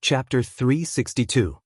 Chapter 362.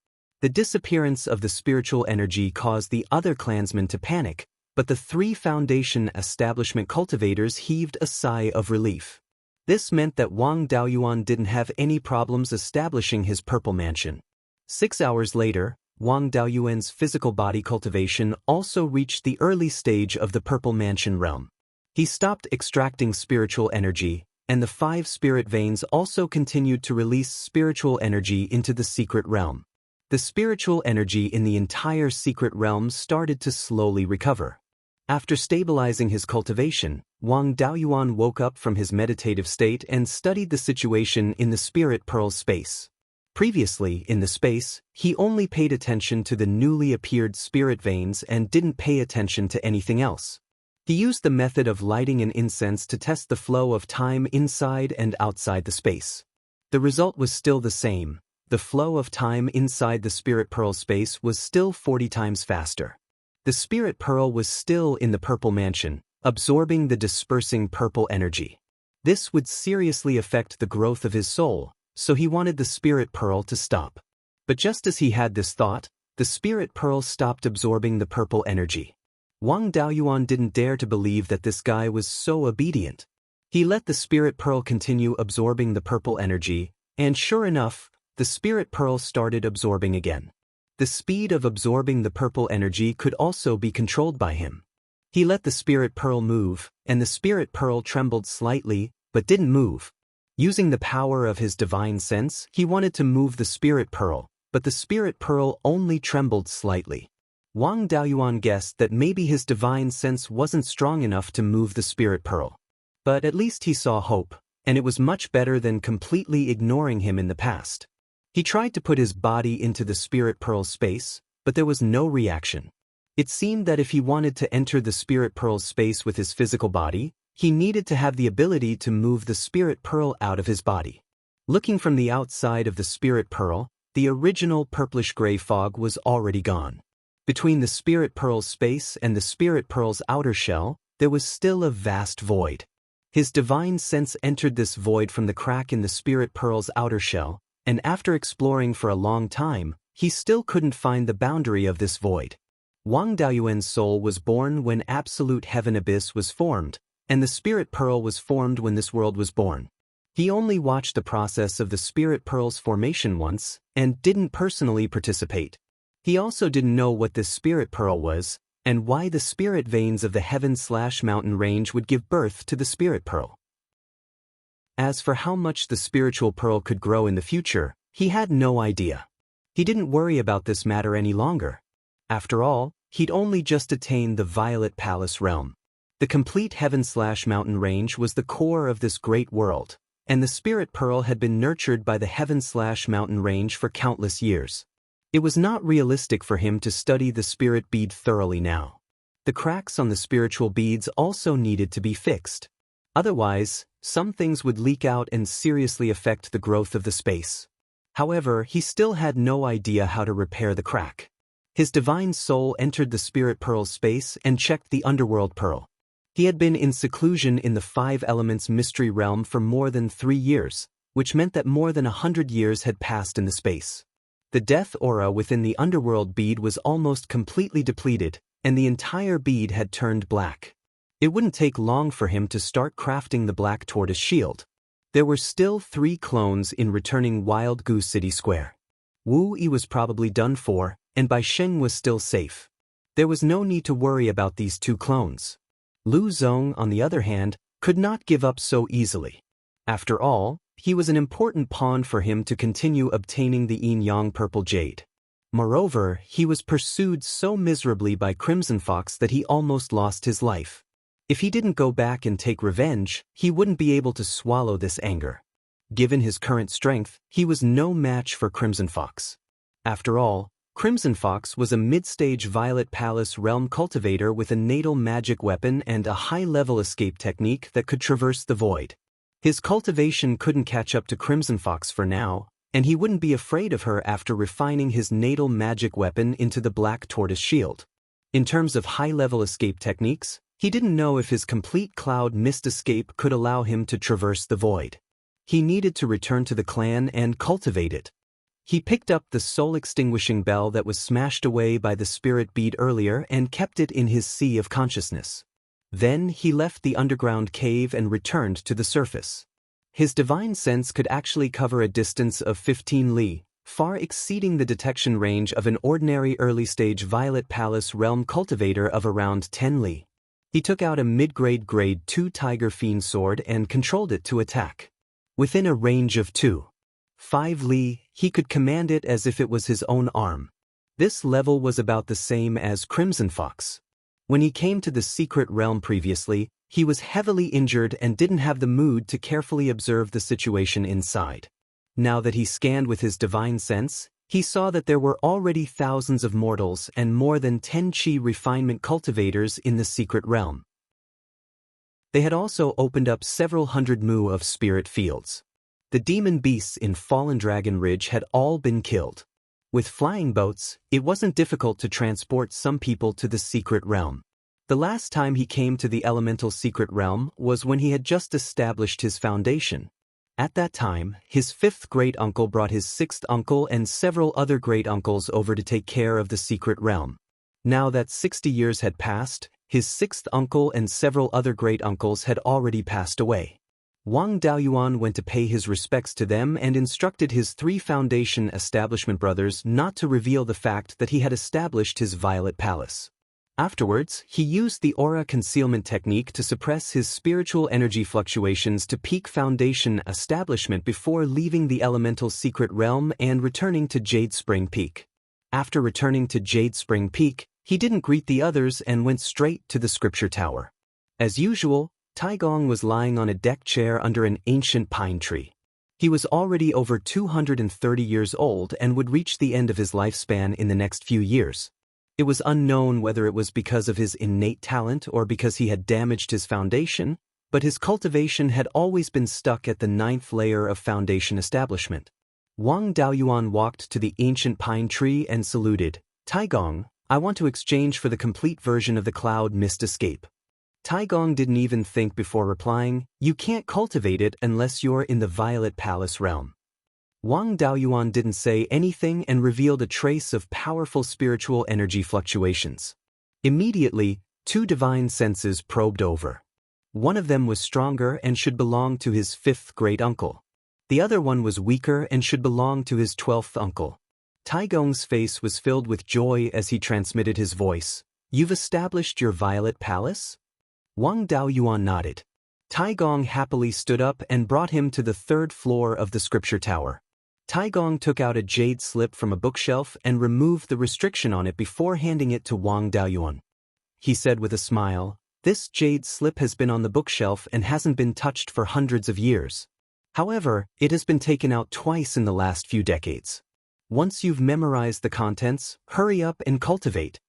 The disappearance of the spiritual energy caused the other clansmen to panic, but the three Foundation establishment cultivators heaved a sigh of relief. This meant that Wang Daoyuan didn't have any problems establishing his purple mansion. 6 hours later, Wang Daoyuan's physical body cultivation also reached the early stage of the purple mansion realm. He stopped extracting spiritual energy, and the 5 spirit veins also continued to release spiritual energy into the secret realm. The spiritual energy in the entire secret realm started to slowly recover. After stabilizing his cultivation, Wang Daoyuan woke up from his meditative state and studied the situation in the spirit pearl space. Previously, in the space, he only paid attention to the newly appeared spirit veins and didn't pay attention to anything else. He used the method of lighting an incense to test the flow of time inside and outside the space. The result was still the same. The flow of time inside the spirit pearl space was still 40 times faster. The spirit pearl was still in the purple mansion, absorbing the dispersing purple energy. This would seriously affect the growth of his soul, so he wanted the spirit pearl to stop. But just as he had this thought, the spirit pearl stopped absorbing the purple energy. Wang Daoyuan didn't dare to believe that this guy was so obedient. He let the spirit pearl continue absorbing the purple energy, and sure enough, the spirit pearl started absorbing again. The speed of absorbing the purple energy could also be controlled by him. He let the spirit pearl move, and the spirit pearl trembled slightly, but didn't move. Using the power of his divine sense, he wanted to move the spirit pearl, but the spirit pearl only trembled slightly. Wang Daoyuan guessed that maybe his divine sense wasn't strong enough to move the spirit pearl. But at least he saw hope, and it was much better than completely ignoring him in the past. He tried to put his body into the spirit pearl space, but there was no reaction. It seemed that if he wanted to enter the spirit pearl space with his physical body, he needed to have the ability to move the spirit pearl out of his body. Looking from the outside of the spirit pearl, the original purplish-gray fog was already gone. Between the spirit pearl's space and the spirit pearl's outer shell, there was still a vast void. His divine sense entered this void from the crack in the spirit pearl's outer shell, and after exploring for a long time, he still couldn't find the boundary of this void. Wang Daoyuan's soul was born when absolute heaven abyss was formed, and the spirit pearl was formed when this world was born. He only watched the process of the spirit pearl's formation once, and didn't personally participate. He also didn't know what this spirit pearl was, and why the spirit veins of the heaven/mountain range would give birth to the spirit pearl. As for how much the spiritual pearl could grow in the future, he had no idea. He didn't worry about this matter any longer. After all, he'd only just attained the Violet Palace realm. The complete heaven/mountain range was the core of this great world, and the spirit pearl had been nurtured by the heaven/mountain range for countless years. It was not realistic for him to study the spirit bead thoroughly now. The cracks on the spiritual beads also needed to be fixed. Otherwise, some things would leak out and seriously affect the growth of the space. However, he still had no idea how to repair the crack. His divine soul entered the spirit pearl space and checked the underworld pearl. He had been in seclusion in the 5 elements mystery realm for more than 3 years, which meant that more than 100 years had passed in the space. The death aura within the underworld bead was almost completely depleted, and the entire bead had turned black. It wouldn't take long for him to start crafting the black tortoise shield. There were still 3 clones in returning Wild Goose City Square. Wu Yi was probably done for, and Bai Sheng was still safe. There was no need to worry about these 2 clones. Lu Zong, on the other hand, could not give up so easily. After all, he was an important pawn for him to continue obtaining the yin-yang purple jade. Moreover, he was pursued so miserably by Crimson Fox that he almost lost his life. If he didn't go back and take revenge, he wouldn't be able to swallow this anger. Given his current strength, he was no match for Crimson Fox. After all, Crimson Fox was a mid-stage Violet Palace realm cultivator with a natal magic weapon and a high-level escape technique that could traverse the void. His cultivation couldn't catch up to Crimson Fox for now, and he wouldn't be afraid of her after refining his natal magic weapon into the black tortoise shield. In terms of high-level escape techniques, he didn't know if his complete cloud mist escape could allow him to traverse the void. He needed to return to the clan and cultivate it. He picked up the soul-extinguishing bell that was smashed away by the spirit bead earlier and kept it in his sea of consciousness. Then he left the underground cave and returned to the surface. His divine sense could actually cover a distance of 15 li, far exceeding the detection range of an ordinary early-stage Violet Palace realm cultivator of around 10 li. He took out a mid-grade Grade 2 Tiger Fiend sword and controlled it to attack. Within a range of 2.5 li, he could command it as if it was his own arm. This level was about the same as Crimson Fox. When he came to the secret realm previously, he was heavily injured and didn't have the mood to carefully observe the situation inside. Now that he scanned with his divine sense, he saw that there were already thousands of mortals and more than 10 chi refinement cultivators in the secret realm. They had also opened up several hundred mu of spirit fields. The demon beasts in Fallen Dragon Ridge had all been killed. With flying boats, it wasn't difficult to transport some people to the secret realm. The last time he came to the elemental secret realm was when he had just established his foundation. At that time, his 5th great-uncle brought his 6th uncle and several other great-uncles over to take care of the secret realm. Now that 60 years had passed, his 6th uncle and several other great-uncles had already passed away. Wang Daoyuan went to pay his respects to them and instructed his 3 Foundation establishment brothers not to reveal the fact that he had established his Violet Palace. Afterwards, he used the aura concealment technique to suppress his spiritual energy fluctuations to peak Foundation establishment before leaving the elemental secret realm and returning to Jade Spring Peak. After returning to Jade Spring Peak, he didn't greet the others and went straight to the scripture tower. As usual, Taigong was lying on a deck chair under an ancient pine tree. He was already over 230 years old and would reach the end of his lifespan in the next few years. It was unknown whether it was because of his innate talent or because he had damaged his foundation, but his cultivation had always been stuck at the 9th layer of foundation establishment. Wang Daoyuan walked to the ancient pine tree and saluted. "Taigong, I want to exchange for the complete version of the Cloud Mist Escape." Taigong didn't even think before replying, "You can't cultivate it unless you're in the Violet Palace realm." Wang Daoyuan didn't say anything and revealed a trace of powerful spiritual energy fluctuations. Immediately, 2 divine senses probed over. One of them was stronger and should belong to his 5th great-uncle. The other one was weaker and should belong to his 12th uncle. Taigong's face was filled with joy as he transmitted his voice. "You've established your Violet Palace?" Wang Daoyuan nodded. Taigong happily stood up and brought him to the 3rd floor of the scripture tower. Taigong took out a jade slip from a bookshelf and removed the restriction on it before handing it to Wang Daoyuan. He said with a smile, "This jade slip has been on the bookshelf and hasn't been touched for hundreds of years. However, it has been taken out twice in the last few decades. Once you've memorized the contents, hurry up and cultivate."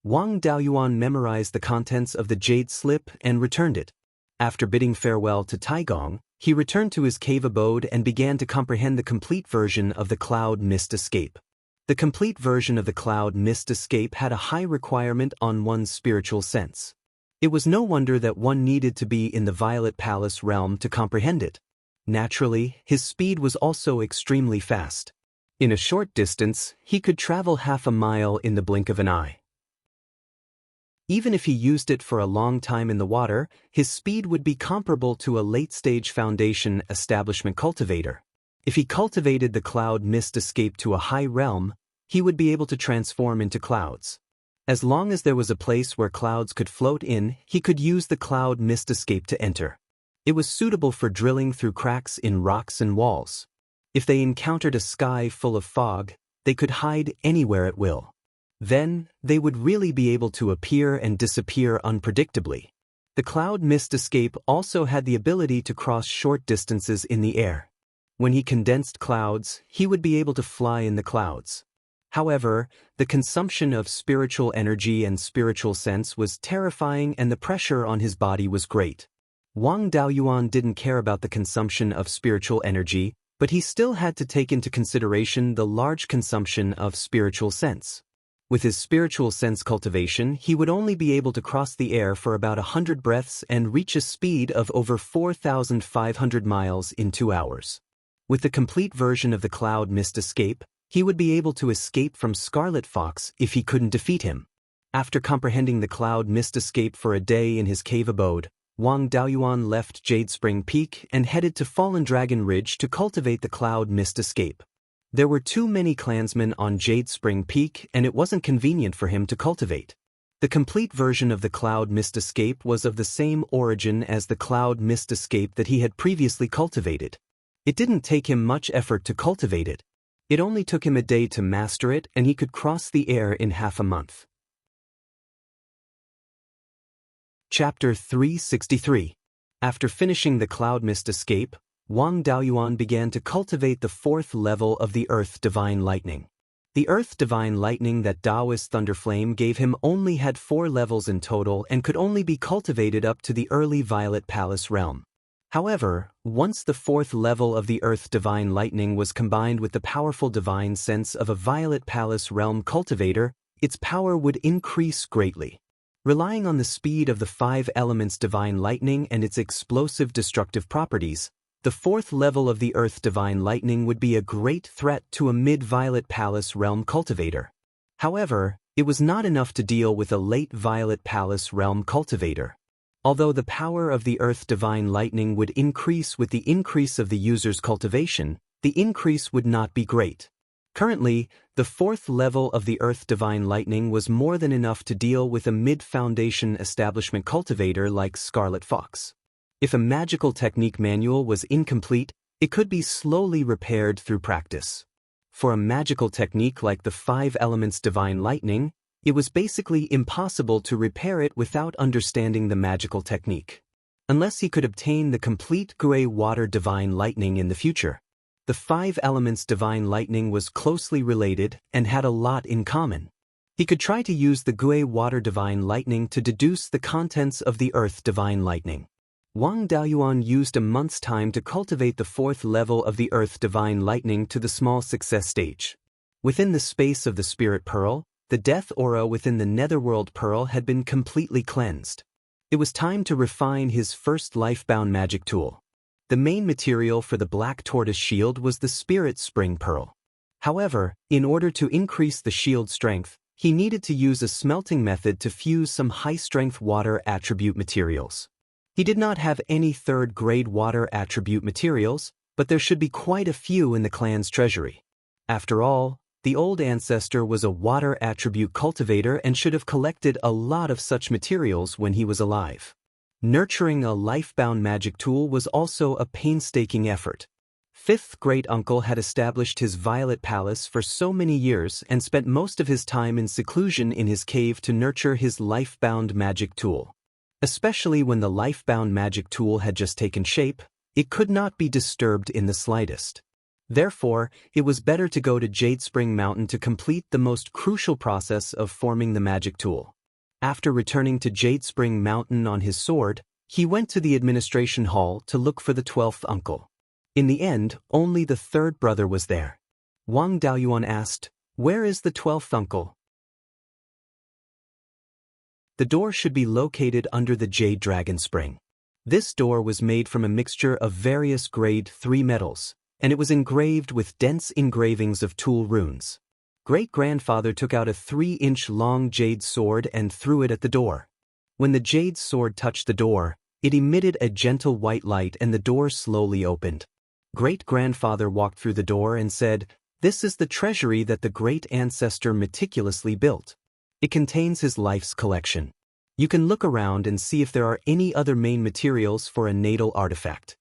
Wang Daoyuan memorized the contents of the jade slip and returned it. After bidding farewell to Taigong, he returned to his cave abode and began to comprehend the complete version of the Cloud Mist Escape. The complete version of the Cloud Mist Escape had a high requirement on one's spiritual sense. It was no wonder that one needed to be in the Violet Palace realm to comprehend it. Naturally, his speed was also extremely fast. In a short distance, he could travel half a mile in the blink of an eye. Even if he used it for a long time in the water, his speed would be comparable to a late-stage Foundation establishment cultivator. If he cultivated the Cloud Mist Escape to a high realm, he would be able to transform into clouds. As long as there was a place where clouds could float in, he could use the Cloud Mist Escape to enter. It was suitable for drilling through cracks in rocks and walls. If they encountered a sky full of fog, they could hide anywhere at will. Then, they would really be able to appear and disappear unpredictably. The Cloud Mist Escape also had the ability to cross short distances in the air. When he condensed clouds, he would be able to fly in the clouds. However, the consumption of spiritual energy and spiritual sense was terrifying and the pressure on his body was great. Wang Daoyuan didn't care about the consumption of spiritual energy, but he still had to take into consideration the large consumption of spiritual sense. With his spiritual sense cultivation, he would only be able to cross the air for about 100 breaths and reach a speed of over 4,500 miles in 2 hours. With the complete version of the Cloud Mist Escape, He would be able to escape from Scarlet Fox if he couldn't defeat him. After comprehending the cloud mist escape for a day in his cave abode, Wang Daoyuan left Jade Spring Peak and headed to Fallen Dragon Ridge to cultivate the cloud mist escape. There were too many clansmen on Jade Spring Peak and it wasn't convenient for him to cultivate. The complete version of the cloud mist escape was of the same origin as the cloud mist escape that he had previously cultivated. It didn't take him much effort to cultivate it. It only took him a day to master it and he could cross the air in half a month. Chapter 363. After finishing the cloud mist escape, Wang Daoyuan began to cultivate the 4th level of the Earth Divine Lightning. The Earth Divine Lightning that Daoist Thunderflame gave him only had 4 levels in total and could only be cultivated up to the early Violet Palace realm. However, once the 4th level of the Earth Divine Lightning was combined with the powerful divine sense of a Violet Palace realm cultivator, its power would increase greatly. Relying on the speed of the 5 elements Divine Lightning and its explosive destructive properties, the 4th level of the Earth Divine Lightning would be a great threat to a mid-Violet Palace realm cultivator. However, it was not enough to deal with a late Violet Palace realm cultivator. Although the power of the Earth Divine Lightning would increase with the increase of the user's cultivation, the increase would not be great. Currently, the 4th level of the Earth Divine Lightning was more than enough to deal with a mid-foundation establishment cultivator like Scarlet Fox. If a magical technique manual was incomplete, it could be slowly repaired through practice. For a magical technique like the 5 elements Divine Lightning, it was basically impossible to repair it without understanding the magical technique. Unless he could obtain the complete Gui Water Divine Lightning in the future. The 5 elements Divine Lightning was closely related and had a lot in common. He could try to use the Gui Water Divine Lightning to deduce the contents of the Earth Divine Lightning. Wang Daoyuan used a month's time to cultivate the 4th level of the Earth Divine Lightning to the small success stage. Within the space of the Spirit Pearl, the death aura within the Netherworld Pearl had been completely cleansed. It was time to refine his first lifebound magic tool. The main material for the Black Tortoise shield was the Spirit Spring Pearl. However, in order to increase the shield strength, he needed to use a smelting method to fuse some high-strength water attribute materials. He did not have any 3rd-grade water attribute materials, but there should be quite a few in the clan's treasury. After all, the old ancestor was a water attribute cultivator and should have collected a lot of such materials when he was alive. Nurturing a lifebound magic tool was also a painstaking effort. 5th great-uncle had established his Violet Palace for so many years and spent most of his time in seclusion in his cave to nurture his lifebound magic tool. Especially when the lifebound magic tool had just taken shape, it could not be disturbed in the slightest. Therefore, it was better to go to Jade Spring Mountain to complete the most crucial process of forming the magic tool. After returning to Jade Spring Mountain on his sword, he went to the administration hall to look for the 12th uncle. In the end, only the 3rd brother was there. Wang Daoyuan asked, "Where is the 12th uncle?" The door should be located under the Jade Dragon Spring. This door was made from a mixture of various grade 3 metals, and it was engraved with dense engravings of tool runes. Great-grandfather took out a 3-inch long jade sword and threw it at the door. When the jade sword touched the door, it emitted a gentle white light and the door slowly opened. Great-grandfather walked through the door and said, "This is the treasury that the great ancestor meticulously built. It contains his life's collection. You can look around and see if there are any other main materials for a natal artifact."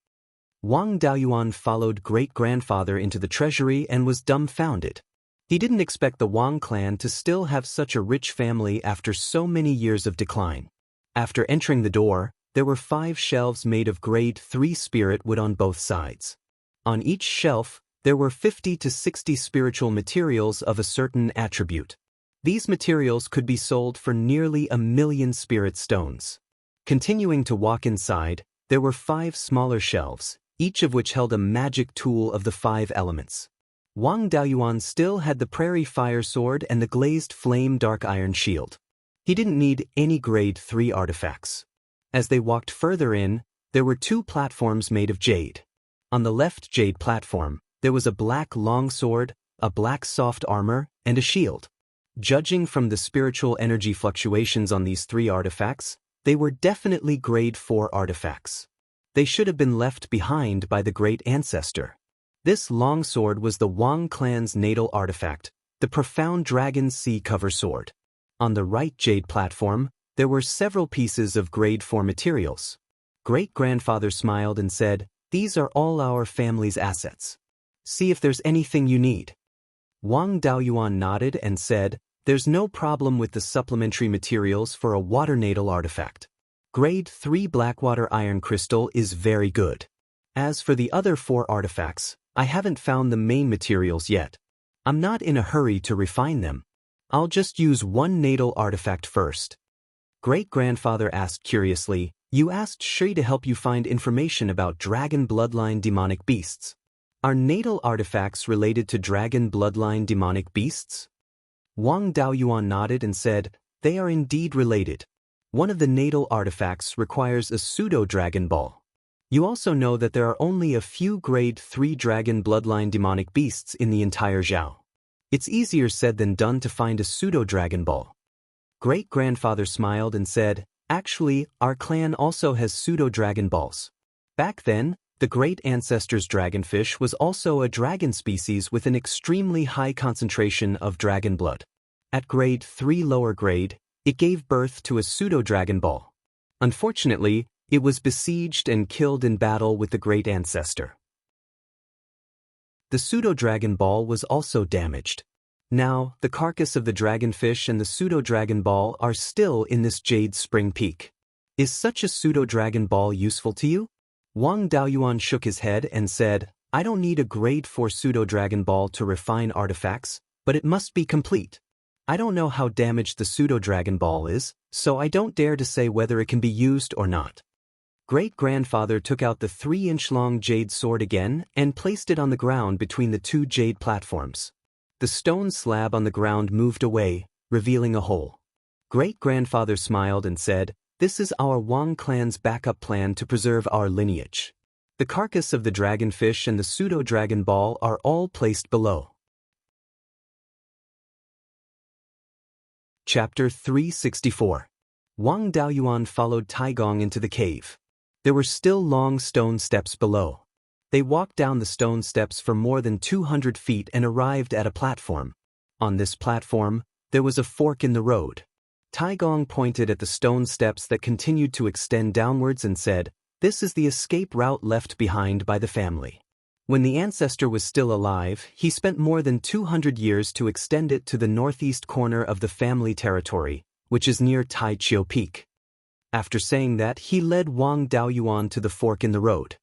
Wang Daoyuan followed great-grandfather into the treasury and was dumbfounded. He didn't expect the Wang clan to still have such a rich family after so many years of decline. After entering the door, there were 5 shelves made of grade 3 spirit wood on both sides. On each shelf, there were 50 to 60 spiritual materials of a certain attribute. These materials could be sold for nearly 1,000,000 spirit stones. Continuing to walk inside, there were 5 smaller shelves, each of which held a magic tool of the 5 elements. Wang Daoyuan still had the prairie fire sword and the glazed flame dark iron shield. He didn't need any grade 3 artifacts. As they walked further in, there were 2 platforms made of jade. On the left jade platform, there was a black longsword, a black soft armor, and a shield. Judging from the spiritual energy fluctuations on these 3 artifacts, they were definitely grade 4 artifacts. They should have been left behind by the great ancestor. This longsword was the Wang clan's natal artifact, the profound dragon sea cover sword. On the right jade platform, there were several pieces of grade 4 materials. Great-grandfather smiled and said, "These are all our family's assets. See if there's anything you need." Wang Daoyuan nodded and said, "There's no problem with the supplementary materials for a water natal artifact. Grade 3 Blackwater Iron Crystal is very good. As for the other 4 artifacts, I haven't found the main materials yet. I'm not in a hurry to refine them. I'll just use one natal artifact first." Great-grandfather asked curiously, "You asked Shui to help you find information about dragon bloodline demonic beasts. Are natal artifacts related to dragon bloodline demonic beasts?" Wang Daoyuan nodded and said, "They are indeed related. One of the natal artifacts requires a pseudo-dragon ball. You also know that there are only a few grade 3 dragon bloodline demonic beasts in the entire Zhao. It's easier said than done to find a pseudo-dragon ball." Great-grandfather smiled and said, "Actually, our clan also has pseudo-dragon balls. Back then, the great ancestor's dragonfish was also a dragon species with an extremely high concentration of dragon blood. At grade 3 lower grade, it gave birth to a pseudo-dragon ball. Unfortunately, it was besieged and killed in battle with the great ancestor. The pseudo-dragon ball was also damaged. Now, the carcass of the dragonfish and the pseudo-dragon ball are still in this jade spring peak. Is such a pseudo-dragon ball useful to you?" Wang Daoyuan shook his head and said, "I don't need a grade 4 pseudo-dragon ball to refine artifacts, but it must be complete. I don't know how damaged the pseudo-dragon ball is, so I don't dare to say whether it can be used or not." Great-grandfather took out the 3-inch-long jade sword again and placed it on the ground between the 2 jade platforms. The stone slab on the ground moved away, revealing a hole. Great-grandfather smiled and said, "This is our Wang clan's backup plan to preserve our lineage. The carcass of the dragonfish and the pseudo-dragon ball are all placed below." Chapter 364. Wang Daoyuan followed Taigong into the cave. There were still long stone steps below. They walked down the stone steps for more than 200 feet and arrived at a platform. On this platform, there was a fork in the road. Taigong pointed at the stone steps that continued to extend downwards and said, "This is the escape route left behind by the family. When the ancestor was still alive, he spent more than 200 years to extend it to the northeast corner of the family territory, which is near Taiqiu Peak." After saying that, he led Wang Daoyuan to the fork in the road.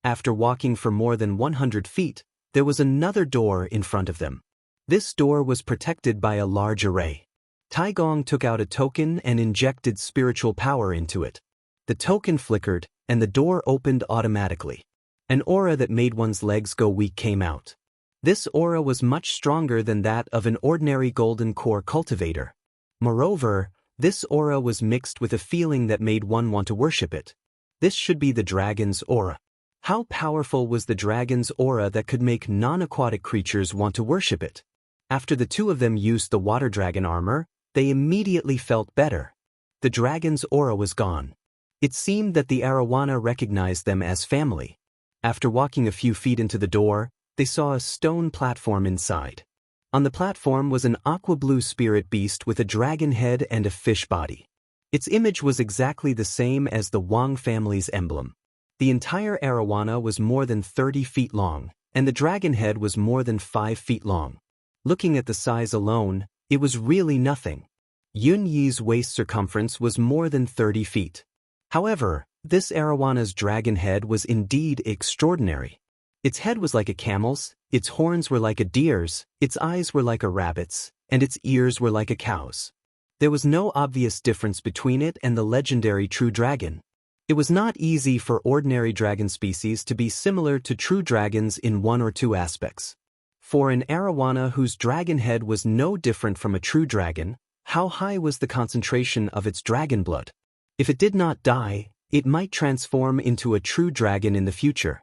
After walking for more than 100 feet, there was another door in front of them. This door was protected by a large array. Taigong took out a token and injected spiritual power into it. The token flickered, and the door opened automatically. An aura that made one's legs go weak came out. This aura was much stronger than that of an ordinary golden core cultivator. Moreover, this aura was mixed with a feeling that made one want to worship it. This should be the dragon's aura. How powerful was the dragon's aura that could make non-aquatic creatures want to worship it? After the 2 of them used the water dragon armor, they immediately felt better. The dragon's aura was gone. It seemed that the arowana recognized them as family. After walking a few feet into the door, they saw a stone platform inside. On the platform was an aqua-blue spirit beast with a dragon head and a fish body. Its image was exactly the same as the Wang family's emblem. The entire arowana was more than 30 feet long, and the dragon head was more than 5 feet long. Looking at the size alone, it was really nothing. Yun Yi's waist circumference was more than 30 feet. However, this arawana's dragon head was indeed extraordinary. Its head was like a camel's, its horns were like a deer's, its eyes were like a rabbit's, and its ears were like a cow's. There was no obvious difference between it and the legendary true dragon. It was not easy for ordinary dragon species to be similar to true dragons in 1 or 2 aspects. For an arowana whose dragon head was no different from a true dragon, how high was the concentration of its dragon blood? If it did not die, it might transform into a true dragon in the future.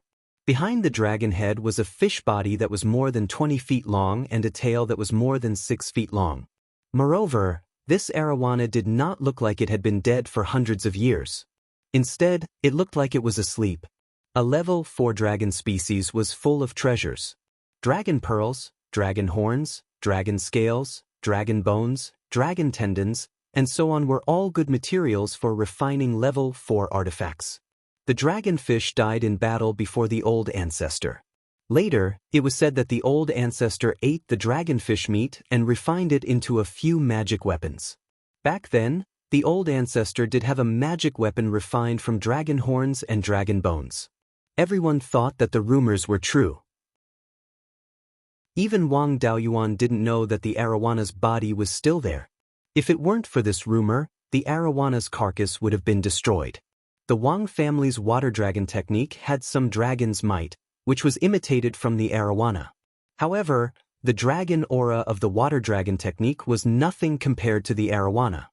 Behind the dragon head was a fish body that was more than 20 feet long and a tail that was more than 6 feet long. Moreover, this arowana did not look like it had been dead for hundreds of years. Instead, it looked like it was asleep. A level 4 dragon species was full of treasures. Dragon pearls, dragon horns, dragon scales, dragon bones, dragon tendons, and so on were all good materials for refining level 4 artifacts. The dragonfish died in battle before the old ancestor. Later, it was said that the old ancestor ate the dragonfish meat and refined it into a few magic weapons. Back then, the old ancestor did have a magic weapon refined from dragon horns and dragon bones. Everyone thought that the rumors were true. Even Wang Daoyuan didn't know that the arawana's body was still there. If it weren't for this rumor, the arawana's carcass would have been destroyed. The Wang family's water dragon technique had some dragon's might, which was imitated from the arowana. However, the dragon aura of the water dragon technique was nothing compared to the arowana.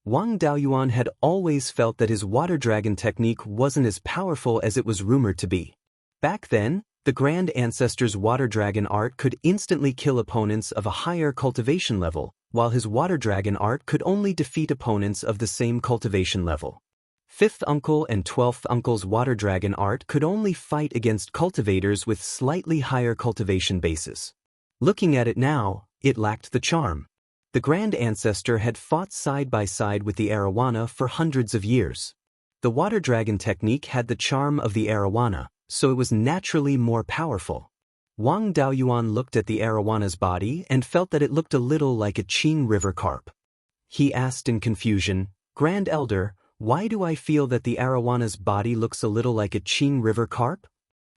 Wang Daoyuan had always felt that his water dragon technique wasn't as powerful as it was rumored to be. Back then, the Grand Ancestor's water dragon art could instantly kill opponents of a higher cultivation level, while his water dragon art could only defeat opponents of the same cultivation level. 5th Uncle and 12th Uncle's water dragon art could only fight against cultivators with slightly higher cultivation bases. Looking at it now, it lacked the charm. The Grand Ancestor had fought side by side with the arowana for hundreds of years. The water dragon technique had the charm of the arowana, so it was naturally more powerful. Wang Daoyuan looked at the arawana's body and felt that it looked a little like a Qing River carp. He asked in confusion, "Grand Elder, why do I feel that the arawana's body looks a little like a Qing River carp?"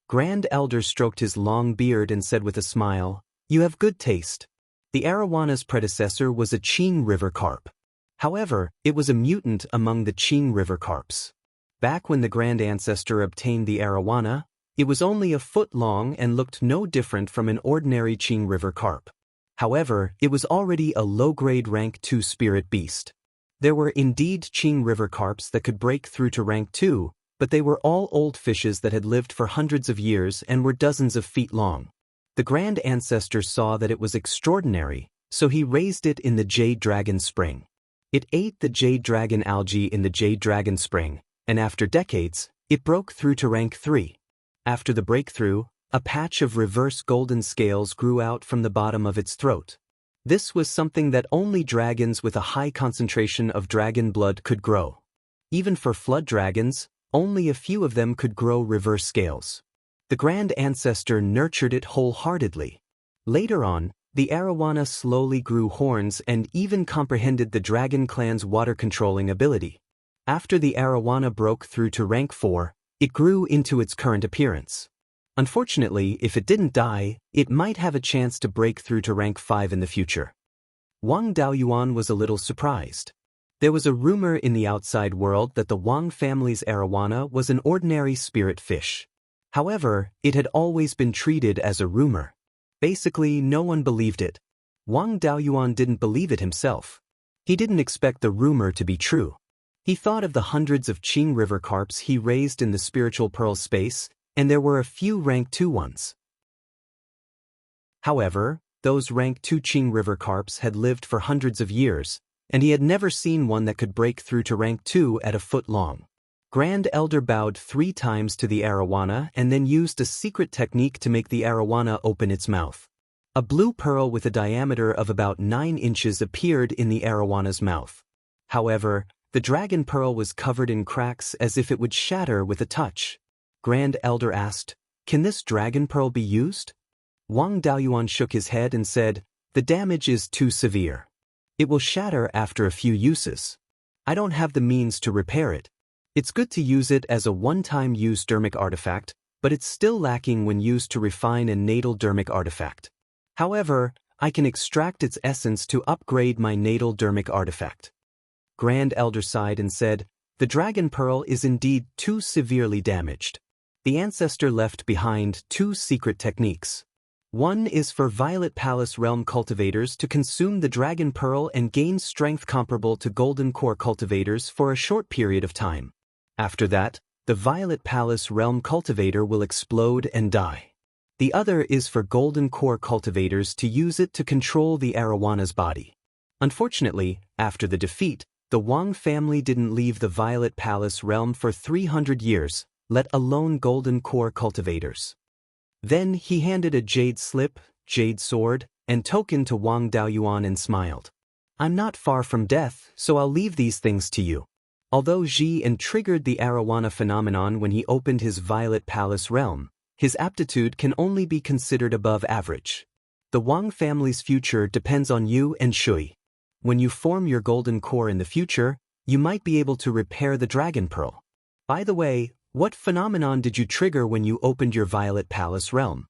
Grand Elder stroked his long beard and said with a smile, "You have good taste. The arawana's predecessor was a Qing River carp. However, it was a mutant among the Qing River carps. Back when the Grand Ancestor obtained the arowana, it was only a foot long and looked no different from an ordinary Qing River carp. However, it was already a low-grade rank 2 spirit beast. There were indeed Qing River carps that could break through to rank 2, but they were all old fishes that had lived for hundreds of years and were dozens of feet long. The Grand Ancestor saw that it was extraordinary, so he raised it in the Jade Dragon Spring. It ate the Jade Dragon algae in the Jade Dragon Spring, and after decades, it broke through to rank 3. After the breakthrough, a patch of reverse golden scales grew out from the bottom of its throat. This was something that only dragons with a high concentration of dragon blood could grow. Even for flood dragons, only a few of them could grow reverse scales. The Grand Ancestor nurtured it wholeheartedly. Later on, the arowana slowly grew horns and even comprehended the dragon clan's water-controlling ability. After the arowana broke through to rank 4, it grew into its current appearance. Unfortunately, if it didn't die, it might have a chance to break through to rank 5 in the future. Wang Daoyuan was a little surprised. There was a rumor in the outside world that the Wang family's arowana was an ordinary spirit fish. However, it had always been treated as a rumor. Basically, no one believed it. Wang Daoyuan didn't believe it himself. He didn't expect the rumor to be true. He thought of the hundreds of Qing River carps he raised in the spiritual pearl space, and there were a few rank 2 ones. However, those rank 2 Qing River carps had lived for hundreds of years, and he had never seen one that could break through to rank 2 at a foot long. Grand Elder bowed 3 times to the arowana and then used a secret technique to make the arowana open its mouth. A blue pearl with a diameter of about 9 inches appeared in the arawana's mouth. However, the dragon pearl was covered in cracks as if it would shatter with a touch. Grand Elder asked, "Can this dragon pearl be used?" Wang Daoyuan shook his head and said, "The damage is too severe. It will shatter after a few uses. I don't have the means to repair it. It's good to use it as a one-time use dermic artifact, but it's still lacking when used to refine a natal dermic artifact. However, I can extract its essence to upgrade my natal dermic artifact." Grand Elder sighed and said, "The dragon pearl is indeed too severely damaged. The ancestor left behind 2 secret techniques. One is for Violet Palace Realm cultivators to consume the dragon pearl and gain strength comparable to Golden Core cultivators for a short period of time. After that, the Violet Palace Realm cultivator will explode and die. The other is for golden core cultivators to use it to control the arowana's body. Unfortunately, after the defeat, the Wang family didn't leave the Violet Palace realm for 300 years, let alone golden core cultivators. Then he handed a jade slip, jade sword, and token to Wang Daoyuan and smiled. I'm not far from death, so I'll leave these things to you. Although Ji and triggered the arowana phenomenon when he opened his Violet Palace realm, his aptitude can only be considered above average. The Wang family's future depends on you and Shui. When you form your golden core in the future, you might be able to repair the dragon pearl. By the way, what phenomenon did you trigger when you opened your Violet Palace realm?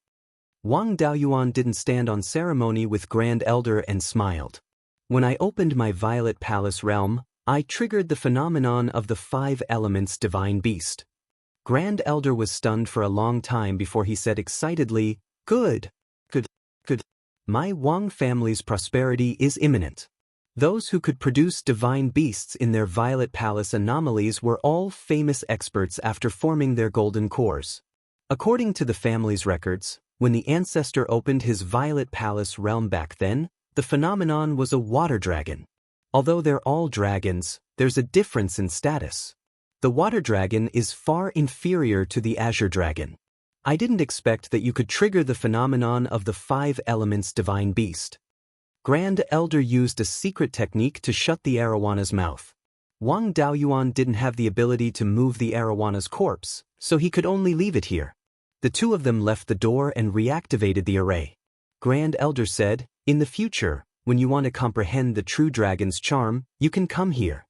Wang Daoyuan didn't stand on ceremony with Grand Elder and smiled. When I opened my Violet Palace realm, I triggered the phenomenon of the 5 elements divine beast. Grand Elder was stunned for a long time before he said excitedly, Good. My Wang family's prosperity is imminent. Those who could produce divine beasts in their Violet Palace anomalies were all famous experts after forming their golden cores. According to the family's records, when the ancestor opened his Violet Palace realm back then, the phenomenon was a water dragon. Although they're all dragons, there's a difference in status. The water dragon is far inferior to the azure dragon. I didn't expect that you could trigger the phenomenon of the 5 elements divine beast. Grand Elder used a secret technique to shut the arowana's mouth. Wang Daoyuan didn't have the ability to move the arowana's corpse, so he could only leave it here. The two of them left the door and reactivated the array. Grand Elder said, In the future, when you want to comprehend the true dragon's charm, you can come here.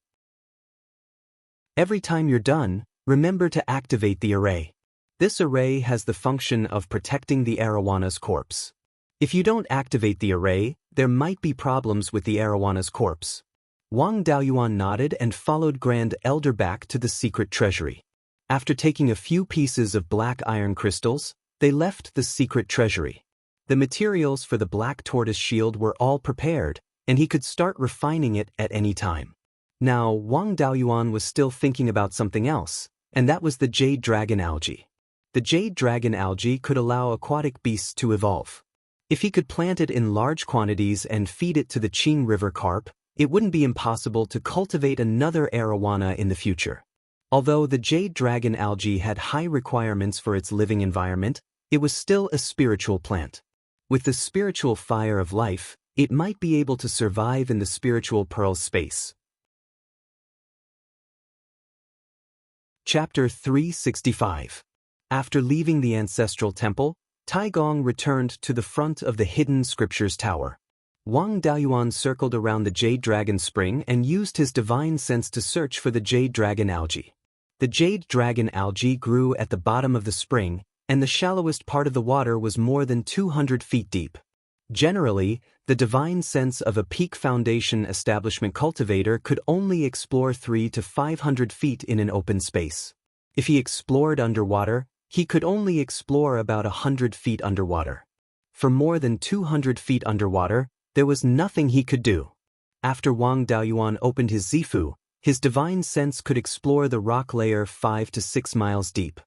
Every time you're done, remember to activate the array. This array has the function of protecting the arowana's corpse. If you don't activate the array, there might be problems with the arowana's corpse. Wang Daoyuan nodded and followed Grand Elder back to the secret treasury. After taking a few pieces of black iron crystals, they left the secret treasury. The materials for the black tortoise shield were all prepared, and he could start refining it at any time. Now, Wang Daoyuan was still thinking about something else, and that was the jade dragon algae. The jade dragon algae could allow aquatic beasts to evolve. If he could plant it in large quantities and feed it to the Qing River carp, it wouldn't be impossible to cultivate another arowana in the future. Although the jade dragon algae had high requirements for its living environment, it was still a spiritual plant. With the spiritual fire of life, it might be able to survive in the spiritual pearl space. Chapter 365. After leaving the ancestral temple, Taigong returned to the front of the hidden scriptures tower. Wang Daoyuan circled around the jade dragon spring and used his divine sense to search for the jade dragon algae. The jade dragon algae grew at the bottom of the spring, and the shallowest part of the water was more than 200 feet deep. Generally, the divine sense of a peak foundation establishment cultivator could only explore 300 to 500 feet in an open space. If he explored underwater, he could only explore about 100 feet underwater. For more than 200 feet underwater, there was nothing he could do. After Wang Daoyuan opened his Zifu, his divine sense could explore the rock layer 5 to 6 miles deep.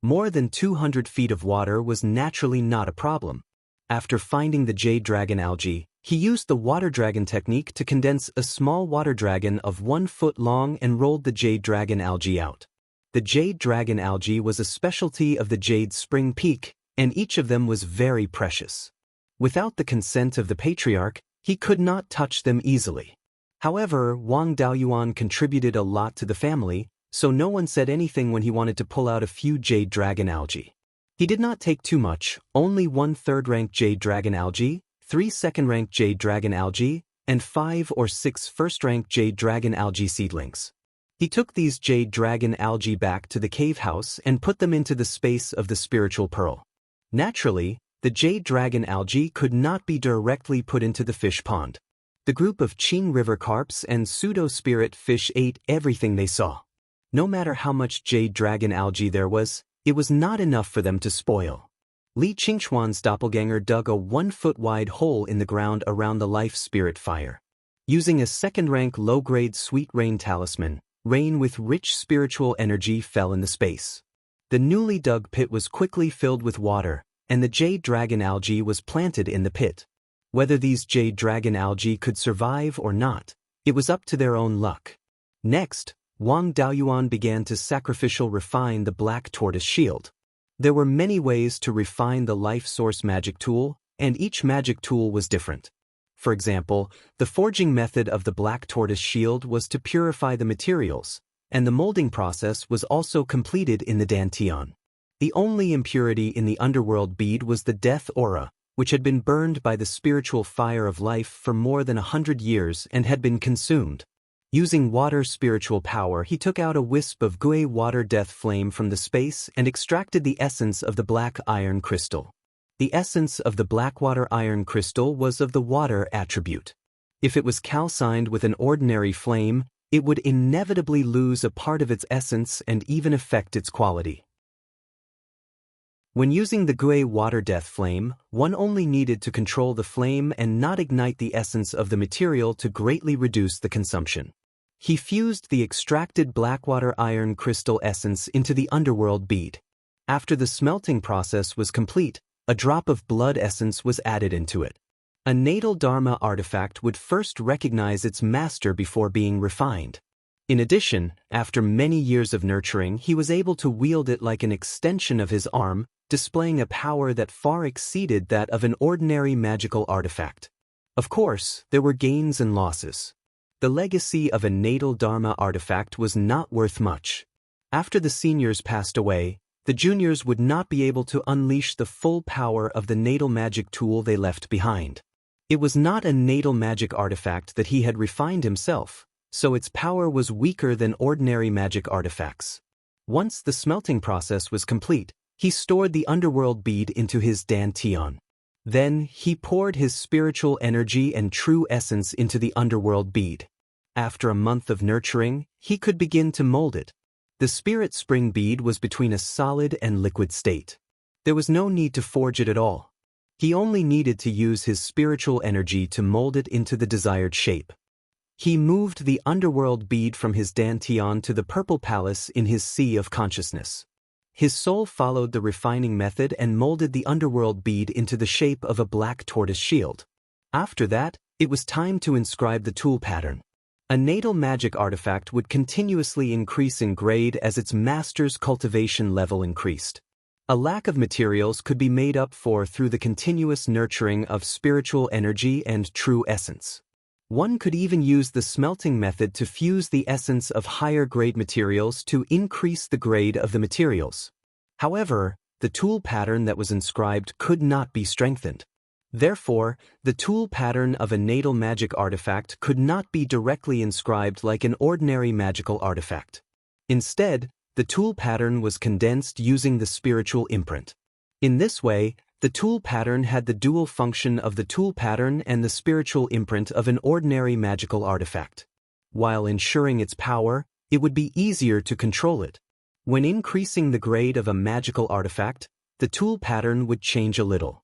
More than 200 feet of water was naturally not a problem. After finding the jade dragon algae, he used the water dragon technique to condense a small water dragon of 1 foot long and rolled the jade dragon algae out. The jade dragon algae was a specialty of the Jade Spring Peak, and each of them was very precious. Without the consent of the patriarch, he could not touch them easily. However, Wang Daoyuan contributed a lot to the family, so no one said anything when he wanted to pull out a few jade dragon algae. He did not take too much, only 1 third-ranked jade dragon algae, 3 second-ranked jade dragon algae, and 5 or 6 first-ranked jade dragon algae seedlings. He took these jade dragon algae back to the cave house and put them into the space of the spiritual pearl. Naturally, the jade dragon algae could not be directly put into the fish pond. The group of Qing River carps and pseudo-spirit fish ate everything they saw. No matter how much jade dragon algae there was, it was not enough for them to spoil. Li Qingchuan's doppelganger dug a 1-foot-wide hole in the ground around the life spirit fire. Using a second-rank low-grade sweet rain talisman, rain with rich spiritual energy fell in the space. The newly dug pit was quickly filled with water, and the jade dragon algae was planted in the pit. Whether these jade dragon algae could survive or not, it was up to their own luck. Next, Wang Daoyuan began to sacrificial refine the black tortoise shield. There were many ways to refine the life source magic tool, and each magic tool was different. For example, the forging method of the black tortoise shield was to purify the materials, and the molding process was also completed in the dantian. The only impurity in the underworld bead was the death aura, which had been burned by the spiritual fire of life for more than 100 years and had been consumed. Using water spiritual power, he took out a wisp of gui water death flame from the space and extracted the essence of the black iron crystal. The essence of the blackwater iron crystal was of the water attribute. If it was calcined with an ordinary flame, it would inevitably lose a part of its essence and even affect its quality. When using the gui water death flame, one only needed to control the flame and not ignite the essence of the material to greatly reduce the consumption. He fused the extracted blackwater iron crystal essence into the underworld bead. After the smelting process was complete, a drop of blood essence was added into it. A natal dharma artifact would first recognize its master before being refined. In addition, after many years of nurturing, he was able to wield it like an extension of his arm, displaying a power that far exceeded that of an ordinary magical artifact. Of course, there were gains and losses. The legacy of a natal dharma artifact was not worth much. After the seniors passed away, the juniors would not be able to unleash the full power of the natal magic tool they left behind. It was not a natal magic artifact that he had refined himself, so its power was weaker than ordinary magic artifacts. Once the smelting process was complete, he stored the underworld bead into his dantian. Then, he poured his spiritual energy and true essence into the underworld bead. After a month of nurturing, he could begin to mold it. The spirit spring bead was between a solid and liquid state. There was no need to forge it at all. He only needed to use his spiritual energy to mold it into the desired shape. He moved the underworld bead from his dantian to the purple palace in his sea of consciousness. His soul followed the refining method and molded the underworld bead into the shape of a black tortoise shield. After that, it was time to inscribe the tool pattern. A natal magic artifact would continuously increase in grade as its master's cultivation level increased. A lack of materials could be made up for through the continuous nurturing of spiritual energy and true essence. One could even use the smelting method to fuse the essence of higher-grade materials to increase the grade of the materials. However, the tool pattern that was inscribed could not be strengthened. Therefore, the tool pattern of a natal magic artifact could not be directly inscribed like an ordinary magical artifact. Instead, the tool pattern was condensed using the spiritual imprint. In this way, the tool pattern had the dual function of the tool pattern and the spiritual imprint of an ordinary magical artifact. While ensuring its power, it would be easier to control it. When increasing the grade of a magical artifact, the tool pattern would change a little.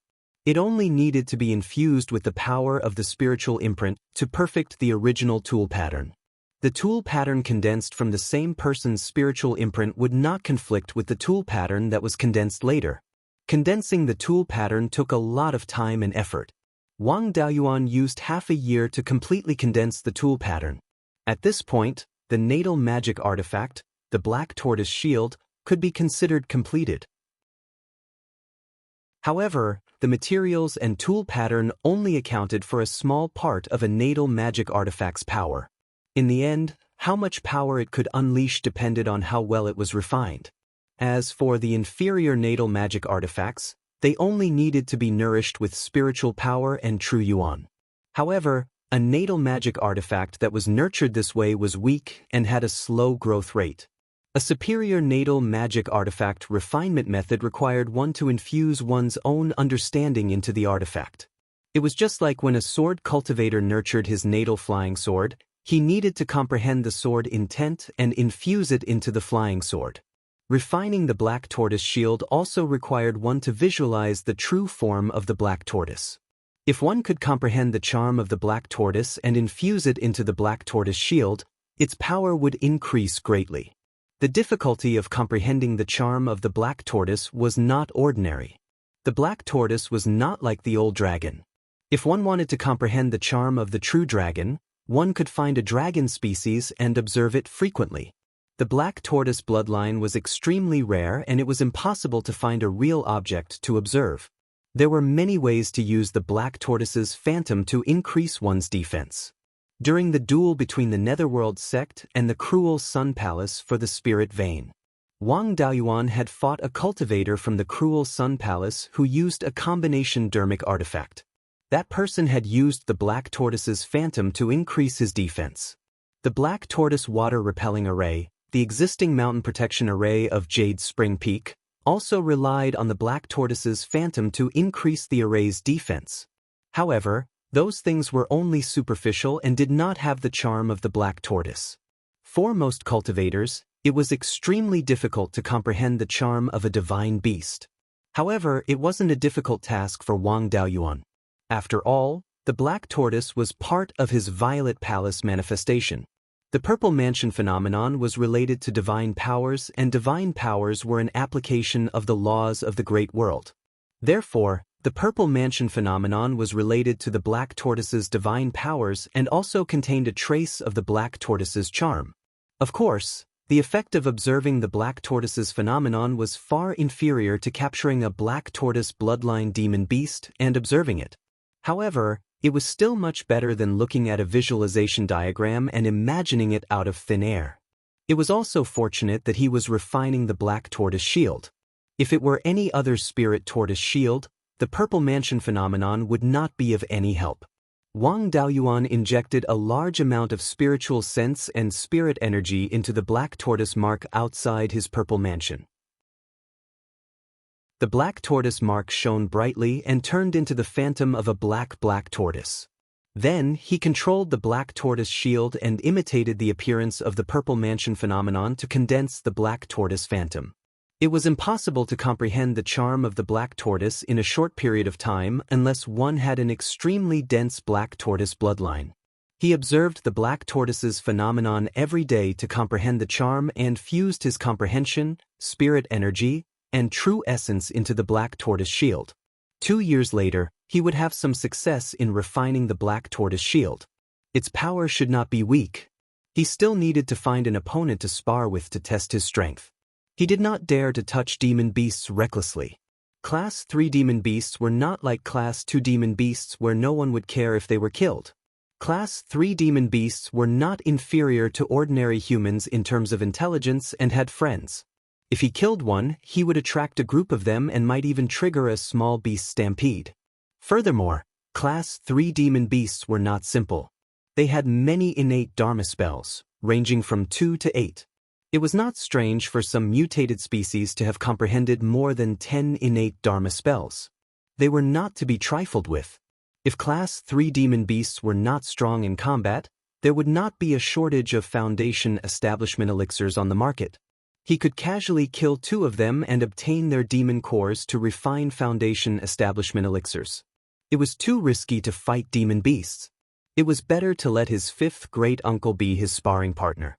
It only needed to be infused with the power of the spiritual imprint to perfect the original tool pattern. The tool pattern condensed from the same person's spiritual imprint would not conflict with the tool pattern that was condensed later. Condensing the tool pattern took a lot of time and effort. Wang Daoyuan used half a year to completely condense the tool pattern. At this point, the natal magic artifact, the black tortoise shield, could be considered completed. However, the materials and tool pattern only accounted for a small part of a natal magic artifact's power. In the end, how much power it could unleash depended on how well it was refined. As for the inferior natal magic artifacts, they only needed to be nourished with spiritual power and true yuan. However, a natal magic artifact that was nurtured this way was weak and had a slow growth rate. A superior natal magic artifact refinement method required one to infuse one's own understanding into the artifact. It was just like when a sword cultivator nurtured his natal flying sword, he needed to comprehend the sword intent and infuse it into the flying sword. Refining the black tortoise shield also required one to visualize the true form of the black tortoise. If one could comprehend the charm of the black tortoise and infuse it into the black tortoise shield, its power would increase greatly. The difficulty of comprehending the charm of the black tortoise was not ordinary. The black tortoise was not like the old dragon. If one wanted to comprehend the charm of the true dragon, one could find a dragon species and observe it frequently. The black tortoise bloodline was extremely rare and it was impossible to find a real object to observe. There were many ways to use the black tortoise's phantom to increase one's defense. During the duel between the Netherworld sect and the cruel Sun Palace for the spirit vein, Wang Daoist had fought a cultivator from the cruel Sun Palace who used a combination dermic artifact. That person had used the black tortoise's phantom to increase his defense. The black tortoise water repelling array, the existing mountain protection array of Jade Spring Peak, also relied on the black tortoise's phantom to increase the array's defense. However, those things were only superficial and did not have the charm of the black tortoise. For most cultivators, it was extremely difficult to comprehend the charm of a divine beast. However, it wasn't a difficult task for Wang Daoist. After all, the black tortoise was part of his Violet Palace manifestation. The Purple Mansion phenomenon was related to divine powers, and divine powers were an application of the laws of the great world. Therefore, the Purple Mansion phenomenon was related to the black tortoise's divine powers and also contained a trace of the black tortoise's charm. Of course, the effect of observing the black tortoise's phenomenon was far inferior to capturing a black tortoise bloodline demon beast and observing it. However, it was still much better than looking at a visualization diagram and imagining it out of thin air. It was also fortunate that he was refining the black tortoise shield. If it were any other spirit tortoise shield, the Purple Mansion phenomenon would not be of any help. Wang Daoist injected a large amount of spiritual sense and spirit energy into the black tortoise mark outside his Purple Mansion. The black tortoise mark shone brightly and turned into the phantom of a black tortoise. Then, he controlled the black tortoise shield and imitated the appearance of the Purple Mansion phenomenon to condense the black tortoise phantom. It was impossible to comprehend the charm of the black tortoise in a short period of time unless one had an extremely dense black tortoise bloodline. He observed the black tortoise's phenomenon every day to comprehend the charm and fused his comprehension, spirit energy, and true essence into the black tortoise shield. 2 years later, he would have some success in refining the black tortoise shield. Its power should not be weak. He still needed to find an opponent to spar with to test his strength. He did not dare to touch demon beasts recklessly. Class 3 demon beasts were not like Class 2 demon beasts where no one would care if they were killed. Class 3 demon beasts were not inferior to ordinary humans in terms of intelligence and had friends. If he killed one, he would attract a group of them and might even trigger a small beast stampede. Furthermore, Class 3 demon beasts were not simple. They had many innate Dharma spells, ranging from 2 to 8. It was not strange for some mutated species to have comprehended more than 10 innate Dharma spells. They were not to be trifled with. If Class 3 demon beasts were not strong in combat, there would not be a shortage of Foundation establishment elixirs on the market. He could casually kill 2 of them and obtain their demon cores to refine Foundation establishment elixirs. It was too risky to fight demon beasts. It was better to let his 5th great uncle be his sparring partner.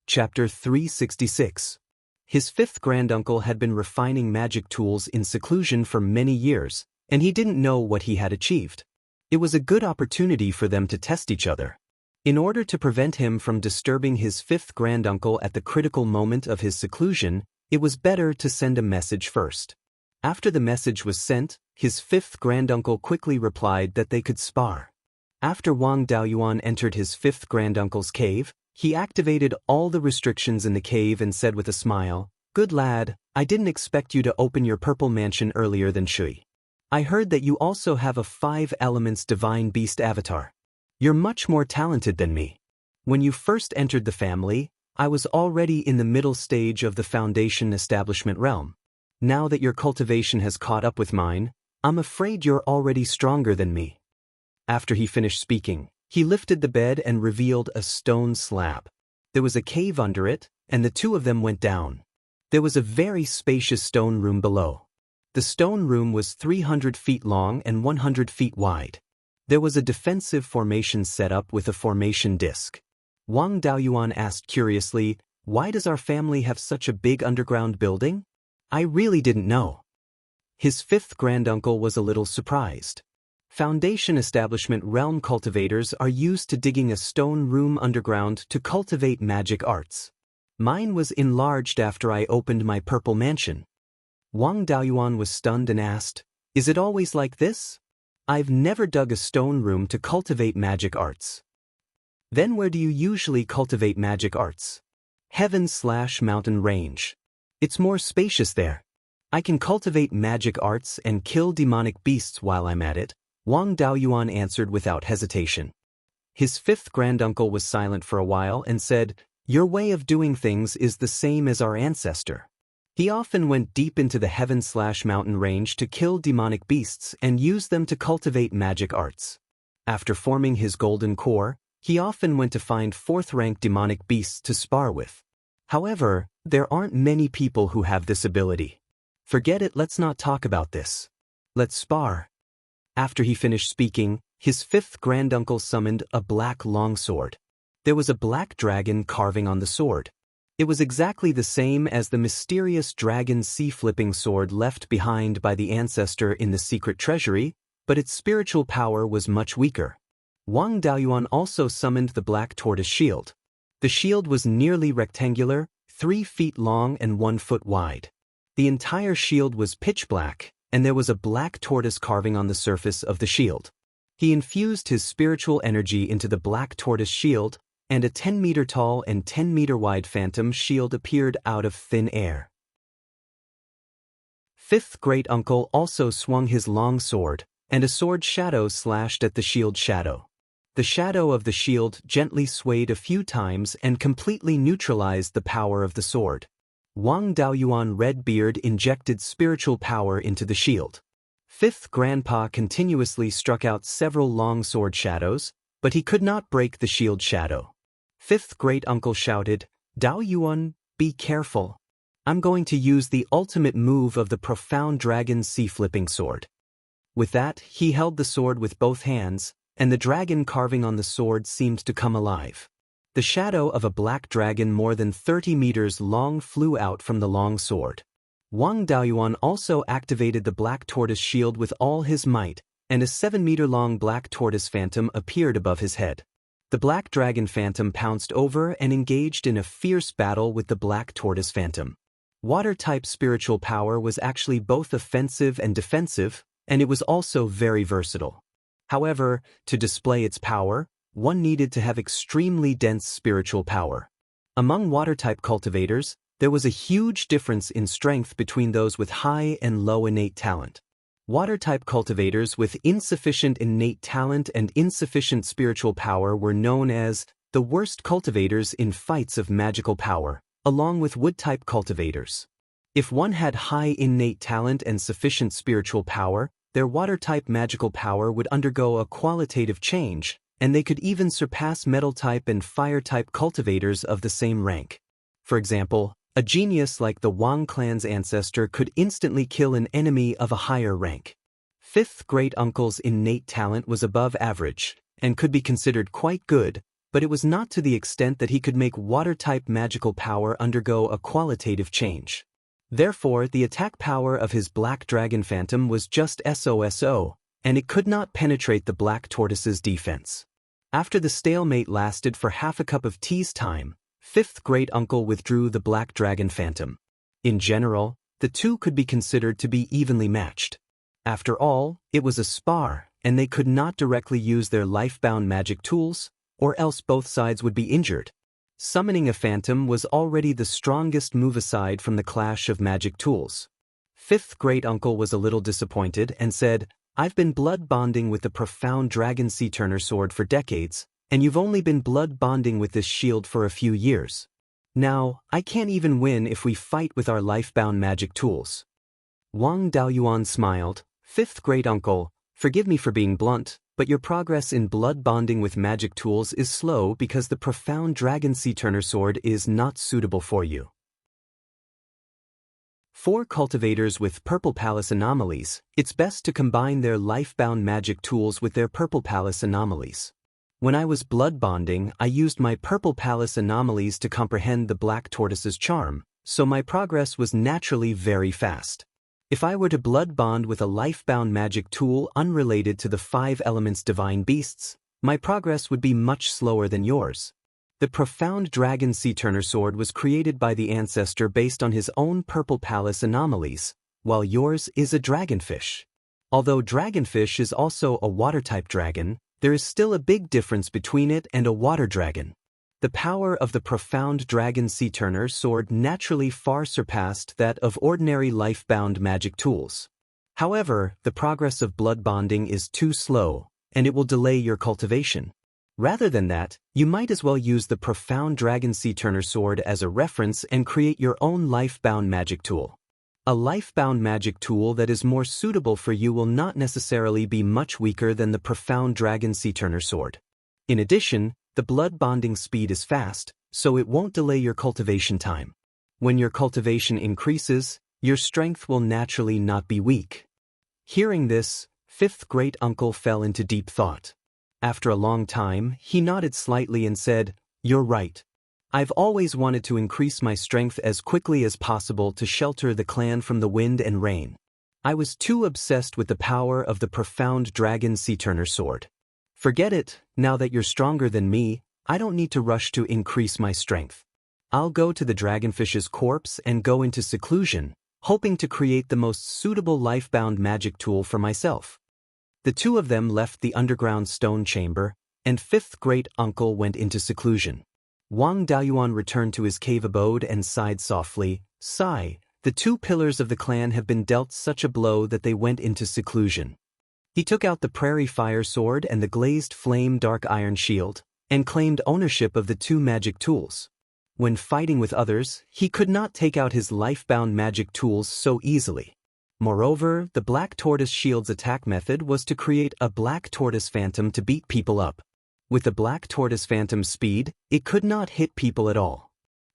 Chapter 366. His 5th granduncle had been refining magic tools in seclusion for many years, and he didn't know what he had achieved. It was a good opportunity for them to test each other. In order to prevent him from disturbing his 5th granduncle at the critical moment of his seclusion, it was better to send a message first. After the message was sent, his 5th granduncle quickly replied that they could spar. After Wang Daoist entered his 5th granduncle's cave, he activated all the restrictions in the cave and said with a smile, "Good lad, I didn't expect you to open your Purple Mansion earlier than Shui. I heard that you also have a 5 elements divine beast avatar. You're much more talented than me. When you first entered the family, I was already in the middle stage of the Foundation establishment realm. Now that your cultivation has caught up with mine, I'm afraid you're already stronger than me." After he finished speaking, he lifted the bed and revealed a stone slab. There was a cave under it, and the 2 of them went down. There was a very spacious stone room below. The stone room was 300 feet long and 100 feet wide. There was a defensive formation set up with a formation disc. Wang Daoyuan asked curiously, "Why does our family have such a big underground building? I really didn't know." His fifth granduncle was a little surprised. Foundation establishment realm cultivators are used to digging a stone room underground to cultivate magic arts. Mine was enlarged after I opened my purple mansion. Wang Daoyuan was stunned and asked, "Is it always like this? I've never dug a stone room to cultivate magic arts." "Then where do you usually cultivate magic arts?" "Heaven/mountain range. It's more spacious there. I can cultivate magic arts and kill demonic beasts while I'm at it," Wang Daoyuan answered without hesitation. His fifth granduncle was silent for a while and said, "Your way of doing things is the same as our ancestor. He often went deep into the heaven/mountain range to kill demonic beasts and use them to cultivate magic arts. After forming his golden core, he often went to find fourth-rank demonic beasts to spar with. However, there aren't many people who have this ability. Forget it, let's not talk about this. Let's spar." After he finished speaking, his fifth granduncle summoned a black longsword. There was a black dragon carving on the sword. It was exactly the same as the mysterious dragon sea-flipping sword left behind by the ancestor in the secret treasury, but its spiritual power was much weaker. Wang Daoyuan also summoned the black tortoise shield. The shield was nearly rectangular, 3 feet long and 1 foot wide. The entire shield was pitch black, and there was a black tortoise carving on the surface of the shield. He infused his spiritual energy into the black tortoise shield, and a 10-meter-tall and 10-meter-wide phantom shield appeared out of thin air. Fifth great-uncle also swung his long sword, and a sword shadow slashed at the shield shadow. The shadow of the shield gently swayed a few times and completely neutralized the power of the sword. Wang Daoyuan Redbeard injected spiritual power into the shield. Fifth grandpa continuously struck out several long sword shadows, but he could not break the shield shadow. Fifth great-uncle shouted, "Daoyuan, be careful. I'm going to use the ultimate move of the profound dragon sea-flipping sword." With that, he held the sword with both hands, and the dragon carving on the sword seemed to come alive. The shadow of a black dragon more than 30 meters long flew out from the long sword. Wang Daoyuan also activated the black tortoise shield with all his might, and a 7-meter-long black tortoise phantom appeared above his head. The black dragon phantom pounced over and engaged in a fierce battle with the black tortoise phantom. Water-type spiritual power was actually both offensive and defensive, and it was also very versatile. However, to display its power, one needed to have extremely dense spiritual power. Among water-type cultivators, there was a huge difference in strength between those with high and low innate talent. Water-type cultivators with insufficient innate talent and insufficient spiritual power were known as the worst cultivators in fights of magical power, along with wood-type cultivators. If one had high innate talent and sufficient spiritual power, their water-type magical power would undergo a qualitative change, and they could even surpass metal-type and fire-type cultivators of the same rank. For example, a genius like the Wang clan's ancestor could instantly kill an enemy of a higher rank. Fifth great-uncle's innate talent was above average, and could be considered quite good, but it was not to the extent that he could make water-type magical power undergo a qualitative change. Therefore, the attack power of his black dragon phantom was just SOSO, and it could not penetrate the black tortoise's defense. After the stalemate lasted for half a cup of tea's time, fifth great-uncle withdrew the black dragon phantom. In general, the two could be considered to be evenly matched. After all, it was a spar, and they could not directly use their life-bound magic tools, or else both sides would be injured. Summoning a phantom was already the strongest move aside from the clash of magic tools. Fifth great-uncle was a little disappointed and said, "I've been blood bonding with the profound dragon sea turner sword for decades, and you've only been blood bonding with this shield for a few years. Now, I can't even win if we fight with our life-bound magic tools." Wang Daoyuan smiled, "Fifth great-uncle, forgive me for being blunt, but your progress in blood bonding with magic tools is slow because the profound dragon sea turner sword is not suitable for you." For cultivators with Purple Palace anomalies, it's best to combine their life-bound magic tools with their Purple Palace anomalies. When I was blood bonding, I used my Purple Palace anomalies to comprehend the Black Tortoise's charm, so my progress was naturally very fast. If I were to blood bond with a life-bound magic tool unrelated to the 5 elements divine beasts, my progress would be much slower than yours. The profound dragon sea turner sword was created by the ancestor based on his own Purple Palace anomalies, while yours is a dragonfish. Although dragonfish is also a water-type dragon, there is still a big difference between it and a water dragon. The power of the profound dragon sea turner sword naturally far surpassed that of ordinary life-bound magic tools. However, the progress of blood bonding is too slow, and it will delay your cultivation. Rather than that, you might as well use the profound dragon sea turner sword as a reference and create your own life-bound magic tool. A life-bound magic tool that is more suitable for you will not necessarily be much weaker than the profound dragon sea turner sword. In addition, the blood bonding speed is fast, so it won't delay your cultivation time. When your cultivation increases, your strength will naturally not be weak. Hearing this, fifth great uncle fell into deep thought. After a long time, he nodded slightly and said, "You're right. I've always wanted to increase my strength as quickly as possible to shelter the clan from the wind and rain. I was too obsessed with the power of the profound dragon sea turner sword. Forget it, now that you're stronger than me, I don't need to rush to increase my strength. I'll go to the dragonfish's corpse and go into seclusion, hoping to create the most suitable life-bound magic tool for myself." The two of them left the underground stone chamber, and fifth great uncle went into seclusion. Wang Daoyuan returned to his cave abode and sighed softly, "Sigh, the 2 pillars of the clan have been dealt such a blow that they went into seclusion." He took out the prairie fire sword and the glazed flame dark iron shield, and claimed ownership of the 2 magic tools. When fighting with others, he could not take out his life-bound magic tools so easily. Moreover, the Black Tortoise Shield's attack method was to create a Black Tortoise Phantom to beat people up. With the Black Tortoise Phantom's speed, it could not hit people at all.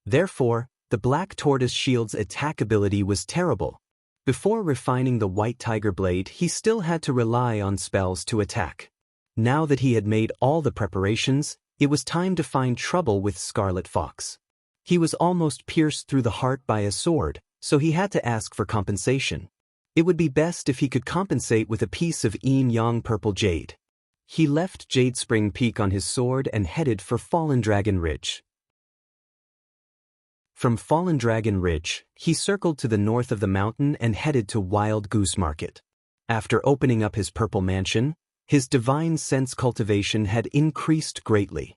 Therefore, the Black Tortoise Shield's attack ability was terrible. Before refining the White Tiger Blade, he still had to rely on spells to attack. Now that he had made all the preparations, it was time to find trouble with Scarlet Fox. He was almost pierced through the heart by a sword, so he had to ask for compensation. It would be best if he could compensate with a piece of yin-yang purple jade. He left Jade Spring Peak on his sword and headed for Fallen Dragon Ridge. From Fallen Dragon Ridge, he circled to the north of the mountain and headed to Wild Goose Market. After opening up his purple mansion, his divine sense cultivation had increased greatly.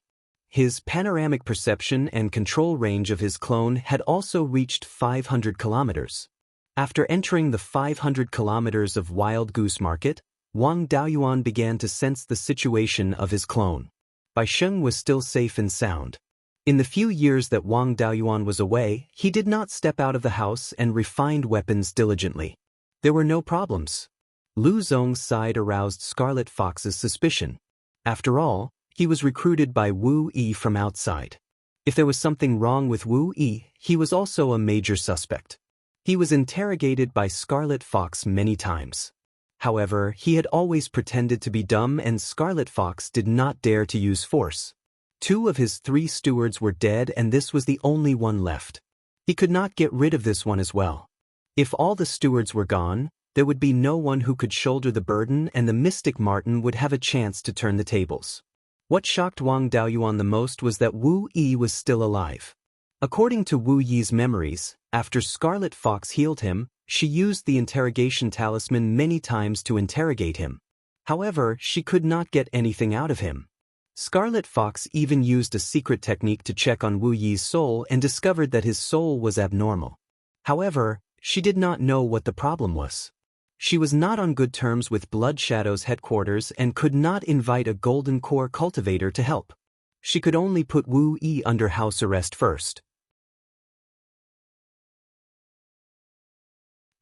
His panoramic perception and control range of his clone had also reached 500 kilometers. After entering the 500 kilometers of Wild Goose Market, Wang Daoyuan began to sense the situation of his clone. Baisheng was still safe and sound. In the few years that Wang Daoyuan was away, he did not step out of the house and refined weapons diligently. There were no problems. Lu Zong's side aroused Scarlet Fox's suspicion. After all, he was recruited by Wu Yi from outside. If there was something wrong with Wu Yi, he was also a major suspect. He was interrogated by Scarlet Fox many times. However, he had always pretended to be dumb and Scarlet Fox did not dare to use force. 2 of his 3 stewards were dead and this was the only one left. He could not get rid of this one as well. If all the stewards were gone, there would be no one who could shoulder the burden and the mystic Martin would have a chance to turn the tables. What shocked Wang Daoyuan the most was that Wu Yi was still alive. According to Wu Yi's memories, after Scarlet Fox healed him, she used the interrogation talisman many times to interrogate him. However, she could not get anything out of him. Scarlet Fox even used a secret technique to check on Wu Yi's soul and discovered that his soul was abnormal. However, she did not know what the problem was. She was not on good terms with Blood Shadow's headquarters and could not invite a Golden Core cultivator to help. She could only put Wu Yi under house arrest first.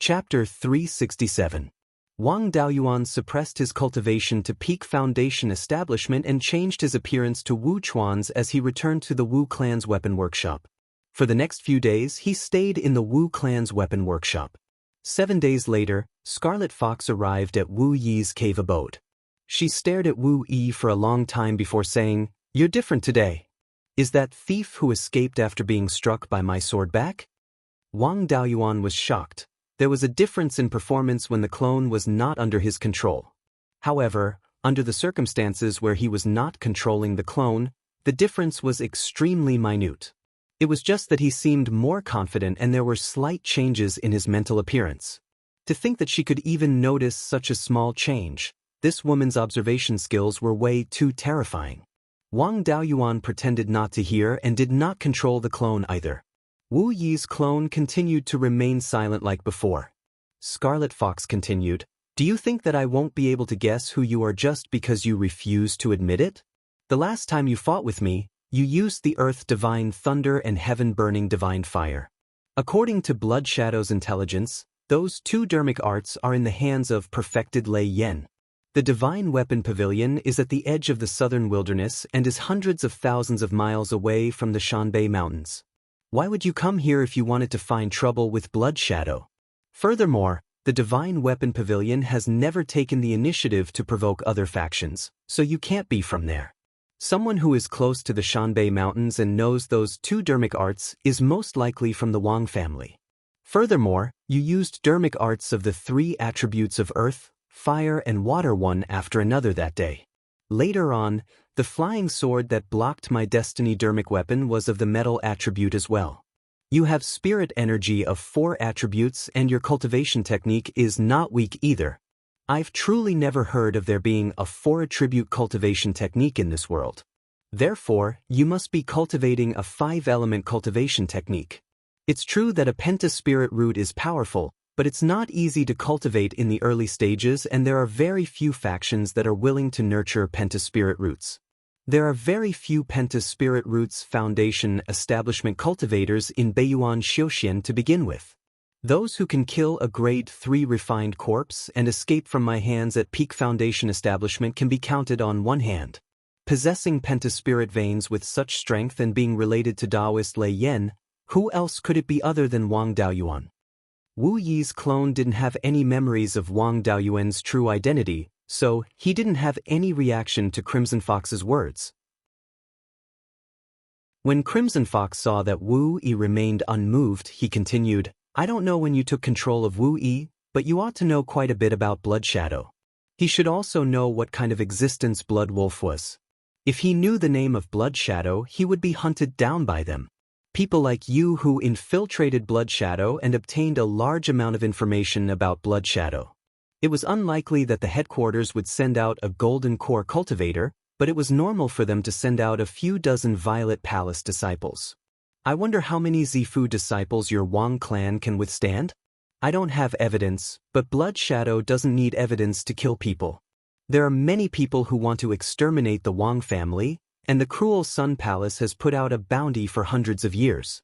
Chapter 367. Wang Daoyuan suppressed his cultivation to peak foundation establishment and changed his appearance to Wu Chuan's as he returned to the Wu clan's weapon workshop. For the next few days, he stayed in the Wu clan's weapon workshop. 7 days later, Scarlet Fox arrived at Wu Yi's cave abode. She stared at Wu Yi for a long time before saying, "You're different today. Is that thief who escaped after being struck by my sword back?" Wang Daoyuan was shocked. There was a difference in performance when the clone was not under his control. However, under the circumstances where he was not controlling the clone, the difference was extremely minute. It was just that he seemed more confident and there were slight changes in his mental appearance. To think that she could even notice such a small change, this woman's observation skills were way too terrifying. Wang Daoyuan pretended not to hear and did not control the clone either. Wu Yi's clone continued to remain silent like before. Scarlet Fox continued, "Do you think that I won't be able to guess who you are just because you refuse to admit it? The last time you fought with me, you used the earth divine thunder and heaven burning divine fire. According to Blood Shadow's intelligence, those two dermic arts are in the hands of perfected Lei Yen. The divine weapon pavilion is at the edge of the southern wilderness and is hundreds of thousands of miles away from the Shanbei Mountains. Why would you come here if you wanted to find trouble with Blood Shadow? Furthermore, the divine weapon pavilion has never taken the initiative to provoke other factions, so you can't be from there. Someone who is close to the Shanbei Mountains and knows those two dermic arts is most likely from the Wang family. Furthermore, you used dermic arts of the three attributes of earth, fire and water one after another that day. Later on, the flying sword that blocked my destiny dermic weapon was of the metal attribute as well. You have spirit energy of 4 attributes and your cultivation technique is not weak either. I've truly never heard of there being a 4-attribute cultivation technique in this world. Therefore, you must be cultivating a 5-element cultivation technique. It's true that a pentaspirit root is powerful, but it's not easy to cultivate in the early stages and there are very few factions that are willing to nurture pentaspirit roots. There are very few pentaspirit roots foundation establishment cultivators in Beiyuan Xiuxian to begin with. Those who can kill a grade 3 refined corpse and escape from my hands at peak foundation establishment can be counted on one hand. Possessing pentaspirit veins with such strength and being related to Daoist Lei Yen, who else could it be other than Wang Daoyuan? Wu Yi's clone didn't have any memories of Wang Daoyuan's true identity, so he didn't have any reaction to Crimson Fox's words. When Crimson Fox saw that Wu Yi remained unmoved, he continued, "I don't know when you took control of Wu Yi, but you ought to know quite a bit about Blood Shadow. He should also know what kind of existence Blood Wolf was. If he knew the name of Blood Shadow, he would be hunted down by them. People like you who infiltrated Blood Shadow and obtained a large amount of information about Blood Shadow. It was unlikely that the headquarters would send out a golden core cultivator, but it was normal for them to send out a few dozen Violet Palace disciples. I wonder how many Zifu disciples your Wang clan can withstand? I don't have evidence, but Blood Shadow doesn't need evidence to kill people. There are many people who want to exterminate the Wang family, and the cruel Sun Palace has put out a bounty for hundreds of years.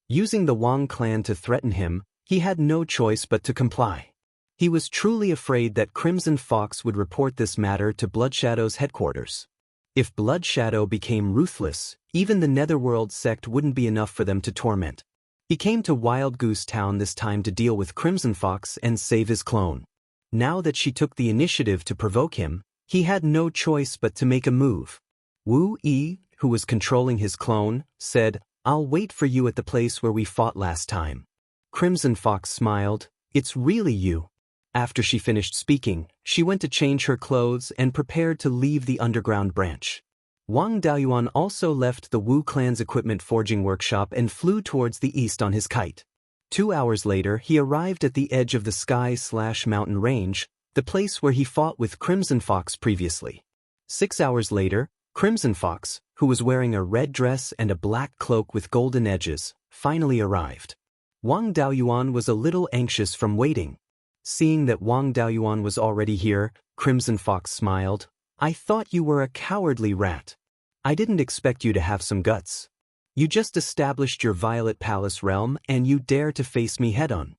Using the Wang clan to threaten him, he had no choice but to comply. He was truly afraid that Crimson Fox would report this matter to Blood Shadow's headquarters. If Blood Shadow became ruthless, even the Netherworld sect wouldn't be enough for them to torment. He came to Wild Goose Town this time to deal with Crimson Fox and save his clone. Now that she took the initiative to provoke him, he had no choice but to make a move. Wu Yi, who was controlling his clone, said, "I'll wait for you at the place where we fought last time." Crimson Fox smiled, "It's really you." After she finished speaking, she went to change her clothes and prepared to leave the underground branch. Wang Daoyuan also left the Wu clan's equipment forging workshop and flew towards the east on his kite. 2 hours later, he arrived at the edge of the sky/mountain range, the place where he fought with Crimson Fox previously. 6 hours later, Crimson Fox, who was wearing a red dress and a black cloak with golden edges, finally arrived. Wang Daoyuan was a little anxious from waiting. Seeing that Wang Daoyuan was already here, Crimson Fox smiled. "I thought you were a cowardly rat. I didn't expect you to have some guts. You just established your Violet Palace realm and you dare to face me head-on."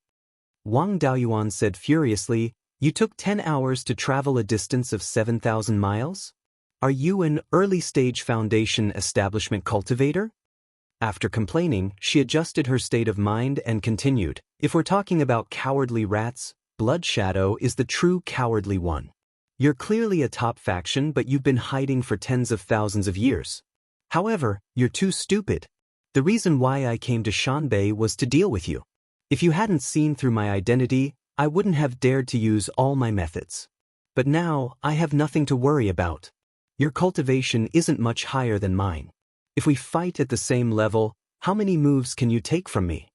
Wang Daoyuan said furiously, "You took 10 hours to travel a distance of 7,000 miles? Are you an early-stage foundation establishment cultivator?" After complaining, she adjusted her state of mind and continued, "If we're talking about cowardly rats, Blood Shadow is the true cowardly one. You're clearly a top faction, but you've been hiding for tens of thousands of years. However, you're too stupid. The reason why I came to Shanbei was to deal with you. If you hadn't seen through my identity, I wouldn't have dared to use all my methods. But now, I have nothing to worry about. Your cultivation isn't much higher than mine. If we fight at the same level, how many moves can you take from me?"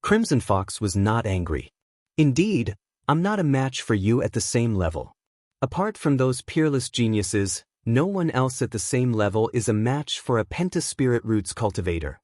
Crimson Fox was not angry. "Indeed, I'm not a match for you at the same level. Apart from those peerless geniuses, no one else at the same level is a match for a pentaspirit roots cultivator.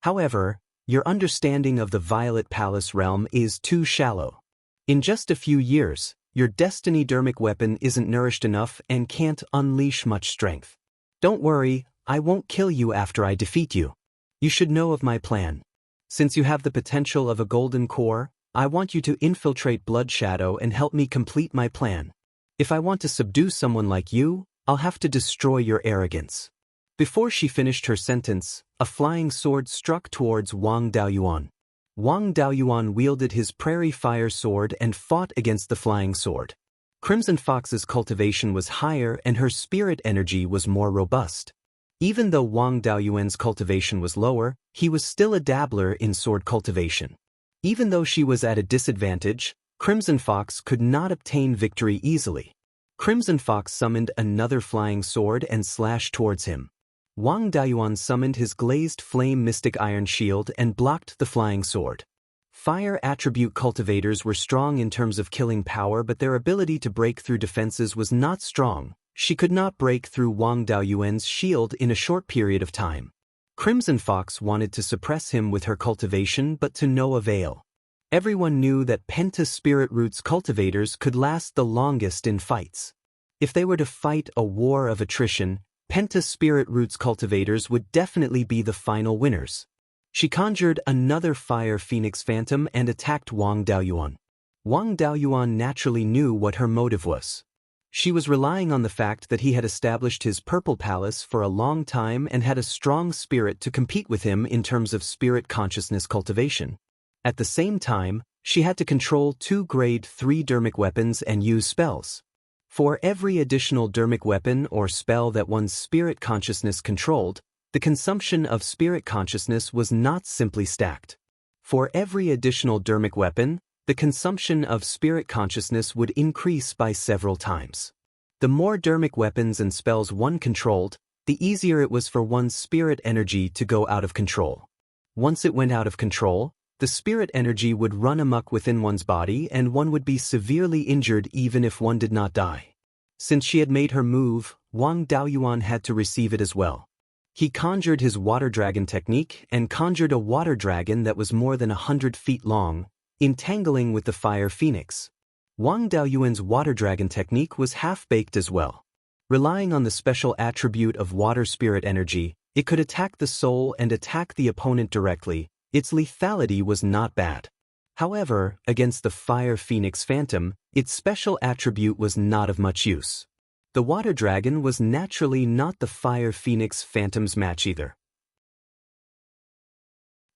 However, your understanding of the Violet Palace realm is too shallow. In just a few years, your destiny dermic weapon isn't nourished enough and can't unleash much strength. Don't worry, I won't kill you after I defeat you. You should know of my plan. Since you have the potential of a golden core, I want you to infiltrate Blood Shadow and help me complete my plan. If I want to subdue someone like you, I'll have to destroy your arrogance." Before she finished her sentence, a flying sword struck towards Wang Daoyuan. Wang Daoyuan wielded his prairie fire sword and fought against the flying sword. Crimson Fox's cultivation was higher and her spirit energy was more robust. Even though Wang Daoyuan's cultivation was lower, he was still a dabbler in sword cultivation. Even though she was at a disadvantage, Crimson Fox could not obtain victory easily. Crimson Fox summoned another flying sword and slashed towards him. Wang Daoyuan summoned his glazed flame mystic iron shield and blocked the flying sword. Fire attribute cultivators were strong in terms of killing power, but their ability to break through defenses was not strong. She could not break through Wang Daoyuan's shield in a short period of time. Crimson Fox wanted to suppress him with her cultivation, but to no avail. Everyone knew that Penta Spirit Roots cultivators could last the longest in fights. If they were to fight a war of attrition, Penta Spirit Roots cultivators would definitely be the final winners. She conjured another Fire Phoenix Phantom and attacked Wang Daoyuan. Wang Daoyuan naturally knew what her motive was. She was relying on the fact that he had established his Purple Palace for a long time and had a strong spirit to compete with him in terms of spirit consciousness cultivation. At the same time, she had to control 2 grade 3 dermic weapons and use spells. For every additional dermic weapon or spell that one's spirit consciousness controlled, the consumption of spirit consciousness was not simply stacked. For every additional dermic weapon, the consumption of spirit consciousness would increase by several times. The more dermic weapons and spells one controlled, the easier it was for one's spirit energy to go out of control. Once it went out of control, the spirit energy would run amok within one's body and one would be severely injured even if one did not die. Since she had made her move, Wang Daoyuan had to receive it as well. He conjured his water dragon technique and conjured a water dragon that was more than 100 feet long, entangling with the fire phoenix. Wang Daoyuan's water dragon technique was half-baked as well. Relying on the special attribute of water spirit energy, it could attack the soul and attack the opponent directly. Its lethality was not bad. However, against the fire phoenix phantom, its special attribute was not of much use. The water dragon was naturally not the fire phoenix phantom's match either.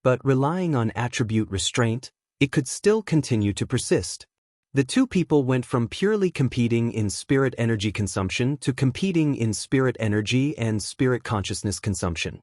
But relying on attribute restraint, it could still continue to persist. The two people went from purely competing in spirit energy consumption to competing in spirit energy and spirit consciousness consumption.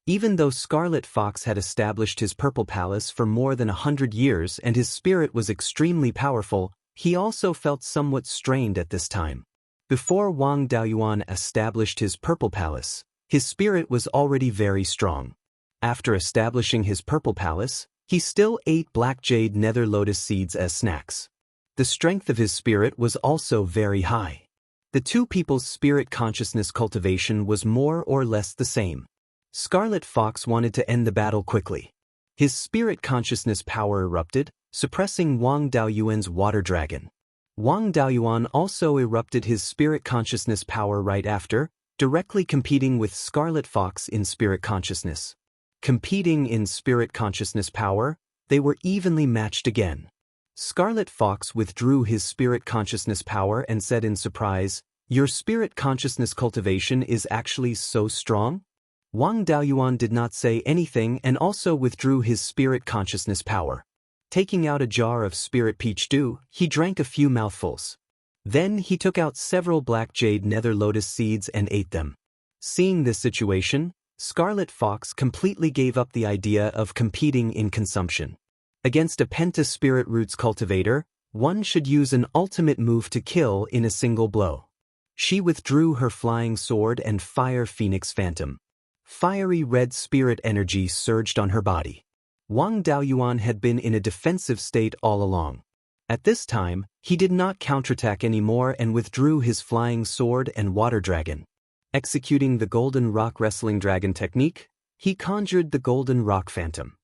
Even though Scarlet Fox had established his Purple Palace for more than 100 years and his spirit was extremely powerful, he also felt somewhat strained at this time. Before Wang Daoyuan established his Purple Palace, his spirit was already very strong. After establishing his Purple Palace, he still ate black jade nether lotus seeds as snacks. The strength of his spirit was also very high. The two people's spirit consciousness cultivation was more or less the same. Scarlet Fox wanted to end the battle quickly. His spirit consciousness power erupted, suppressing Wang Daoyuan's water dragon. Wang Daoyuan also erupted his spirit consciousness power right after, directly competing with Scarlet Fox in spirit consciousness. Competing in spirit consciousness power, they were evenly matched again. Scarlet Fox withdrew his spirit consciousness power and said in surprise, "Your spirit consciousness cultivation is actually so strong?" Wang Daoyuan did not say anything and also withdrew his spirit consciousness power. Taking out a jar of spirit peach dew, he drank a few mouthfuls. Then he took out several black jade nether lotus seeds and ate them. Seeing this situation, Scarlet Fox completely gave up the idea of competing in consumption. Against a penta spirit roots cultivator, one should use an ultimate move to kill in a single blow. She withdrew her flying sword and fire phoenix phantom. Fiery red spirit energy surged on her body. Wang Daoyuan had been in a defensive state all along. At this time, he did not counterattack anymore and withdrew his flying sword and water dragon. Executing the golden rock wrestling dragon technique, he conjured the golden rock phantom.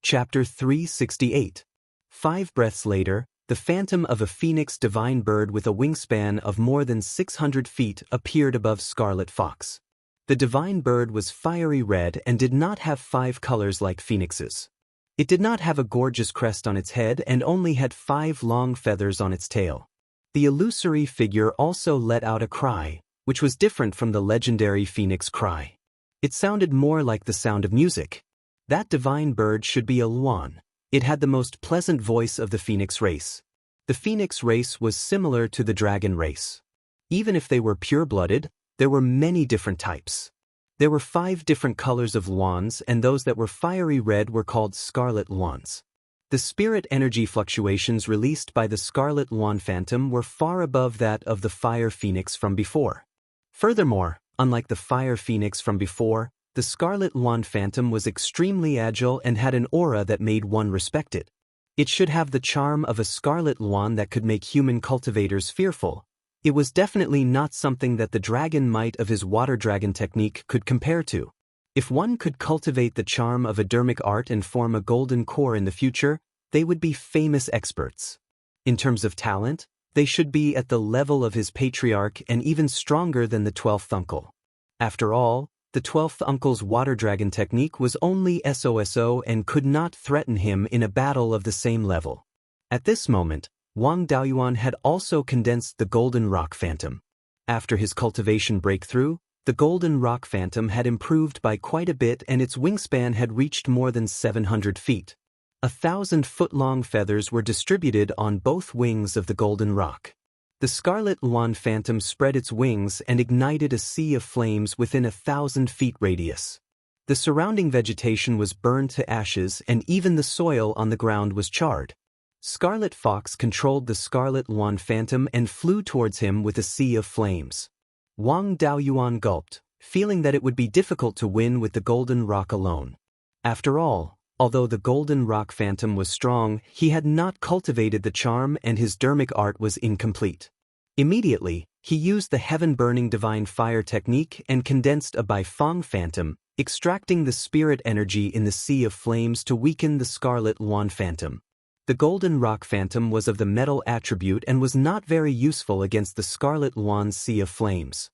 Chapter 368. 5 breaths later, the phantom of a phoenix divine bird with a wingspan of more than 600 feet appeared above Scarlet Fox. The divine bird was fiery red and did not have 5 colors like phoenixes. It did not have a gorgeous crest on its head and only had 5 long feathers on its tail. The illusory figure also let out a cry, which was different from the legendary phoenix cry. It sounded more like the sound of music. That divine bird should be a Luan. It had the most pleasant voice of the phoenix race. The phoenix race was similar to the dragon race. Even if they were pure-blooded, there were many different types. There were 5 different colors of Luans, and those that were fiery red were called Scarlet Luans. The spirit energy fluctuations released by the Scarlet Luan Phantom were far above that of the Fire Phoenix from before. Furthermore, unlike the Fire Phoenix from before, the Scarlet Luan Phantom was extremely agile and had an aura that made one respect it. It should have the charm of a Scarlet Luan that could make human cultivators fearful. It was definitely not something that the dragon might of his water dragon technique could compare to. If one could cultivate the charm of a dermic art and form a golden core in the future, they would be famous experts. In terms of talent, they should be at the level of his patriarch and even stronger than the 12th uncle. After all, the 12th uncle's water dragon technique was only SOSO and could not threaten him in a battle of the same level. At this moment, Wang Daoyuan had also condensed the Golden Rock Phantom. After his cultivation breakthrough, the Golden Rock Phantom had improved by quite a bit and its wingspan had reached more than 700 feet. 1,000-foot-long feathers were distributed on both wings of the Golden Rock. The Scarlet Luan Phantom spread its wings and ignited a sea of flames within 1,000 feet radius. The surrounding vegetation was burned to ashes and even the soil on the ground was charred. Scarlet Fox controlled the Scarlet Luan Phantom and flew towards him with a sea of flames. Wang Daoyuan gulped, feeling that it would be difficult to win with the Golden Rock alone. After all, although the Golden Rock Phantom was strong, he had not cultivated the charm and his dermic art was incomplete. Immediately, he used the Heaven-Burning Divine Fire technique and condensed a Baifeng Phantom, extracting the spirit energy in the sea of flames to weaken the Scarlet Luan Phantom. The Golden Rock Phantom was of the metal attribute and was not very useful against the Scarlet Luan's sea of flames.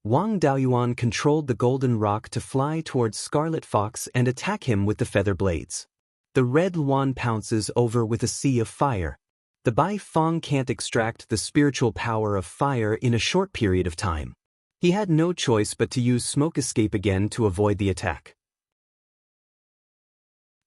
Wang Daoyuan controlled the Golden Rock to fly towards Scarlet Fox and attack him with the feather blades. The Red Luan pounces over with a sea of fire. The Baifeng can't extract the spiritual power of fire in a short period of time. He had no choice but to use Smoke Escape again to avoid the attack.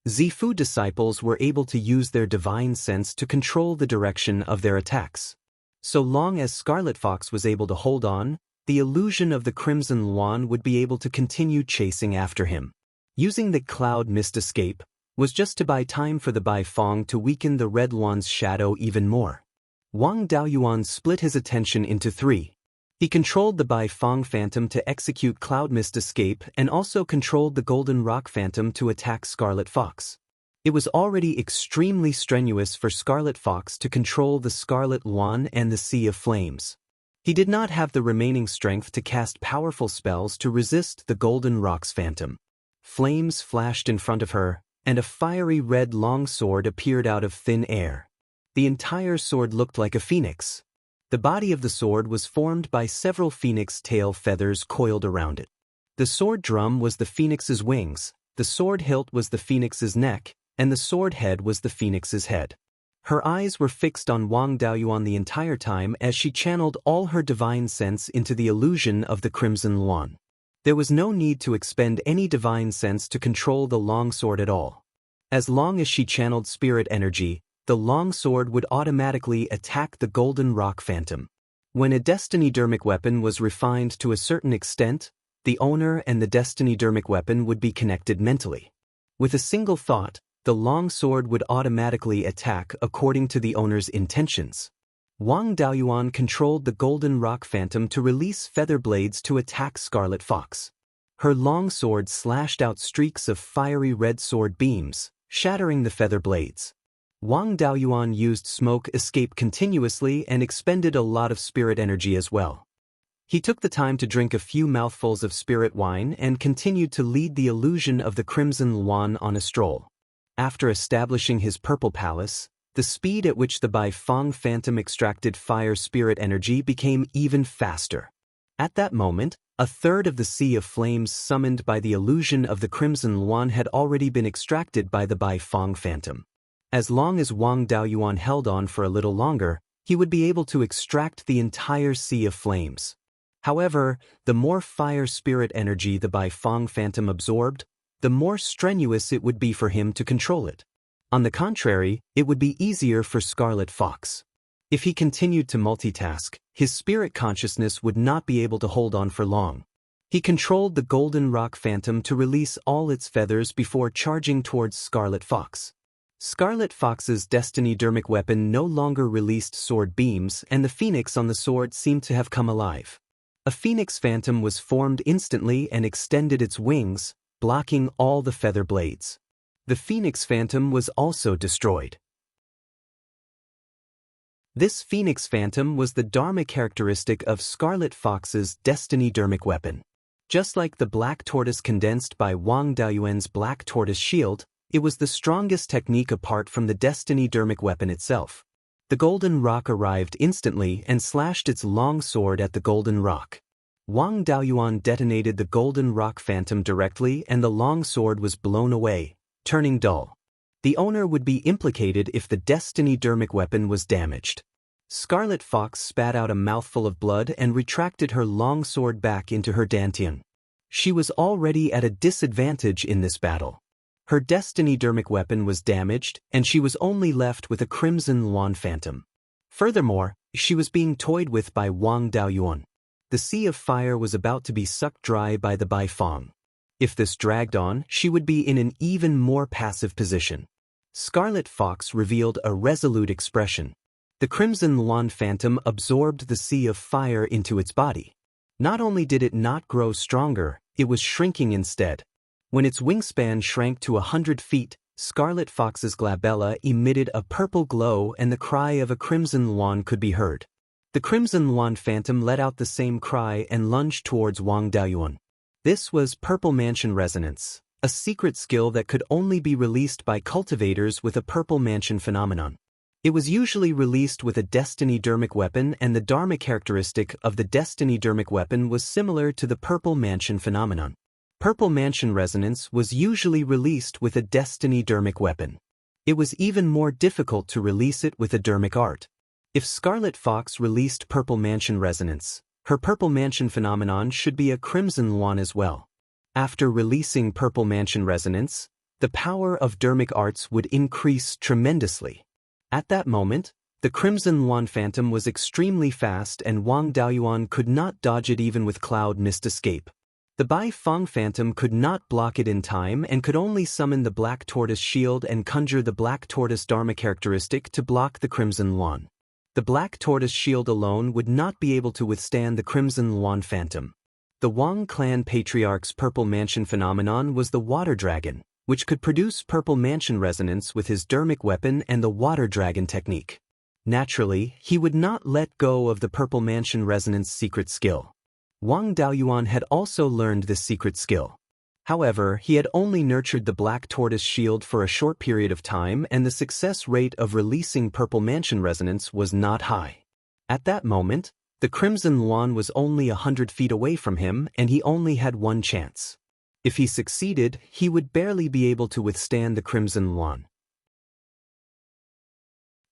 Zifu disciples were able to use their divine sense to control the direction of their attacks. So long as Scarlet Fox was able to hold on, the illusion of the Crimson Luan would be able to continue chasing after him. Using the Cloud Mist Escape was just to buy time for the Baifeng to weaken the Red Luan's shadow even more. Wang Daoyuan split his attention into 3. He controlled the Baifeng Phantom to execute Cloud Mist Escape and also controlled the Golden Rock Phantom to attack Scarlet Fox. It was already extremely strenuous for Scarlet Fox to control the Scarlet Luan and the Sea of Flames. He did not have the remaining strength to cast powerful spells to resist the Golden Rock's Phantom. Flames flashed in front of her, and a fiery red long sword appeared out of thin air. The entire sword looked like a phoenix. The body of the sword was formed by several phoenix tail feathers coiled around it. The sword drum was the phoenix's wings, the sword hilt was the phoenix's neck, and the sword head was the phoenix's head. Her eyes were fixed on Wang Daoyuan the entire time as she channeled all her divine sense into the illusion of the Crimson Luan. There was no need to expend any divine sense to control the longsword at all. As long as she channeled spirit energy, the longsword would automatically attack the Golden Rock Phantom. When a destiny-dermic weapon was refined to a certain extent, the owner and the destiny-dermic weapon would be connected mentally. With a single thought, the longsword would automatically attack according to the owner's intentions. Wang Daoyuan controlled the Golden Rock Phantom to release feather blades to attack Scarlet Fox. Her longsword slashed out streaks of fiery red sword beams, shattering the feather blades. Wang Daoyuan used smoke escape continuously and expended a lot of spirit energy as well. He took the time to drink a few mouthfuls of spirit wine and continued to lead the illusion of the Crimson Luan on a stroll. After establishing his purple palace, the speed at which the Beiyuan Phantom extracted fire spirit energy became even faster. At that moment, a third of the sea of flames summoned by the illusion of the Crimson Luan had already been extracted by the Beiyuan Phantom. As long as Wang Daoyuan held on for a little longer, he would be able to extract the entire sea of flames. However, the more fire spirit energy the Beiyuan Phantom absorbed, the more strenuous it would be for him to control it. On the contrary, it would be easier for Scarlet Fox. If he continued to multitask, his spirit consciousness would not be able to hold on for long. He controlled the Golden Rock Phantom to release all its feathers before charging towards Scarlet Fox. Scarlet Fox's destiny-dermic weapon no longer released sword beams, and the phoenix on the sword seemed to have come alive. A phoenix phantom was formed instantly and extended its wings, blocking all the feather blades. The phoenix phantom was also destroyed. This phoenix phantom was the Dharma characteristic of Scarlet Fox's destiny-dermic weapon. Just like the black tortoise condensed by Wang Daoyuan's black tortoise shield, it was the strongest technique apart from the destiny-dermic weapon itself. The Golden Rock arrived instantly and slashed its long sword at the Golden Rock. Wang Daoyuan detonated the Golden Rock Phantom directly and the long sword was blown away, turning dull. The owner would be implicated if the destiny-dermic weapon was damaged. Scarlet Fox spat out a mouthful of blood and retracted her long sword back into her dantian. She was already at a disadvantage in this battle. Her destiny-dermic weapon was damaged, and she was only left with a Crimson Luan Phantom. Furthermore, she was being toyed with by Wang Daoyuan. The sea of fire was about to be sucked dry by the Beiyuan. If this dragged on, she would be in an even more passive position. Scarlet Fox revealed a resolute expression. The Crimson Luan Phantom absorbed the sea of fire into its body. Not only did it not grow stronger, it was shrinking instead. When its wingspan shrank to 100 feet, Scarlet Fox's glabella emitted a purple glow and the cry of a Crimson Luan could be heard. The Crimson Luan Phantom let out the same cry and lunged towards Wang Daoyuan. This was Purple Mansion Resonance, a secret skill that could only be released by cultivators with a Purple Mansion phenomenon. It was usually released with a destiny-dermic weapon, and the Dharma characteristic of the destiny-dermic weapon was similar to the Purple Mansion phenomenon. Purple Mansion Resonance was usually released with a destiny-dermic weapon. It was even more difficult to release it with a dermic art. If Scarlet Fox released Purple Mansion Resonance, her Purple Mansion phenomenon should be a Crimson Luan as well. After releasing Purple Mansion Resonance, the power of dermic arts would increase tremendously. At that moment, the Crimson Luan Phantom was extremely fast and Wang Daoyuan could not dodge it even with Cloud Mist Escape. The Beiyuan Phantom could not block it in time and could only summon the Black Tortoise Shield and conjure the Black Tortoise Dharma characteristic to block the Crimson Luan. The Black Tortoise Shield alone would not be able to withstand the Crimson Luan Phantom. The Wang clan patriarch's Purple Mansion phenomenon was the Water Dragon, which could produce Purple Mansion Resonance with his dermic weapon and the Water Dragon technique. Naturally, he would not let go of the Purple Mansion Resonance secret skill. Wang Daoyuan had also learned this secret skill. However, he had only nurtured the Black Tortoise Shield for a short period of time and the success rate of releasing Purple Mansion Resonance was not high. At that moment, the Crimson Luan was only 100 feet away from him and he only had one chance. If he succeeded, he would barely be able to withstand the Crimson Luan.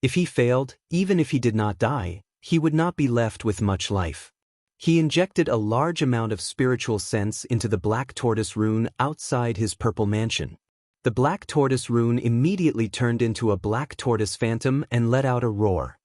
If he failed, even if he did not die, he would not be left with much life. He injected a large amount of spiritual sense into the black tortoise rune outside his purple mansion. The black tortoise rune immediately turned into a black tortoise phantom and let out a roar.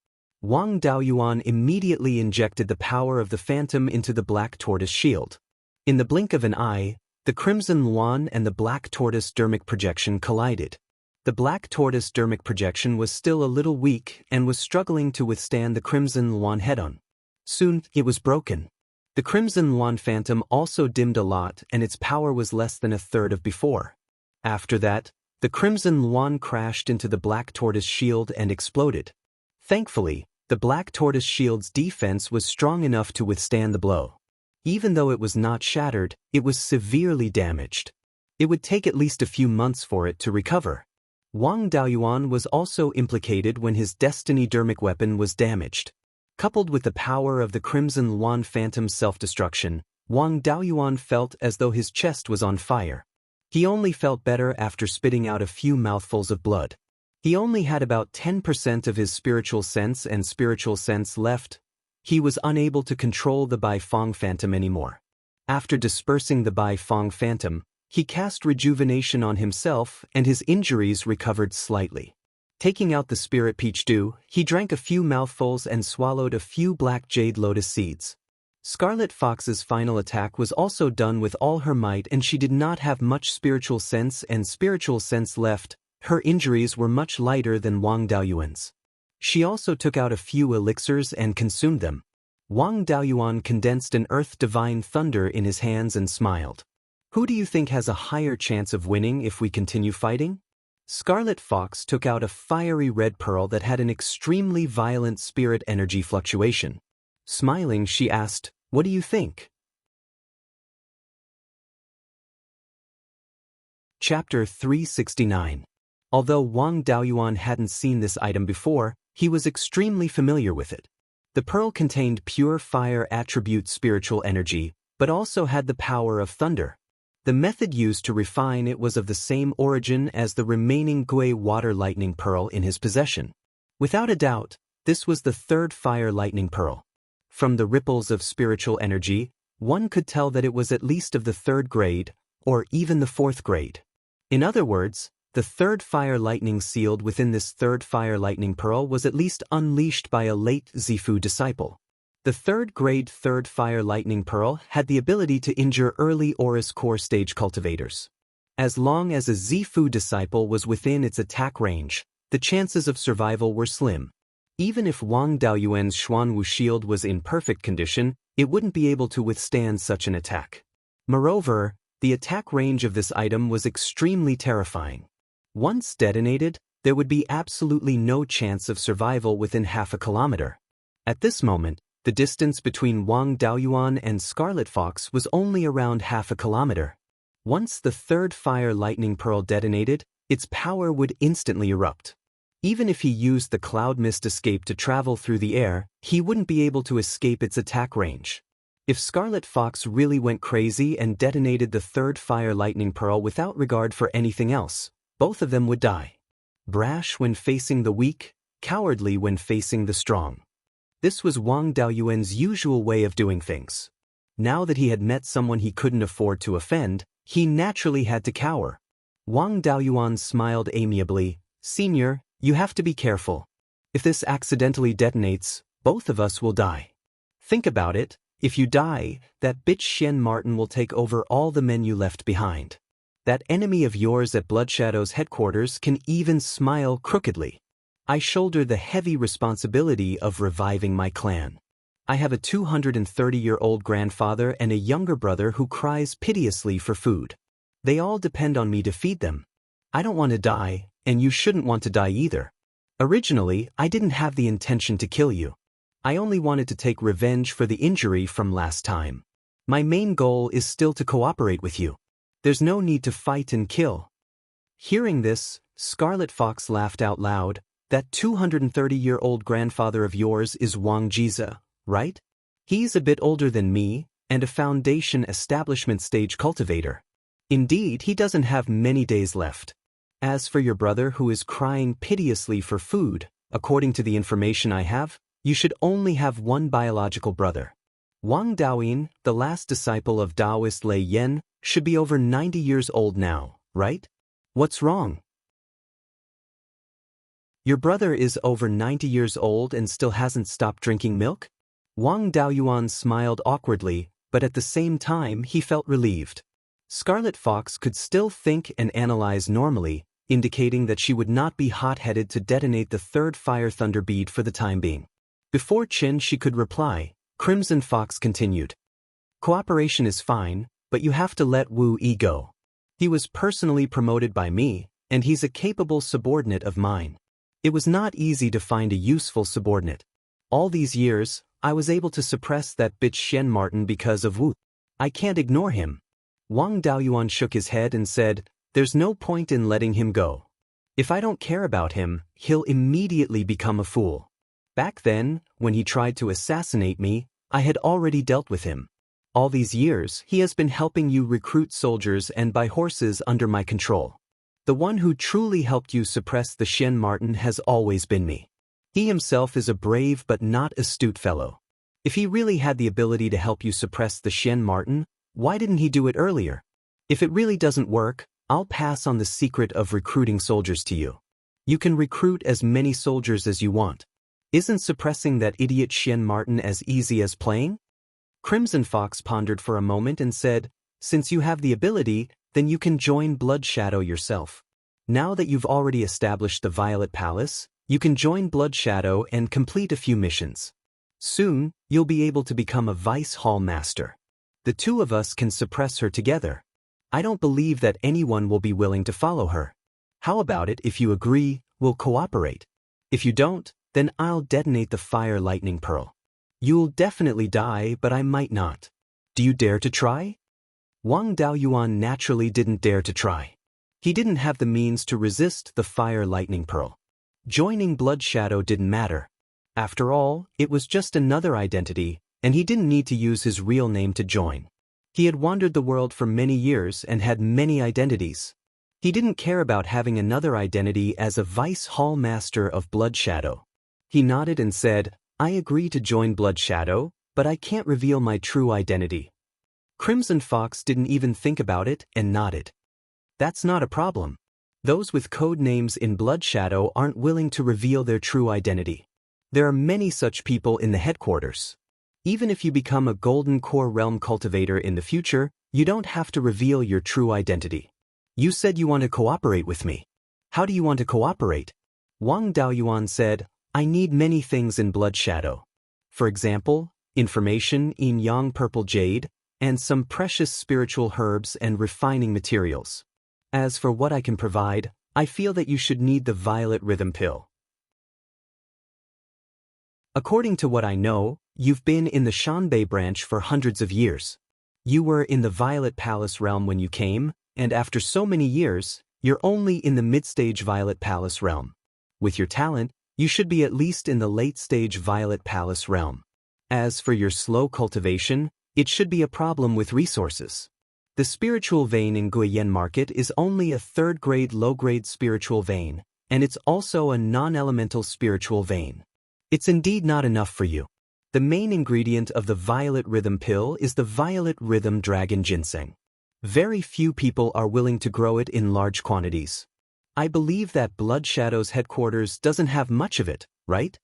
Wang Daoyuan immediately injected the power of the phantom into the black tortoise shield. In the blink of an eye, the crimson luan and the black tortoise dermic projection collided. The black tortoise dermic projection was still a little weak and was struggling to withstand the crimson luan head-on. Soon, it was broken. The crimson luan phantom also dimmed a lot and its power was less than a third of before. After that, the crimson luan crashed into the black tortoise shield and exploded. Thankfully, the black tortoise shield's defense was strong enough to withstand the blow. Even though it was not shattered, it was severely damaged. It would take at least a few months for it to recover. Wang Daoyuan was also implicated when his destiny dermic weapon was damaged. Coupled with the power of the crimson luan phantom's self-destruction, Wang Daoyuan felt as though his chest was on fire. He only felt better after spitting out a few mouthfuls of blood. He only had about 10% of his spiritual sense and spiritual sense left. He was unable to control the Bai Fong phantom anymore. After dispersing the Bai Fong phantom, he cast rejuvenation on himself and his injuries recovered slightly. Taking out the spirit peach dew, he drank a few mouthfuls and swallowed a few black jade lotus seeds. Scarlet Fox's final attack was also done with all her might and she did not have much spiritual sense left. Her injuries were much lighter than Wang Daoyuan's. She also took out a few elixirs and consumed them. Wang Daoyuan condensed an earth divine thunder in his hands and smiled. Who do you think has a higher chance of winning if we continue fighting? Scarlet Fox took out a fiery red pearl that had an extremely violent spirit energy fluctuation. Smiling, she asked, "What do you think?" Chapter 369. Although Wang Daoyuan hadn't seen this item before, he was extremely familiar with it. The pearl contained pure fire attribute spiritual energy, but also had the power of thunder. The method used to refine it was of the same origin as the remaining Gui water lightning pearl in his possession. Without a doubt, this was the third fire lightning pearl. From the ripples of spiritual energy, one could tell that it was at least of the third grade, or even the fourth grade. In other words, the third fire lightning sealed within this third fire lightning pearl was at least unleashed by a late Zifu disciple. The third grade third fire lightning pearl had the ability to injure early Aurus core stage cultivators. As long as a Zifu disciple was within its attack range, the chances of survival were slim. Even if Wang Daoyuan's Xuanwu shield was in perfect condition, it wouldn't be able to withstand such an attack. Moreover, the attack range of this item was extremely terrifying. Once detonated, there would be absolutely no chance of survival within half a kilometer. At this moment, the distance between Wang Daoyuan and Scarlet Fox was only around half a kilometer. Once the third fire lightning pearl detonated, its power would instantly erupt. Even if he used the cloud mist escape to travel through the air, he wouldn't be able to escape its attack range. If Scarlet Fox really went crazy and detonated the third fire lightning pearl without regard for anything else, both of them would die. Brash when facing the weak, cowardly when facing the strong. This was Wang Daoyuan's usual way of doing things. Now that he had met someone he couldn't afford to offend, he naturally had to cower. Wang Daoyuan smiled amiably. "Senior, you have to be careful. If this accidentally detonates, both of us will die. Think about it, if you die, that bitch Xian Martin will take over all the men you left behind. That enemy of yours at Bloodshadow's headquarters can even smile crookedly. I shoulder the heavy responsibility of reviving my clan. I have a 230-year-old grandfather and a younger brother who cries piteously for food. They all depend on me to feed them. I don't want to die, and you shouldn't want to die either. Originally, I didn't have the intention to kill you. I only wanted to take revenge for the injury from last time. My main goal is still to cooperate with you. There's no need to fight and kill." Hearing this, Scarlet Fox laughed out loud. "That 230-year-old grandfather of yours is Wang Jize, right? He's a bit older than me, and a foundation establishment stage cultivator. Indeed, he doesn't have many days left. As for your brother who is crying piteously for food, According to the information I have, you should only have one biological brother. Wang Daoyin, the last disciple of Daoist Lei Yen, should be over 90 years old now, right? What's wrong? Your brother is over 90 years old and still hasn't stopped drinking milk? Wang Daoyuan smiled awkwardly, but at the same time he felt relieved. Scarlet Fox could still think and analyze normally, indicating that she would not be hot-headed to detonate the third fire thunder bead for the time being. Before she could reply, Crimson Fox continued. Cooperation is fine, but you have to let Wu Yi go. He was personally promoted by me, and he's a capable subordinate of mine. It was not easy to find a useful subordinate. All these years, I was able to suppress that bitch Xian Martin because of Wu. I can't ignore him. Wang Daoyuan shook his head and said, there's no point in letting him go. If I don't care about him, he'll immediately become a fool. Back then, when he tried to assassinate me, I had already dealt with him. All these years, he has been helping you recruit soldiers and buy horses under my control. The one who truly helped you suppress the Xian Martin has always been me. He himself is a brave but not astute fellow. If he really had the ability to help you suppress the Xian Martin, why didn't he do it earlier? If it really doesn't work, I'll pass on the secret of recruiting soldiers to you. You can recruit as many soldiers as you want. Isn't suppressing that idiot Xian Martin as easy as playing? Crimson Fox pondered for a moment and said, since you have the ability, then you can join Blood Shadow yourself. Now that you've already established the Violet Palace, you can join Blood Shadow and complete a few missions. Soon, you'll be able to become a Vice Hall Master. The two of us can suppress her together. I don't believe that anyone will be willing to follow her. How about it if you agree, we'll cooperate? If you don't, then I'll detonate the fire lightning pearl. You'll definitely die, but I might not. Do you dare to try? Wang Daoyuan naturally didn't dare to try. He didn't have the means to resist the fire lightning pearl. Joining Blood Shadow didn't matter. After all, it was just another identity, and he didn't need to use his real name to join. He had wandered the world for many years and had many identities. He didn't care about having another identity as a Vice Hall Master of Blood Shadow. He nodded and said, I agree to join Blood Shadow, but I can't reveal my true identity. Crimson Fox didn't even think about it and nodded. That's not a problem. Those with code names in Blood Shadow aren't willing to reveal their true identity. There are many such people in the headquarters. Even if you become a Golden Core Realm cultivator in the future, you don't have to reveal your true identity. You said you want to cooperate with me. How do you want to cooperate? Wang Daoyuan said, I need many things in Blood Shadow. For example, information in Yang Purple Jade, and some precious spiritual herbs and refining materials. As for what I can provide, I feel that you should need the Violet Rhythm Pill. According to what I know, you've been in the Shanbei branch for hundreds of years. You were in the Violet Palace realm when you came, and after so many years, you're only in the mid-stage Violet Palace realm. With your talent, you should be at least in the late-stage Violet Palace realm. As for your slow cultivation, it should be a problem with resources. The spiritual vein in Guiyan Market is only a third-grade low-grade spiritual vein, and it's also a non-elemental spiritual vein. It's indeed not enough for you. The main ingredient of the Violet Rhythm Pill is the Violet Rhythm Dragon Ginseng. Very few people are willing to grow it in large quantities. I believe that Blood Shadow's headquarters doesn't have much of it, right?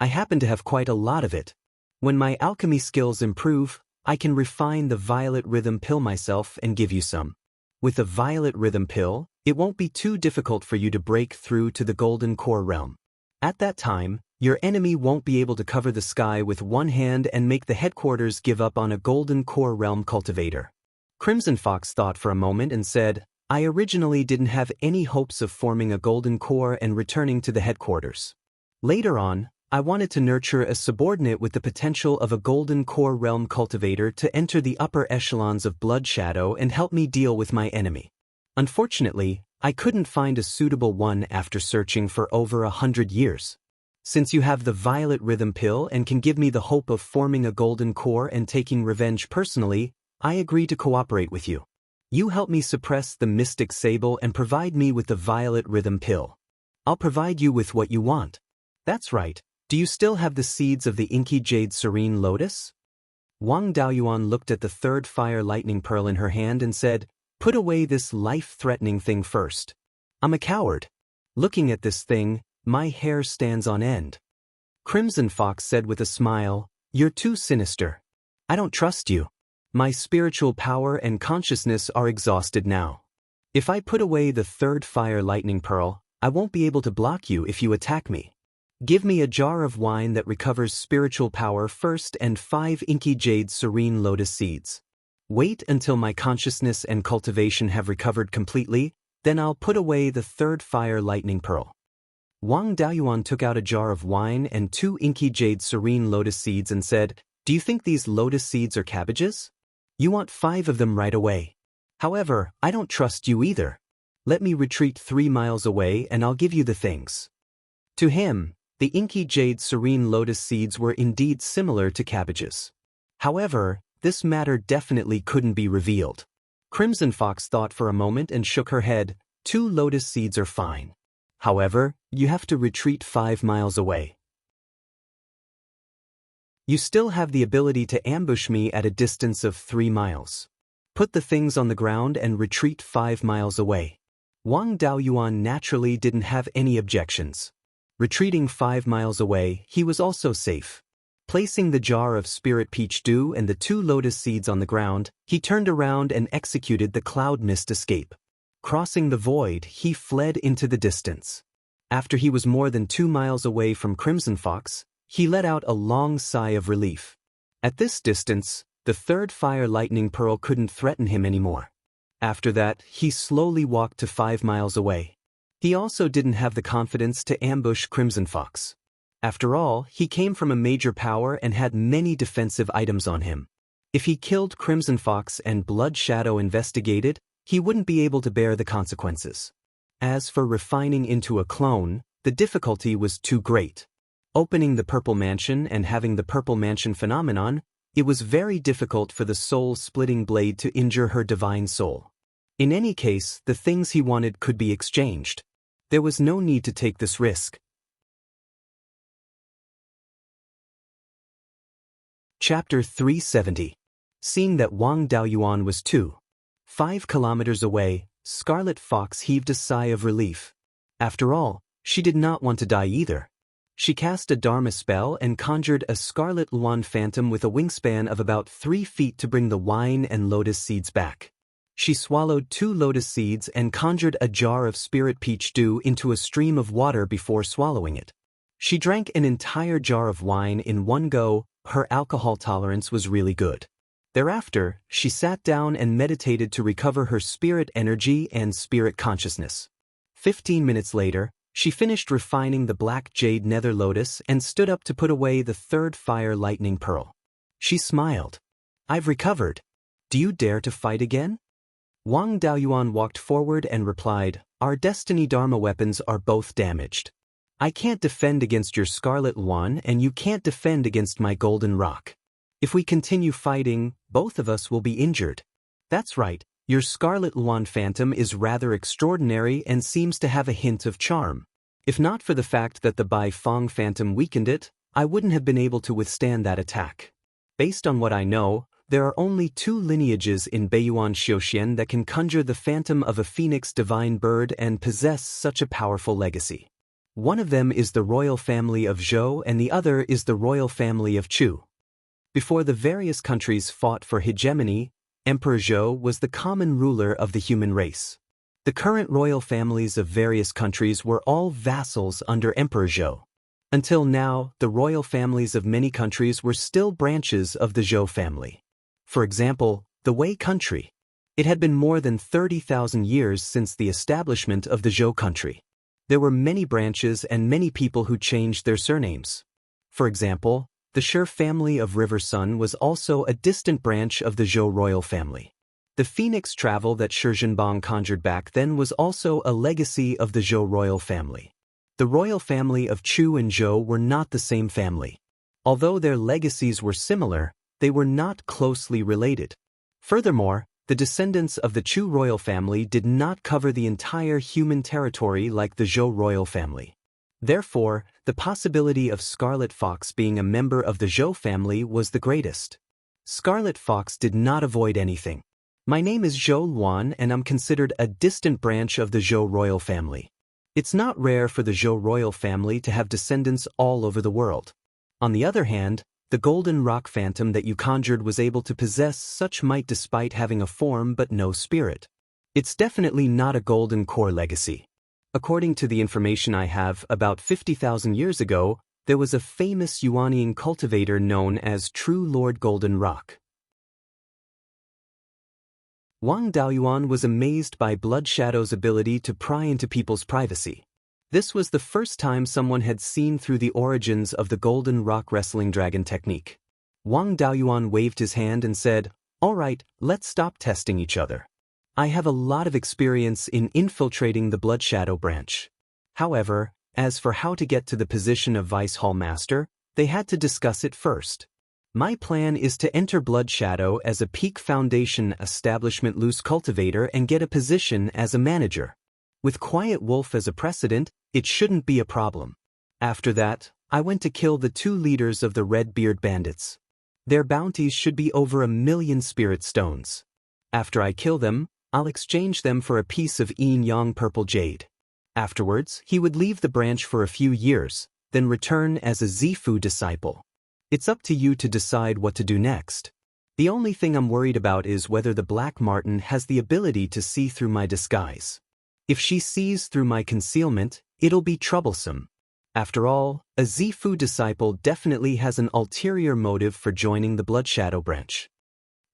I happen to have quite a lot of it. When my alchemy skills improve, I can refine the Violet Rhythm Pill myself and give you some. With the Violet Rhythm Pill, it won't be too difficult for you to break through to the Golden Core Realm. At that time, your enemy won't be able to cover the sky with one hand and make the headquarters give up on a Golden Core Realm cultivator. Crimson Fox thought for a moment and said, I originally didn't have any hopes of forming a Golden Core and returning to the headquarters. Later on, I wanted to nurture a subordinate with the potential of a Golden Core Realm cultivator to enter the upper echelons of Blood Shadow and help me deal with my enemy. Unfortunately, I couldn't find a suitable one after searching for over 100 years. Since you have the Violet Rhythm Pill and can give me the hope of forming a Golden Core and taking revenge personally, I agree to cooperate with you. You help me suppress the Mystic Sable and provide me with the Violet Rhythm Pill. I'll provide you with what you want. That's right. Do you still have the seeds of the inky jade serene lotus? Wang Daoyuan looked at the third fire lightning pearl in her hand and said, "Put away this life-threatening thing first. I'm a coward. Looking at this thing, my hair stands on end." Crimson Fox said with a smile, "You're too sinister. I don't trust you. My spiritual power and consciousness are exhausted now. If I put away the third fire lightning pearl, I won't be able to block you if you attack me. Give me a jar of wine that recovers spiritual power first and 5 inky jade serene lotus seeds. Wait until my consciousness and cultivation have recovered completely, then I'll put away the third fire lightning pearl." Wang Daoyuan took out a jar of wine and 2 inky jade serene lotus seeds and said, "Do you think these lotus seeds are cabbages? You want 5 of them right away. However, I don't trust you either. Let me retreat 3 miles away and I'll give you the things." To him, the inky jade serene lotus seeds were indeed similar to cabbages. However, this matter definitely couldn't be revealed. Crimson Fox thought for a moment and shook her head. 2 lotus seeds are fine. However, you have to retreat 5 miles away. You still have the ability to ambush me at a distance of 3 miles. Put the things on the ground and retreat 5 miles away. Wang Daoyuan naturally didn't have any objections. Retreating 5 miles away, he was also safe. Placing the jar of spirit peach dew and the 2 lotus seeds on the ground, he turned around and executed the cloud mist escape. Crossing the void, he fled into the distance. After he was more than 2 miles away from Crimson Fox, he let out a long sigh of relief. At this distance, the third fire lightning pearl couldn't threaten him anymore. After that, he slowly walked to 5 miles away. He also didn't have the confidence to ambush Crimson Fox. After all, he came from a major power and had many defensive items on him. If he killed Crimson Fox and Blood Shadow investigated, he wouldn't be able to bear the consequences. As for refining into a clone, the difficulty was too great. Opening the Purple Mansion and having the Purple Mansion phenomenon, it was very difficult for the soul-splitting blade to injure her divine soul. In any case, the things he wanted could be exchanged. There was no need to take this risk. Chapter 370. Seeing that Wang Daoyuan was 2.5 kilometers away, Scarlet Fox heaved a sigh of relief. After all, she did not want to die either. She cast a Dharma spell and conjured a Scarlet Luan Phantom with a wingspan of about 3 feet to bring the wine and lotus seeds back. She swallowed 2 lotus seeds and conjured a jar of spirit peach dew into a stream of water before swallowing it. She drank an entire jar of wine in one go. Her alcohol tolerance was really good. Thereafter, she sat down and meditated to recover her spirit energy and spirit consciousness. 15 minutes later, she finished refining the black jade nether lotus and stood up to put away the third fire lightning pearl. She smiled. "I've recovered. Do you dare to fight again?" Wang Daoyuan walked forward and replied, "Our Destiny Dharma weapons are both damaged. I can't defend against your Scarlet Luan and you can't defend against my Golden Rock. If we continue fighting, both of us will be injured." "That's right, your Scarlet Luan Phantom is rather extraordinary and seems to have a hint of charm. If not for the fact that the Bai Fong Phantom weakened it, I wouldn't have been able to withstand that attack. Based on what I know, there are only 2 lineages in Beiyuan Xiuxian that can conjure the phantom of a phoenix divine bird and possess such a powerful legacy. One of them is the royal family of Zhou and the other is the royal family of Chu. Before the various countries fought for hegemony, Emperor Zhou was the common ruler of the human race. The current royal families of various countries were all vassals under Emperor Zhou. Until now, the royal families of many countries were still branches of the Zhou family. For example, the Wei country. It had been more than 30,000 years since the establishment of the Zhou country. There were many branches and many people who changed their surnames. For example, the Shi family of River Sun was also a distant branch of the Zhou royal family. The phoenix travel that Shi Zhenbang conjured back then was also a legacy of the Zhou royal family. The royal family of Chu and Zhou were not the same family. Although their legacies were similar, they were not closely related. Furthermore, the descendants of the Chu royal family did not cover the entire human territory like the Zhou royal family. Therefore, the possibility of Scarlet Fox being a member of the Zhou family was the greatest. Scarlet Fox did not avoid anything. My name is Zhou Luan and I'm considered a distant branch of the Zhou royal family. It's not rare for the Zhou royal family to have descendants all over the world. On the other hand, the golden rock phantom that you conjured was able to possess such might despite having a form but no spirit. It's definitely not a golden core legacy. According to the information I have, about 50,000 years ago, there was a famous Yuanian cultivator known as True Lord Golden Rock. Wang Daoyuan was amazed by Blood Shadow's ability to pry into people's privacy. This was the first time someone had seen through the origins of the Golden Rock Wrestling Dragon technique. Wang Daoyuan waved his hand and said, "All right, let's stop testing each other. I have a lot of experience in infiltrating the Blood Shadow branch." However, as for how to get to the position of Vice Hall Master, they had to discuss it first. My plan is to enter Blood Shadow as a peak foundation establishment loose cultivator and get a position as a manager. With Quiet Wolf as a precedent, it shouldn't be a problem. After that, I went to kill the 2 leaders of the Red Beard Bandits. Their bounties should be over 1,000,000 spirit stones. After I kill them, I'll exchange them for a piece of yin-yang purple jade. Afterwards, he would leave the branch for a few years, then return as a Zifu disciple. It's up to you to decide what to do next. The only thing I'm worried about is whether the Black Marten has the ability to see through my disguise. If she sees through my concealment, it'll be troublesome. After all, a Zifu disciple definitely has an ulterior motive for joining the Blood Shadow branch.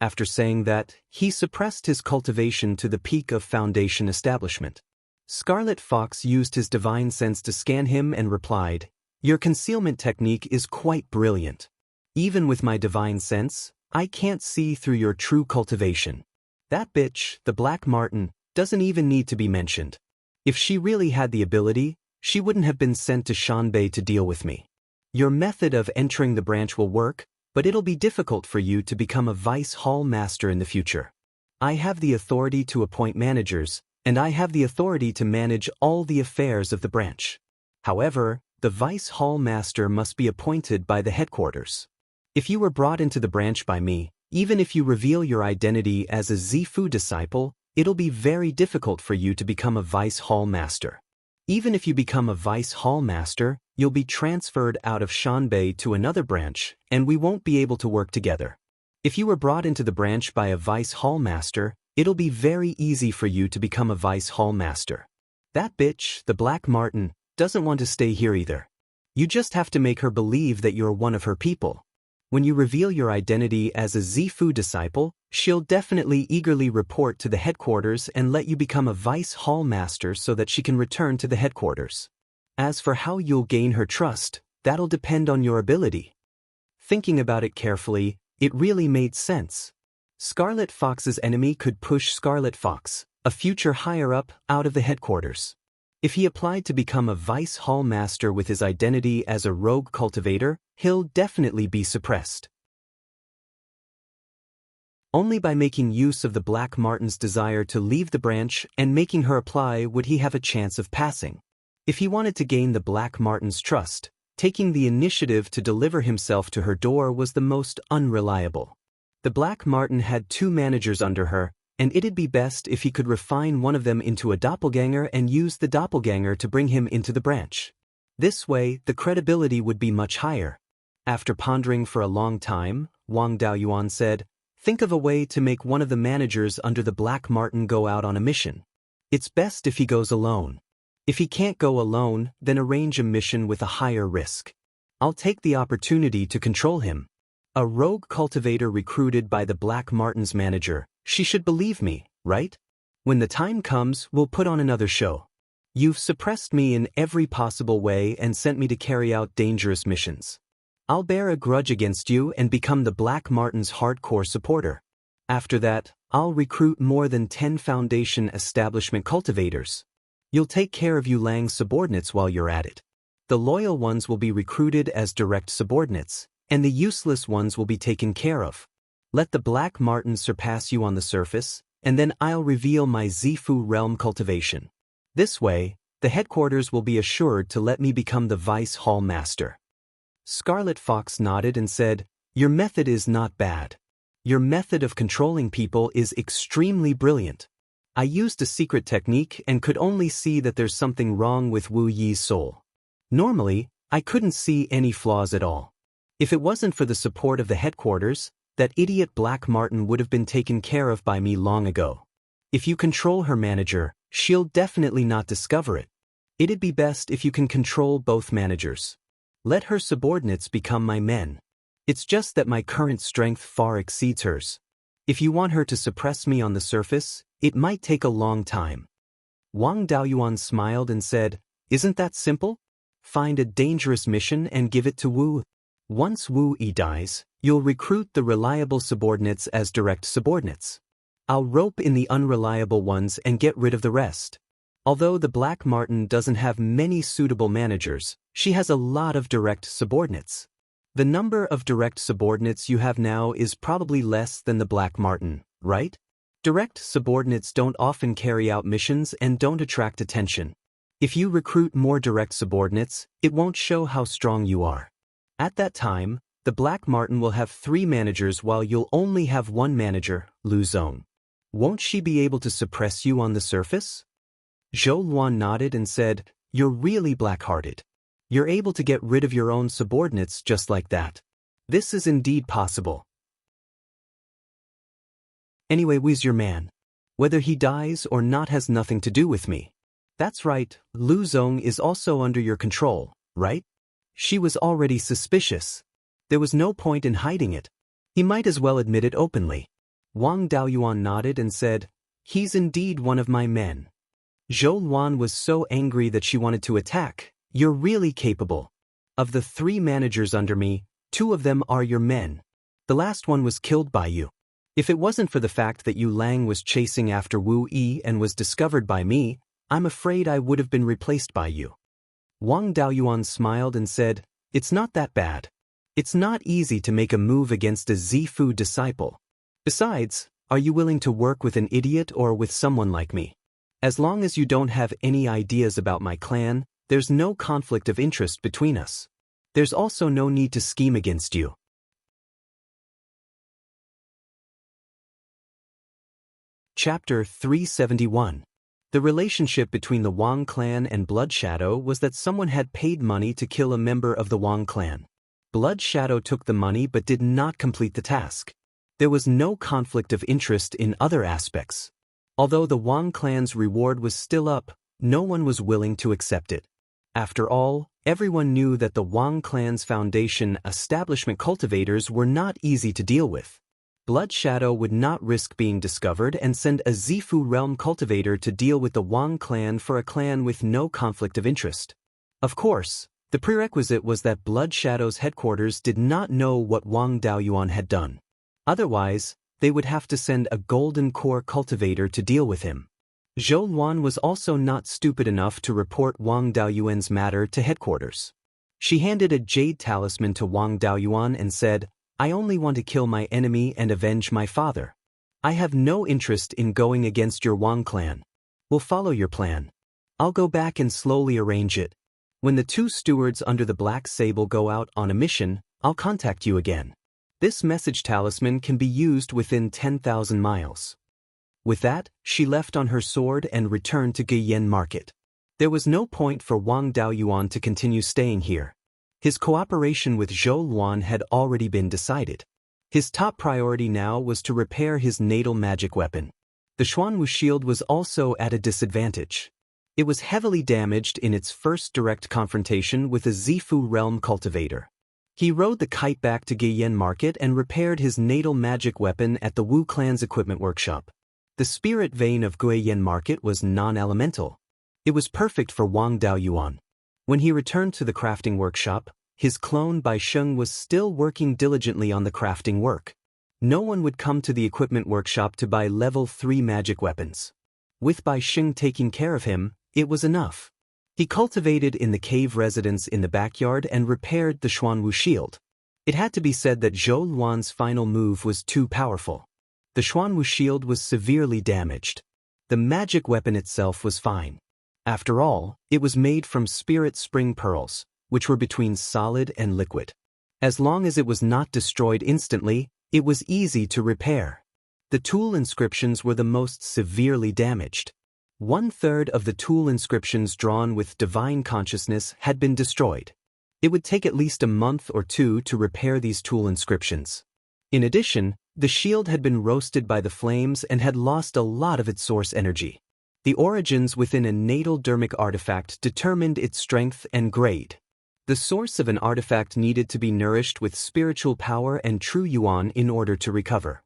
After saying that, he suppressed his cultivation to the peak of foundation establishment. Scarlet Fox used his divine sense to scan him and replied, "Your concealment technique is quite brilliant. Even with my divine sense, I can't see through your true cultivation. That bitch, the Black Marten, doesn't even need to be mentioned. If she really had the ability, she wouldn't have been sent to Shanbei to deal with me. Your method of entering the branch will work, but it'll be difficult for you to become a Vice Hall Master in the future. I have the authority to appoint managers, and I have the authority to manage all the affairs of the branch. However, the Vice Hall Master must be appointed by the headquarters. If you were brought into the branch by me, even if you reveal your identity as a Zifu disciple, it'll be very difficult for you to become a Vice Hall Master. Even if you become a Vice Hall Master, you'll be transferred out of Shanbei to another branch, and we won't be able to work together. If you were brought into the branch by a Vice Hall Master, it'll be very easy for you to become a Vice Hall Master. That bitch, the Black Marten, doesn't want to stay here either. You just have to make her believe that you're one of her people. When you reveal your identity as a Zifu disciple, she'll definitely eagerly report to the headquarters and let you become a Vice Hall Master so that she can return to the headquarters. As for how you'll gain her trust, that'll depend on your ability." Thinking about it carefully, it really made sense. Scarlet Fox's enemy could push Scarlet Fox, a future higher-up, out of the headquarters. If he applied to become a Vice Hall Master with his identity as a rogue cultivator, he'll definitely be suppressed. Only by making use of the Black Marten's desire to leave the branch and making her apply would he have a chance of passing. If he wanted to gain the Black Marten's trust, taking the initiative to deliver himself to her door was the most unreliable. The Black Marten had 2 managers under her, and it'd be best if he could refine one of them into a doppelganger and use the doppelganger to bring him into the branch. This way, the credibility would be much higher. After pondering for a long time, Wang Daoyuan said, "Think of a way to make one of the managers under the Black Marten go out on a mission. It's best if he goes alone. If he can't go alone, then arrange a mission with a higher risk. I'll take the opportunity to control him. A rogue cultivator recruited by the Black Marten's manager. She should believe me, right? When the time comes, we'll put on another show. You've suppressed me in every possible way and sent me to carry out dangerous missions. I'll bear a grudge against you and become the Black Marten's hardcore supporter. After that, I'll recruit more than 10 Foundation establishment cultivators. You'll take care of Yulang's subordinates while you're at it. The loyal ones will be recruited as direct subordinates, and the useless ones will be taken care of. Let the Black Marten surpass you on the surface, and then I'll reveal my Zifu realm cultivation. This way, The headquarters will be assured to let me become the Vice Hall Master. Scarlet Fox nodded and said, "Your method is not bad. Your method of controlling people is extremely brilliant. I used a secret technique and could only see that there's something wrong with Wu Yi's soul. Normally, I couldn't see any flaws at all. If it wasn't for the support of the headquarters, that idiot Black Martin would have been taken care of by me long ago. If you control her manager, she'll definitely not discover it. It'd be best if you can control both managers. Let her subordinates become my men. It's just that my current strength far exceeds hers. If you want her to suppress me on the surface, it might take a long time." Wang Daoyuan smiled and said, "Isn't that simple? Find a dangerous mission and give it to Wu. Once Wu Yi dies, you'll recruit the reliable subordinates as direct subordinates. I'll rope in the unreliable ones and get rid of the rest. Although the Black Martin doesn't have many suitable managers, she has a lot of direct subordinates. The number of direct subordinates you have now is probably less than the Black Martin, right? Direct subordinates don't often carry out missions and don't attract attention. If you recruit more direct subordinates, it won't show how strong you are. At that time, the Black Martin will have 3 managers while you'll only have 1 manager, Lu Zong. Won't she be able to suppress you on the surface?" Zhou Luan nodded and said, "You're really black-hearted. You're able to get rid of your own subordinates just like that. This is indeed possible. Anyway, Wu's your man. Whether he dies or not has nothing to do with me. That's right, Lu Zong is also under your control, right?" She was already suspicious. There was no point in hiding it. He might as well admit it openly. Wang Daoyuan nodded and said, "He's indeed one of my men." Zhou Luan was so angry that she wanted to attack. "You're really capable. Of the 3 managers under me, 2 of them are your men. The last one was killed by you. If it wasn't for the fact that Yu Lang was chasing after Wu Yi and was discovered by me, I'm afraid I would have been replaced by you." Wang Daoyuan smiled and said, "It's not that bad. It's not easy to make a move against a Zifu disciple. Besides, are you willing to work with an idiot or with someone like me? As long as you don't have any ideas about my clan, there's no conflict of interest between us. There's also no need to scheme against you." Chapter 371. The relationship between the Wang clan and Blood Shadow was that someone had paid money to kill a member of the Wang clan. Blood Shadow took the money but did not complete the task. There was no conflict of interest in other aspects. Although the Wang clan's reward was still up, no one was willing to accept it. After all, everyone knew that the Wang clan's foundation establishment cultivators were not easy to deal with. Blood Shadow would not risk being discovered and send a Zifu realm cultivator to deal with the Wang clan for a clan with no conflict of interest. Of course, the prerequisite was that Blood Shadow's headquarters did not know what Wang Daoyuan had done. Otherwise, they would have to send a Golden Core cultivator to deal with him. Zhou Luan was also not stupid enough to report Wang Daoyuan's matter to headquarters. She handed a jade talisman to Wang Daoyuan and said, "I only want to kill my enemy and avenge my father. I have no interest in going against your Wang clan. We'll follow your plan. I'll go back and slowly arrange it. When the 2 stewards under the Black Sable go out on a mission, I'll contact you again. This message talisman can be used within 10,000 miles. With that, she left on her sword and returned to Beiyuan Market. There was no point for Wang Daoyuan to continue staying here. His cooperation with Zhou Luan had already been decided. His top priority now was to repair his natal magic weapon. The Xuanwu shield was also at a disadvantage. It was heavily damaged in its first direct confrontation with a Zifu realm cultivator. He rode the kite back to Beiyuan Market and repaired his natal magic weapon at the Wu clan's equipment workshop. The spirit vein of Beiyuan Market was non-elemental. It was perfect for Wang Daoyuan. When he returned to the crafting workshop, his clone Bai Sheng was still working diligently on the crafting work. No one would come to the equipment workshop to buy level 3 magic weapons. With Bai Sheng taking care of him, it was enough. He cultivated in the cave residence in the backyard and repaired the Xuanwu shield. It had to be said that Zhou Luan's final move was too powerful. The Xuanwu shield was severely damaged. The magic weapon itself was fine. After all, it was made from spirit spring pearls, which were between solid and liquid. As long as it was not destroyed instantly, it was easy to repair. The tool inscriptions were the most severely damaged. 1/3 of the tool inscriptions drawn with divine consciousness had been destroyed. It would take at least a month or two to repair these tool inscriptions. In addition, the shield had been roasted by the flames and had lost a lot of its source energy. The origins within a natal dermic artifact determined its strength and grade. The source of an artifact needed to be nourished with spiritual power and true yuan in order to recover.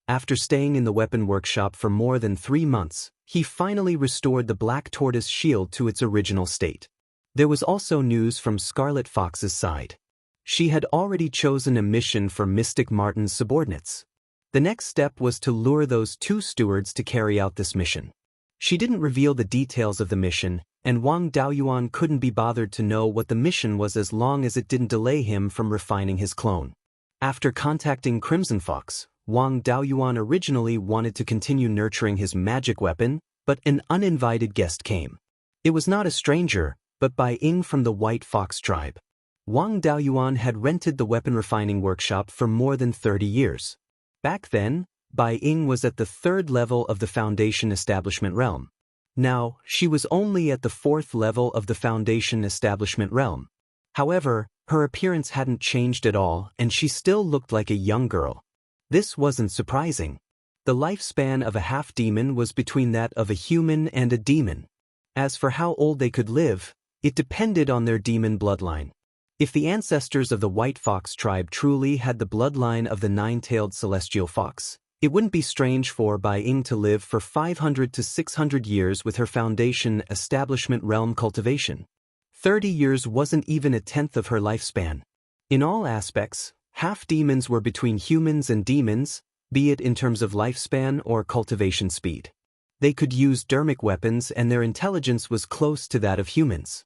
After staying in the weapon workshop for more than 3 months, he finally restored the Black Tortoise shield to its original state. There was also news from Scarlet Fox's side. She had already chosen a mission for Mystic Martin's subordinates. The next step was to lure those 2 stewards to carry out this mission. She didn't reveal the details of the mission, and Wang Daoyuan couldn't be bothered to know what the mission was as long as it didn't delay him from refining his clone. After contacting Crimson Fox, Wang Daoyuan originally wanted to continue nurturing his magic weapon, but an uninvited guest came. It was not a stranger, but Beiyuan from the White Fox tribe. Wang Daoyuan had rented the weapon refining workshop for more than 30 years. Back then, Beiyuan was at the 3rd level of the Foundation Establishment realm. Now, she was only at the 4th level of the Foundation Establishment realm. However, her appearance hadn't changed at all, and she still looked like a young girl. This wasn't surprising. The lifespan of a half-demon was between that of a human and a demon. As for how old they could live, it depended on their demon bloodline. If the ancestors of the White Fox tribe truly had the bloodline of the 9-tailed celestial fox, it wouldn't be strange for Beiyuan to live for 500 to 600 years with her Foundation Establishment realm cultivation. 30 years wasn't even a tenth of her lifespan. In all aspects, half-demons were between humans and demons, be it in terms of lifespan or cultivation speed. They could use dermic weapons and their intelligence was close to that of humans.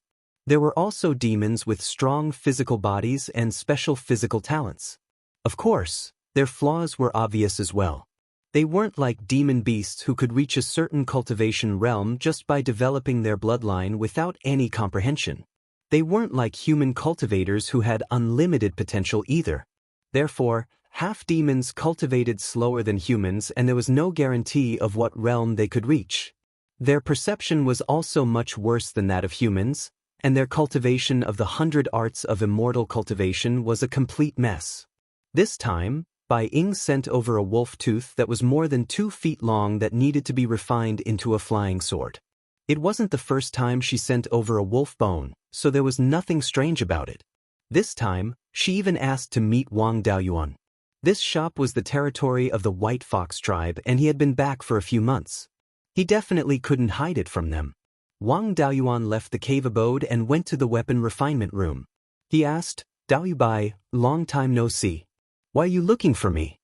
There were also demons with strong physical bodies and special physical talents. Of course, their flaws were obvious as well. They weren't like demon beasts who could reach a certain cultivation realm just by developing their bloodline without any comprehension. They weren't like human cultivators who had unlimited potential either. Therefore, half-demons cultivated slower than humans and there was no guarantee of what realm they could reach. Their perception was also much worse than that of humans, and their cultivation of the 100 arts of immortal cultivation was a complete mess. This time, Beiyuan sent over a wolf tooth that was more than 2 feet long that needed to be refined into a flying sword. It wasn't the first time she sent over a wolf bone, so there was nothing strange about it. This time, she even asked to meet Wang Daoyuan. This shop was the territory of the White Fox tribe and he had been back for a few months. He definitely couldn't hide it from them. Wang Daoyuan left the cave abode and went to the weapon refinement room. He asked, "Daoyubai, long time no see. Why are you looking for me?"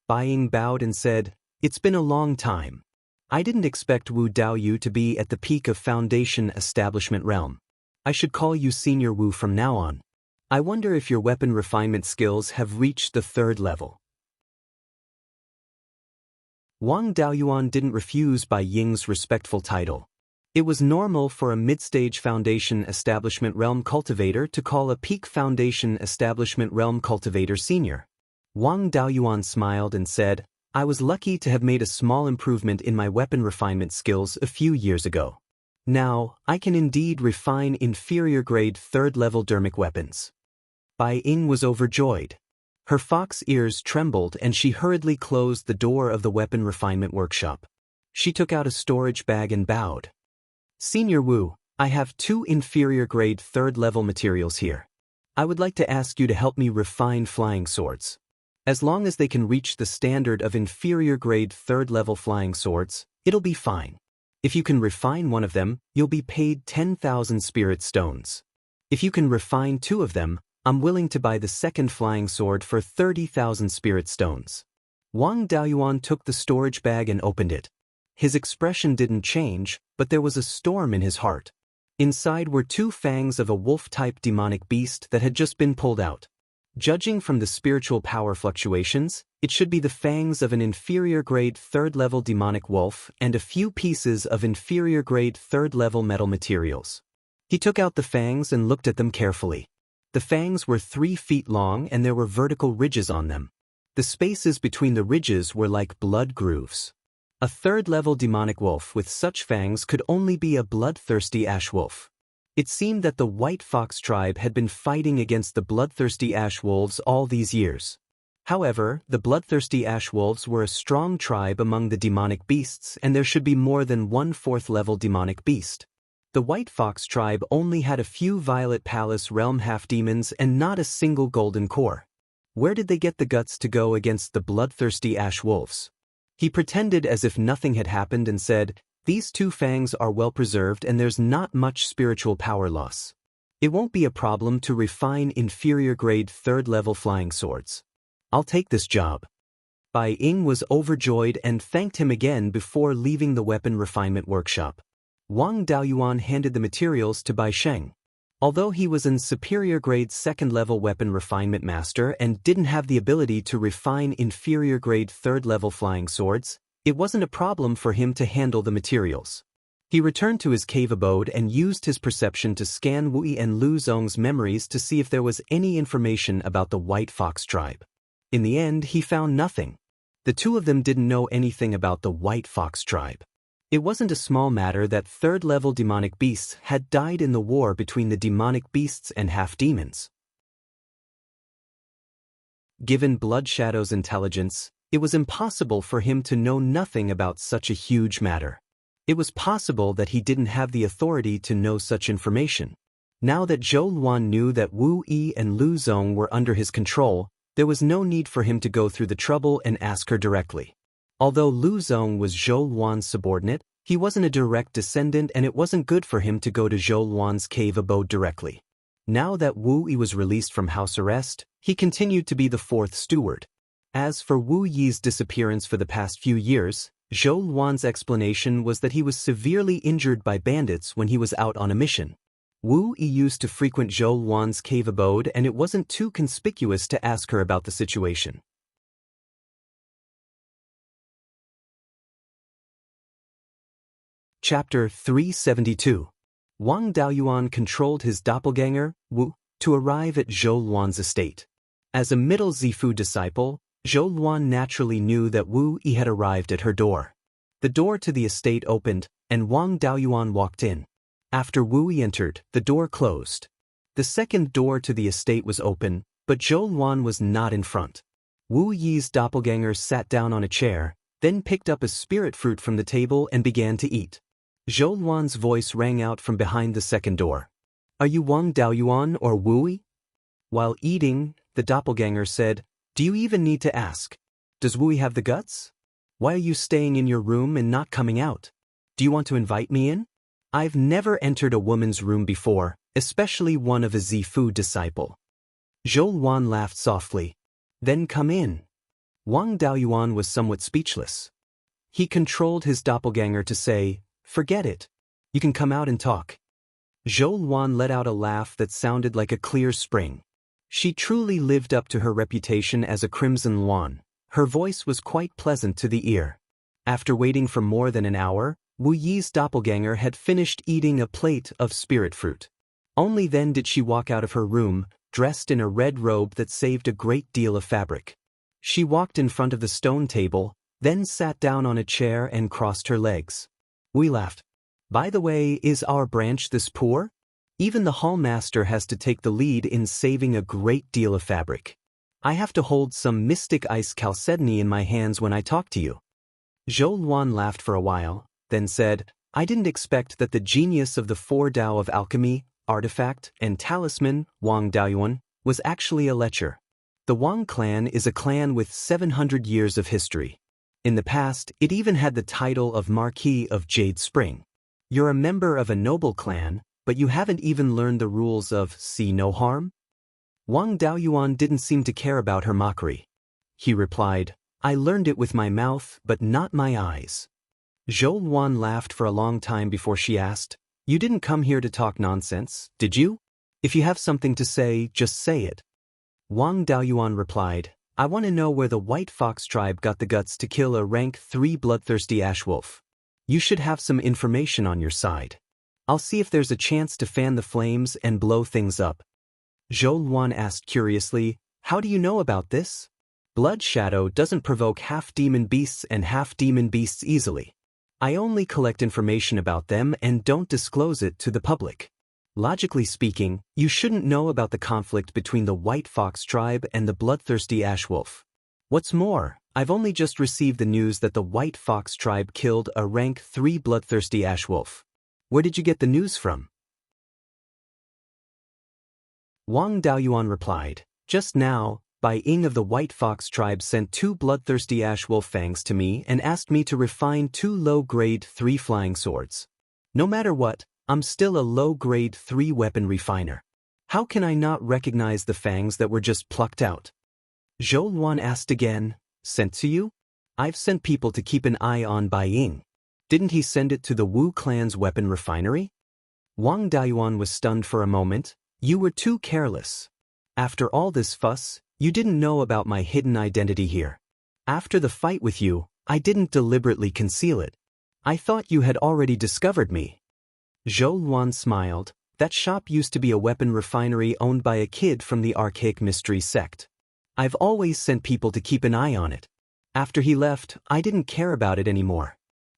Beiyuan bowed and said, "It's been a long time. I didn't expect Wu Daoyu to be at the peak of Foundation Establishment realm. I should call you Senior Wu from now on. I wonder if your weapon refinement skills have reached the 3rd level." Wang Daoyuan didn't refuse Beiyuan's respectful title. It was normal for a mid-stage Foundation Establishment realm cultivator to call a peak Foundation Establishment realm cultivator senior. Wang Daoyuan smiled and said, "I was lucky to have made a small improvement in my weapon refinement skills a few years ago. Now, I can indeed refine inferior-grade 3rd-level dermic weapons." Beiyuan was overjoyed. Her fox ears trembled and she hurriedly closed the door of the weapon refinement workshop. She took out a storage bag and bowed. "Senior Wu, I have 2 inferior-grade 3rd-level materials here. I would like to ask you to help me refine flying swords. As long as they can reach the standard of inferior-grade 3rd-level flying swords, it'll be fine. If you can refine one of them, you'll be paid 10,000 spirit stones. If you can refine 2 of them, I'm willing to buy the 2nd flying sword for 30,000 spirit stones." Wang Daoyuan took the storage bag and opened it. His expression didn't change, but there was a storm in his heart. Inside were 2 fangs of a wolf-type demonic beast that had just been pulled out. Judging from the spiritual power fluctuations, it should be the fangs of an inferior-grade third-level demonic wolf and a few pieces of inferior-grade third-level metal materials. He took out the fangs and looked at them carefully. The fangs were 3 feet long and there were vertical ridges on them. The spaces between the ridges were like blood grooves. A third-level demonic wolf with such fangs could only be a bloodthirsty ash wolf. It seemed that the White Fox tribe had been fighting against the bloodthirsty ash wolves all these years. However, the bloodthirsty ash wolves were a strong tribe among the demonic beasts and there should be more than 1 4th-level demonic beast. The White Fox tribe only had a few Violet Palace realm half-demons and not a single golden core. Where did they get the guts to go against the bloodthirsty ash wolves? He pretended as if nothing had happened and said, "These 2 fangs are well preserved and there's not much spiritual power loss. It won't be a problem to refine inferior-grade 3rd-level flying swords. I'll take this job." Bai Ying was overjoyed and thanked him again before leaving the weapon refinement workshop. Wang Daoyuan handed the materials to Bai Sheng. Although he was an superior-grade 2nd-level weapon refinement master and didn't have the ability to refine inferior-grade 3rd-level flying swords, it wasn't a problem for him to handle the materials. He returned to his cave abode and used his perception to scan Wu Yi and Lu Zong's memories to see if there was any information about the White Fox tribe. In the end, he found nothing. The 2 of them didn't know anything about the White Fox tribe. It wasn't a small matter that 3rd-level demonic beasts had died in the war between the demonic beasts and half-demons. Given Blood Shadow's intelligence, it was impossible for him to know nothing about such a huge matter. It was possible that he didn't have the authority to know such information. Now that Zhou Luan knew that Wu Yi and Lu Zong were under his control, there was no need for him to go through the trouble and ask her directly. Although Lu Zong was Zhou Luan's subordinate, he wasn't a direct descendant and it wasn't good for him to go to Zhou Luan's cave abode directly. Now that Wu Yi was released from house arrest, he continued to be the 4th steward. As for Wu Yi's disappearance for the past few years, Zhou Luan's explanation was that he was severely injured by bandits when he was out on a mission. Wu Yi used to frequent Zhou Luan's cave abode and it wasn't too conspicuous to ask her about the situation. Chapter 372. Wang Daoyuan controlled his doppelganger, Wu, to arrive at Zhou Luan's estate. As a middle Zifu disciple, Zhou Luan naturally knew that Wu Yi had arrived at her door. The door to the estate opened, and Wang Daoyuan walked in. After Wu Yi entered, the door closed. The second door to the estate was open, but Zhou Luan was not in front. Wu Yi's doppelganger sat down on a chair, then picked up a spirit fruit from the table and began to eat. Zhou Luan's voice rang out from behind the second door. "Are you Wang Daoyuan or Wu Yi?" While eating, the doppelganger said, "Do you even need to ask? Does Wu Yi have the guts? Why are you staying in your room and not coming out? Do you want to invite me in? I've never entered a woman's room before, especially one of a Zifu disciple." Zhou Luan laughed softly. "Then come in." Wang Daoyuan was somewhat speechless. He controlled his doppelganger to say, "Forget it. You can come out and talk." Zhou Luan let out a laugh that sounded like a clear spring. She truly lived up to her reputation as a Crimson Luan. Her voice was quite pleasant to the ear. After waiting for more than an hour, Wu Yi's doppelganger had finished eating a plate of spirit fruit. Only then did she walk out of her room, dressed in a red robe that saved a great deal of fabric. She walked in front of the stone table, then sat down on a chair and crossed her legs. We laughed. "By the way, is our branch this poor? Even the hallmaster has to take the lead in saving a great deal of fabric. I have to hold some mystic ice chalcedony in my hands when I talk to you." Zhou Luan laughed for a while, then said, "I didn't expect that the genius of the 4 Tao of alchemy, artifact, and talisman, Wang Daoyuan, was actually a lecher. The Wang clan is a clan with 700 years of history. In the past, it even had the title of Marquis of Jade Spring. You're a member of a noble clan, but you haven't even learned the rules of see no harm?" Wang Daoyuan didn't seem to care about her mockery. He replied, "I learned it with my mouth, but not my eyes." Zhou Luan laughed for a long time before she asked, "You didn't come here to talk nonsense, did you? If you have something to say, just say it." Wang Daoyuan replied, I want to know where the White Fox tribe got the guts to kill a rank 3 bloodthirsty ash wolf. You should have some information on your side. I'll see if there's a chance to fan the flames and blow things up. Zhou Luan asked curiously, how do you know about this? Blood Shadow doesn't provoke half-demon beasts and half-demon beasts easily. I only collect information about them and don't disclose it to the public. Logically speaking, you shouldn't know about the conflict between the White Fox tribe and the bloodthirsty ash wolf. What's more, I've only just received the news that the White Fox tribe killed a rank 3 bloodthirsty ash wolf. Where did you get the news from? Wang Daoyuan replied, just now, Beiyuan of the White Fox tribe sent 2 bloodthirsty ash wolf fangs to me and asked me to refine 2 low-grade 3 flying swords. No matter what, I'm still a low-grade 3 weapon refiner. How can I not recognize the fangs that were just plucked out? Zhou Luan asked again, sent to you? I've sent people to keep an eye on Beiyuan. Didn't he send it to the Wu clan's weapon refinery? Wang Daoyuan was stunned for a moment. You were too careless. After all this fuss, you didn't know about my hidden identity here. After the fight with you, I didn't deliberately conceal it. I thought you had already discovered me. Zhou Luan smiled. That shop used to be a weapon refinery owned by a kid from the archaic mystery sect. I've always sent people to keep an eye on it. After he left, I didn't care about it anymore.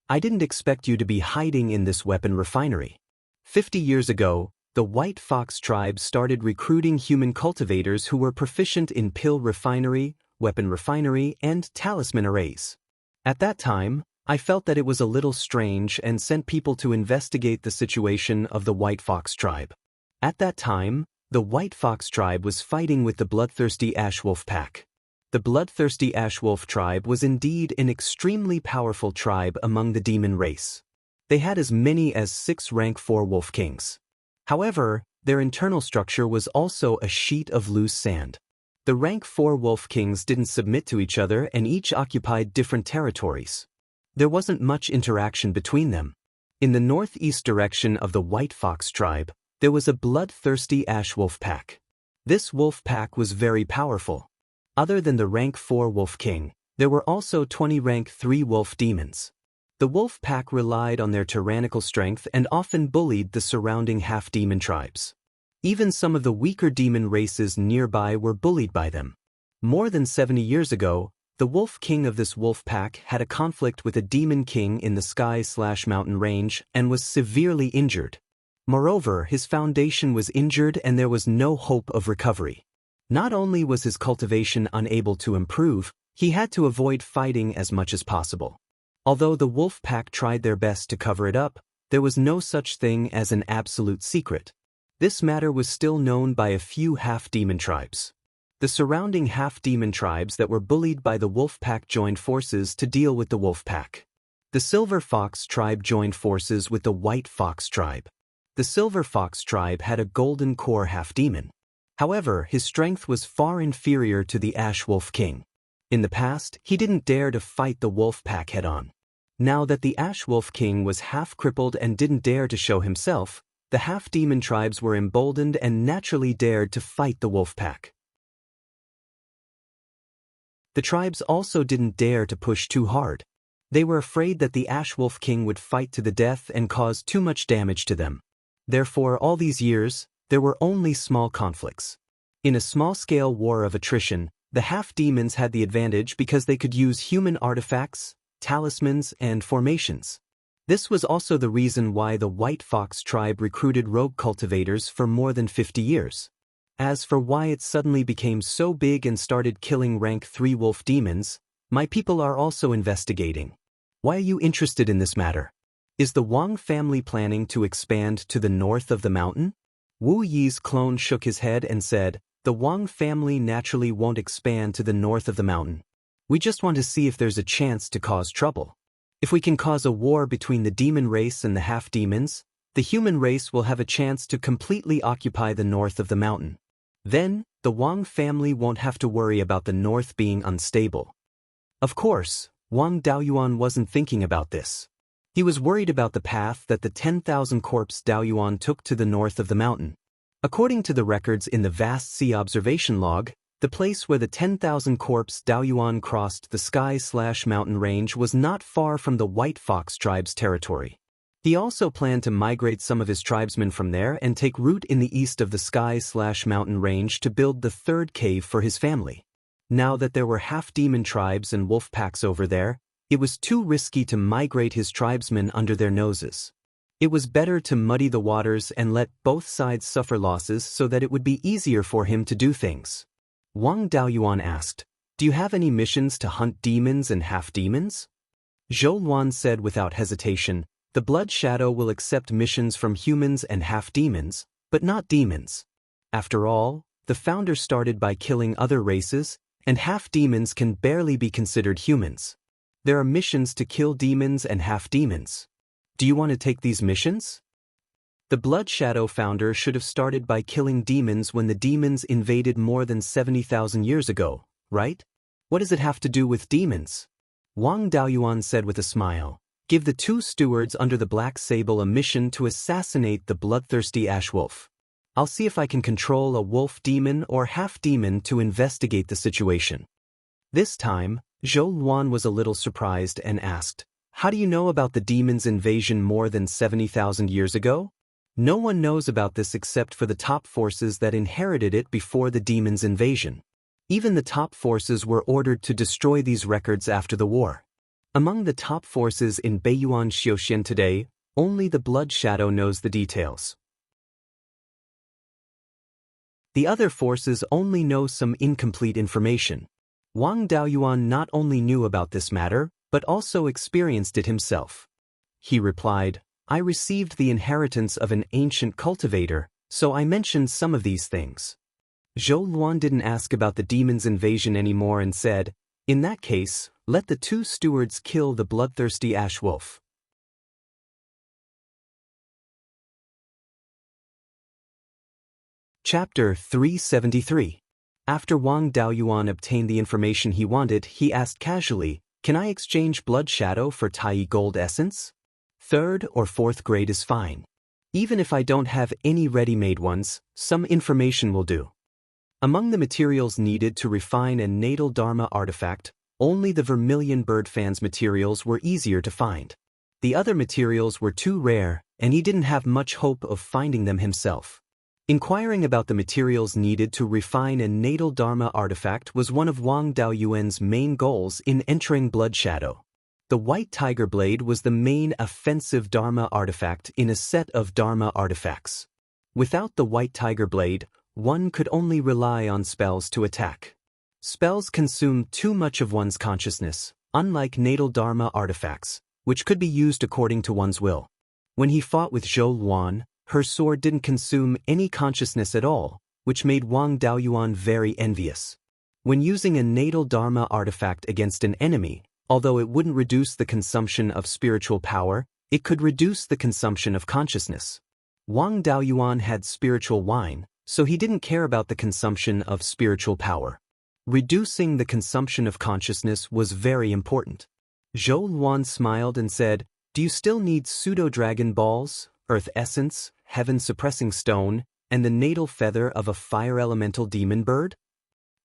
I didn't expect you to be hiding in this weapon refinery. 50 years ago, the White Fox tribe started recruiting human cultivators who were proficient in pill refinery, weapon refinery, and talisman arrays. At that time, I felt that it was a little strange and sent people to investigate the situation of the White Fox tribe. At that time, the White Fox tribe was fighting with the bloodthirsty ash wolf pack. The bloodthirsty ash wolf tribe was indeed an extremely powerful tribe among the demon race. They had as many as 6 rank 4 wolf kings. However, their internal structure was also a sheet of loose sand. The rank 4 wolf kings didn't submit to each other and each occupied different territories. There wasn't much interaction between them. In the northeast direction of the White Fox tribe, there was a bloodthirsty ash wolf pack. This wolf pack was very powerful. Other than the rank 4 wolf king, there were also 20 rank 3 wolf demons. The wolf pack relied on their tyrannical strength and often bullied the surrounding half-demon tribes. Even some of the weaker demon races nearby were bullied by them. More than 70 years ago, the wolf king of this wolf pack had a conflict with a demon king in the sky/mountain range and was severely injured. Moreover, his foundation was injured and there was no hope of recovery. Not only was his cultivation unable to improve, he had to avoid fighting as much as possible. Although the wolf pack tried their best to cover it up, there was no such thing as an absolute secret. This matter was still known by a few half-demon tribes. The surrounding half-demon tribes that were bullied by the wolf pack joined forces to deal with the wolf pack. The Silver Fox tribe joined forces with the White Fox tribe. The Silver Fox tribe had a golden core half-demon. However, his strength was far inferior to the Ash Wolf King. In the past, he didn't dare to fight the wolf pack head-on. Now that the Ash Wolf King was half-crippled and didn't dare to show himself, the half-demon tribes were emboldened and naturally dared to fight the wolf pack. The tribes also didn't dare to push too hard. They were afraid that the Ash Wolf King would fight to the death and cause too much damage to them. Therefore, all these years, there were only small conflicts. In a small-scale war of attrition, the half-demons had the advantage because they could use human artifacts, talismans, and formations. This was also the reason why the White Fox tribe recruited rogue cultivators for more than 50 years. As for why it suddenly became so big and started killing rank 3 wolf demons, my people are also investigating. Why are you interested in this matter? Is the Wang family planning to expand to the north of the mountain? Wu Yi's clone shook his head and said, the Wang family naturally won't expand to the north of the mountain. We just want to see if there's a chance to cause trouble. If we can cause a war between the demon race and the half-demons, the human race will have a chance to completely occupy the north of the mountain. Then, the Wang family won't have to worry about the north being unstable. Of course, Wang Daoyuan wasn't thinking about this. He was worried about the path that the 10,000 corpse Daoyuan took to the north of the mountain. According to the records in the vast sea observation log, The place where the 10,000 corpse Daoyuan crossed the sky/mountain range was not far from the White Fox tribe's territory. He also planned to migrate some of his tribesmen from there and take root in the east of the sky/mountain range to build the third cave for his family. Now that there were half-demon tribes and wolf packs over there, it was too risky to migrate his tribesmen under their noses. It was better to muddy the waters and let both sides suffer losses so that it would be easier for him to do things. Wang Daoyuan asked, "Do you have any missions to hunt demons and half-demons?" Zhou Luan said without hesitation, "The Blood Shadow will accept missions from humans and half-demons, but not demons. After all, the founder started by killing other races, and half-demons can barely be considered humans. There are missions to kill demons and half-demons. Do you want to take these missions?" The Blood Shadow founder should have started by killing demons when the demons invaded more than 70,000 years ago, right? What does it have to do with demons? Wang Daoyuan said with a smile, "Give the 2 stewards under the Black Sable a mission to assassinate the bloodthirsty Ashwolf. I'll see if I can control a wolf demon or half-demon to investigate the situation." This time, Zhou Luan was a little surprised and asked, "How do you know about the demon's invasion more than 70,000 years ago?" No one knows about this except for the top forces that inherited it before the demon's invasion. Even the top forces were ordered to destroy these records after the war. Among the top forces in Beiyuan Xiaoxian today, only the Blood Shadow knows the details. The other forces only know some incomplete information. Wang Daoyuan not only knew about this matter, but also experienced it himself. He replied, "I received the inheritance of an ancient cultivator, so I mentioned some of these things." Zhou Luan didn't ask about the demon's invasion anymore and said, "In that case, let the 2 stewards kill the bloodthirsty Ashwolf." Chapter 373. After Wang Daoyuan obtained the information he wanted, he asked casually, "Can I exchange Blood Shadow for Tai Gold Essence? 3rd or 4th grade is fine. Even if I don't have any ready-made ones, some information will do." Among the materials needed to refine a natal Dharma artifact, only the vermilion bird fans materials were easier to find. The other materials were too rare, and he didn't have much hope of finding them himself. Inquiring about the materials needed to refine a natal Dharma artifact was one of Wang Daoyuan's main goals in entering Blood Shadow. The White Tiger Blade was the main offensive Dharma artifact in a set of Dharma artifacts. Without the White Tiger Blade, one could only rely on spells to attack. Spells consume too much of one's consciousness, unlike natal Dharma artifacts, which could be used according to one's will. When he fought with Zhou Luan, her sword didn't consume any consciousness at all, which made Wang Daoyuan very envious. When using a natal Dharma artifact against an enemy, although it wouldn't reduce the consumption of spiritual power, it could reduce the consumption of consciousness. Wang Daoyuan had spiritual wine, so he didn't care about the consumption of spiritual power. Reducing the consumption of consciousness was very important. Zhou Luan smiled and said, "Do you still need pseudo-dragon balls, earth essence, heaven-suppressing stone, and the natal feather of a fire-elemental demon bird?"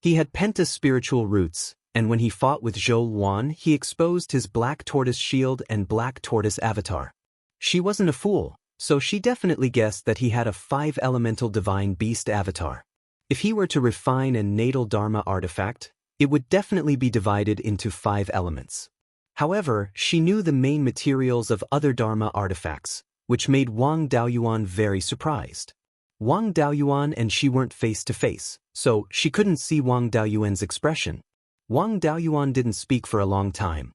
He had penta-spiritual roots, and when he fought with Zhou Luan, he exposed his black tortoise shield and black tortoise avatar. She wasn't a fool, so she definitely guessed that he had a 5-elemental divine beast avatar. If he were to refine a natal Dharma artifact, it would definitely be divided into 5 elements. However, she knew the main materials of other Dharma artifacts, which made Wang Daoyuan very surprised. Wang Daoyuan and she weren't face to face, so she couldn't see Wang Daoyuan's expression. Wang Daoyuan didn't speak for a long time.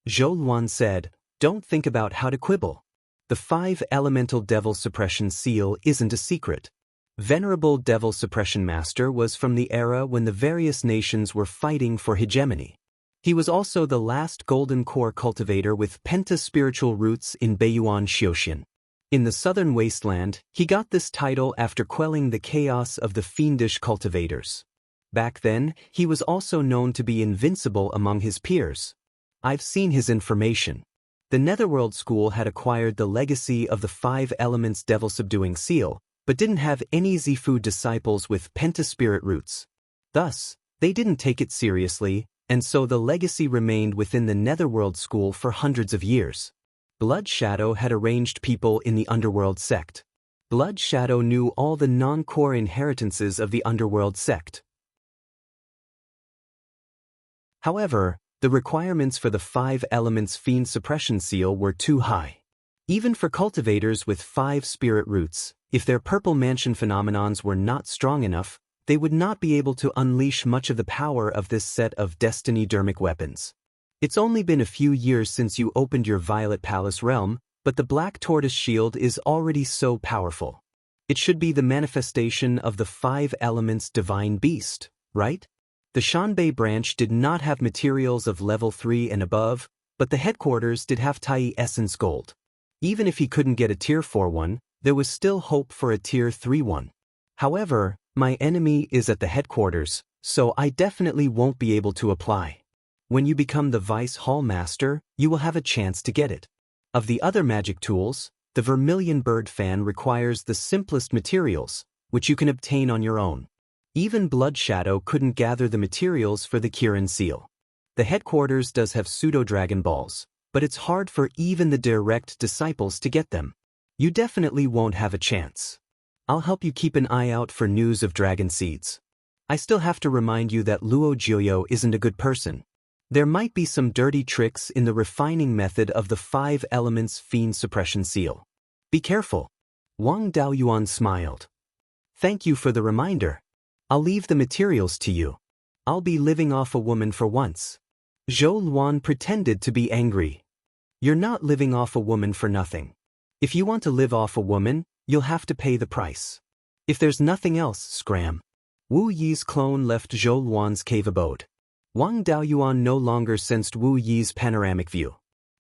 Zhou Luan said, "Don't think about how to quibble. The 5-elemental devil suppression seal isn't a secret. Venerable Devil Suppression Master was from the era when the various nations were fighting for hegemony. He was also the last golden core cultivator with penta-spiritual roots in Beiyuan Xiaoxian. In the southern wasteland, he got this title after quelling the chaos of the fiendish cultivators. Back then, he was also known to be invincible among his peers. I've seen his information. The Netherworld School had acquired the legacy of the 5 elements devil-subduing seal, but didn't have any Zifu disciples with pentaspirit roots. Thus, They didn't take it seriously, and so the legacy remained within the Netherworld school for hundreds of years. Blood Shadow had arranged people in the Underworld sect. Blood Shadow knew all the non-core inheritances of the Underworld sect. However, the requirements for the 5 elements fiend suppression seal were too high. Even for cultivators with 5 spirit roots, if their purple mansion phenomenons were not strong enough, they would not be able to unleash much of the power of this set of destiny dermic weapons. It's only been a few years since you opened your Violet Palace realm, but the Black Tortoise Shield is already so powerful. It should be the manifestation of the 5 elements divine beast, right? The Shanbei branch did not have materials of level 3 and above, but the headquarters did have Tai Essence Gold. Even if he couldn't get a tier 4 one, there was still hope for a tier 3 one. However, my enemy is at the headquarters, so I definitely won't be able to apply. When you become the Vice Hall Master, you will have a chance to get it. Of the other magic tools, the Vermilion Bird Fan requires the simplest materials, which you can obtain on your own. Even Blood Shadow couldn't gather the materials for the Kirin seal. The headquarters does have pseudo-dragon balls, but it's hard for even the direct disciples to get them. You definitely won't have a chance. I'll help you keep an eye out for news of dragon seeds. I still have to remind you that Luo Jiuyo isn't a good person. There might be some dirty tricks in the refining method of the 5 elements fiend suppression seal. Be careful. Wang Daoyuan smiled. Thank you for the reminder. I'll leave the materials to you. I'll be living off a woman for once. Zhou Luan pretended to be angry. You're not living off a woman for nothing. If you want to live off a woman, you'll have to pay the price. If there's nothing else, scram. Wu Yi's clone left Zhou Luan's cave abode. Wang Daoyuan no longer sensed Wu Yi's panoramic view.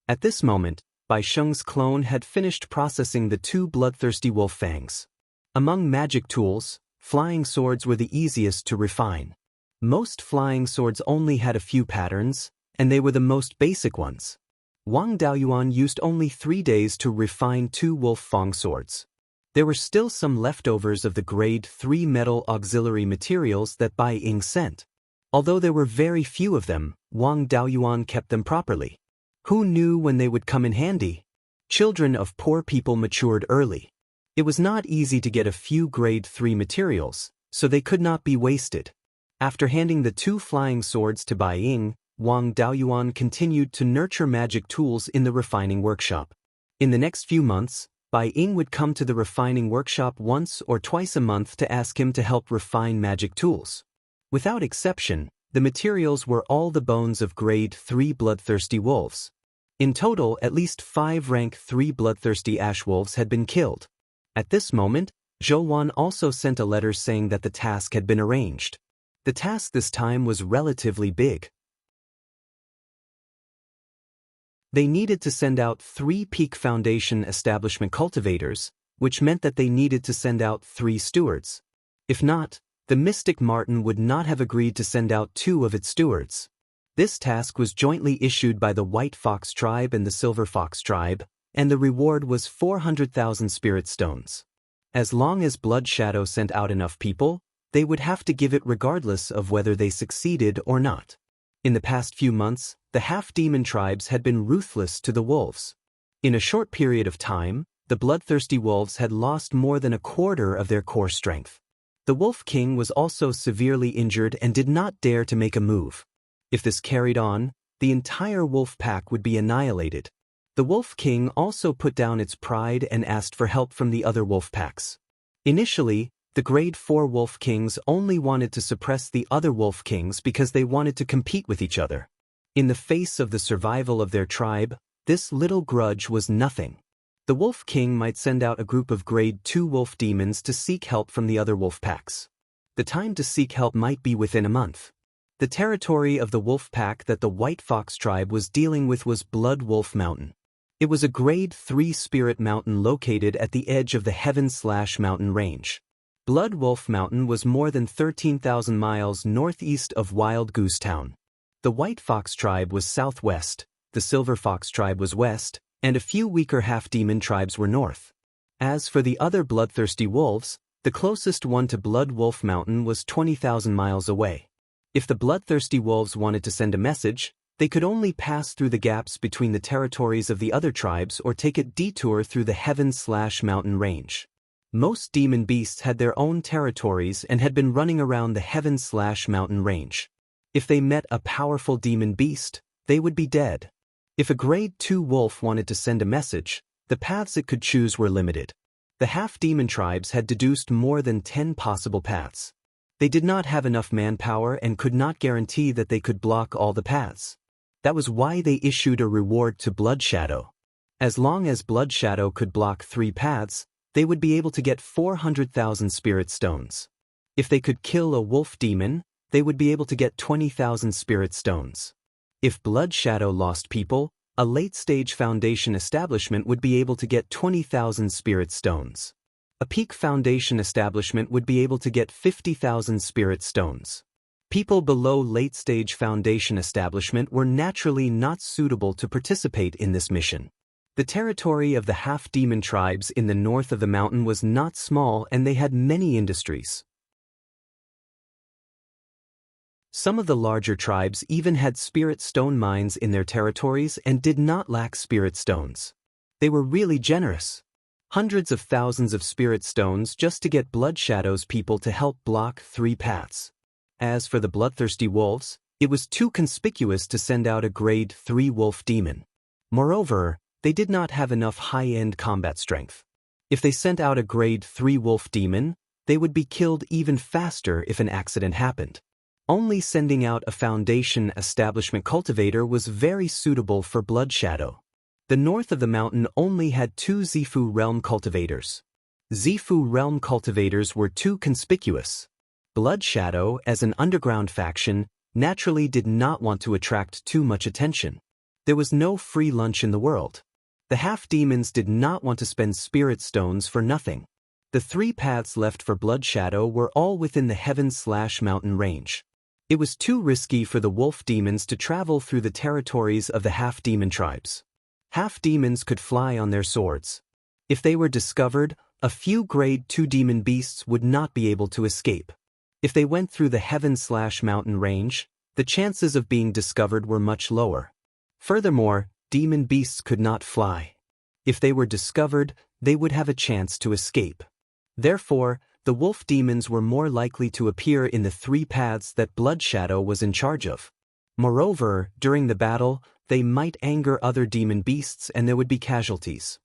At this moment, Bai Sheng's clone had finished processing the 2 bloodthirsty wolf fangs. Among magic tools, flying swords were the easiest to refine. Most flying swords only had a few patterns, and they were the most basic ones. Wang Daoyuan used only 3 days to refine 2 wolf fang swords. There were still some leftovers of the grade 3 metal auxiliary materials that Bai Ying sent. Although there were very few of them, Wang Daoyuan kept them properly. Who knew when they would come in handy? Children of poor people matured early. It was not easy to get a few grade 3 materials, so they could not be wasted. After handing the 2 flying swords to Bai Ying, Wang Daoyuan continued to nurture magic tools in the refining workshop. In the next few months, Bai Ying would come to the refining workshop once or twice a month to ask him to help refine magic tools. Without exception, the materials were all the bones of grade 3 bloodthirsty wolves. In total, at least 5 rank 3 bloodthirsty ash wolves had been killed. At this moment, Zhou Wan also sent a letter saying that the task had been arranged. The task this time was relatively big. They needed to send out 3 Peak Foundation establishment cultivators, which meant that they needed to send out 3 stewards. If not, the Mystic Martin would not have agreed to send out 2 of its stewards. This task was jointly issued by the White Fox tribe and the Silver Fox tribe, and the reward was 400,000 spirit stones. As long as Blood Shadow sent out enough people, they would have to give it regardless of whether they succeeded or not. In the past few months, the half-demon tribes had been ruthless to the wolves. In a short period of time, the bloodthirsty wolves had lost more than a quarter of their core strength. The Wolf King was also severely injured and did not dare to make a move. If this carried on, the entire wolf pack would be annihilated. The Wolf King also put down its pride and asked for help from the other wolf packs. Initially, the grade 4 wolf kings only wanted to suppress the other wolf kings because they wanted to compete with each other. In the face of the survival of their tribe, this little grudge was nothing. The Wolf King might send out a group of grade 2 wolf demons to seek help from the other wolf packs. The time to seek help might be within a month. The territory of the wolf pack that the White Fox tribe was dealing with was Blood Wolf Mountain. It was a grade 3 spirit mountain located at the edge of the Heaven/Mountain range. Blood Wolf Mountain was more than 13,000 miles northeast of Wild Goose Town. The White Fox tribe was southwest, the Silver Fox tribe was west, and a few weaker half-demon tribes were north. As for the other bloodthirsty wolves, the closest one to Blood Wolf Mountain was 20,000 miles away. If the bloodthirsty wolves wanted to send a message, they could only pass through the gaps between the territories of the other tribes or take a detour through the heaven/mountain range. Most demon beasts had their own territories and had been running around the heaven/mountain range. If they met a powerful demon beast, they would be dead. If a grade 2 wolf wanted to send a message, the paths it could choose were limited. The half-demon tribes had deduced more than 10 possible paths. They did not have enough manpower and could not guarantee that they could block all the paths. That was why they issued a reward to Blood Shadow. As long as Blood Shadow could block 3 paths, they would be able to get 400,000 spirit stones. If they could kill a wolf demon, they would be able to get 20,000 spirit stones. If Blood Shadow lost people, a late-stage foundation establishment would be able to get 20,000 spirit stones. A peak foundation establishment would be able to get 50,000 spirit stones. People below late-stage foundation establishment were naturally not suitable to participate in this mission. The territory of the half-demon tribes in the north of the mountain was not small and they had many industries. Some of the larger tribes even had spirit stone mines in their territories and did not lack spirit stones. They were really generous. Hundreds of thousands of spirit stones just to get Blood Shadow's people to help block 3 paths. As for the bloodthirsty wolves, it was too conspicuous to send out a grade 3 wolf demon. Moreover, they did not have enough high-end combat strength. If they sent out a grade 3 wolf demon, they would be killed even faster if an accident happened. Only sending out a foundation establishment cultivator was very suitable for Blood Shadow. The north of the mountain only had 2 Zifu realm cultivators. Zifu realm cultivators were too conspicuous. Blood Shadow, as an underground faction, naturally did not want to attract too much attention. There was no free lunch in the world. The half-demons did not want to spend spirit stones for nothing. The 3 paths left for Blood Shadow were all within the heaven/mountain range. It was too risky for the wolf demons to travel through the territories of the half-demon tribes. Half-demons could fly on their swords. If they were discovered, a few grade 2 demon beasts would not be able to escape. If they went through the heaven/mountain range, the chances of being discovered were much lower. Furthermore, demon beasts could not fly. If they were discovered, they would have a chance to escape. Therefore, the wolf demons were more likely to appear in the 3 paths that Blood Shadow was in charge of. Moreover, during the battle, they might anger other demon beasts and there would be casualties.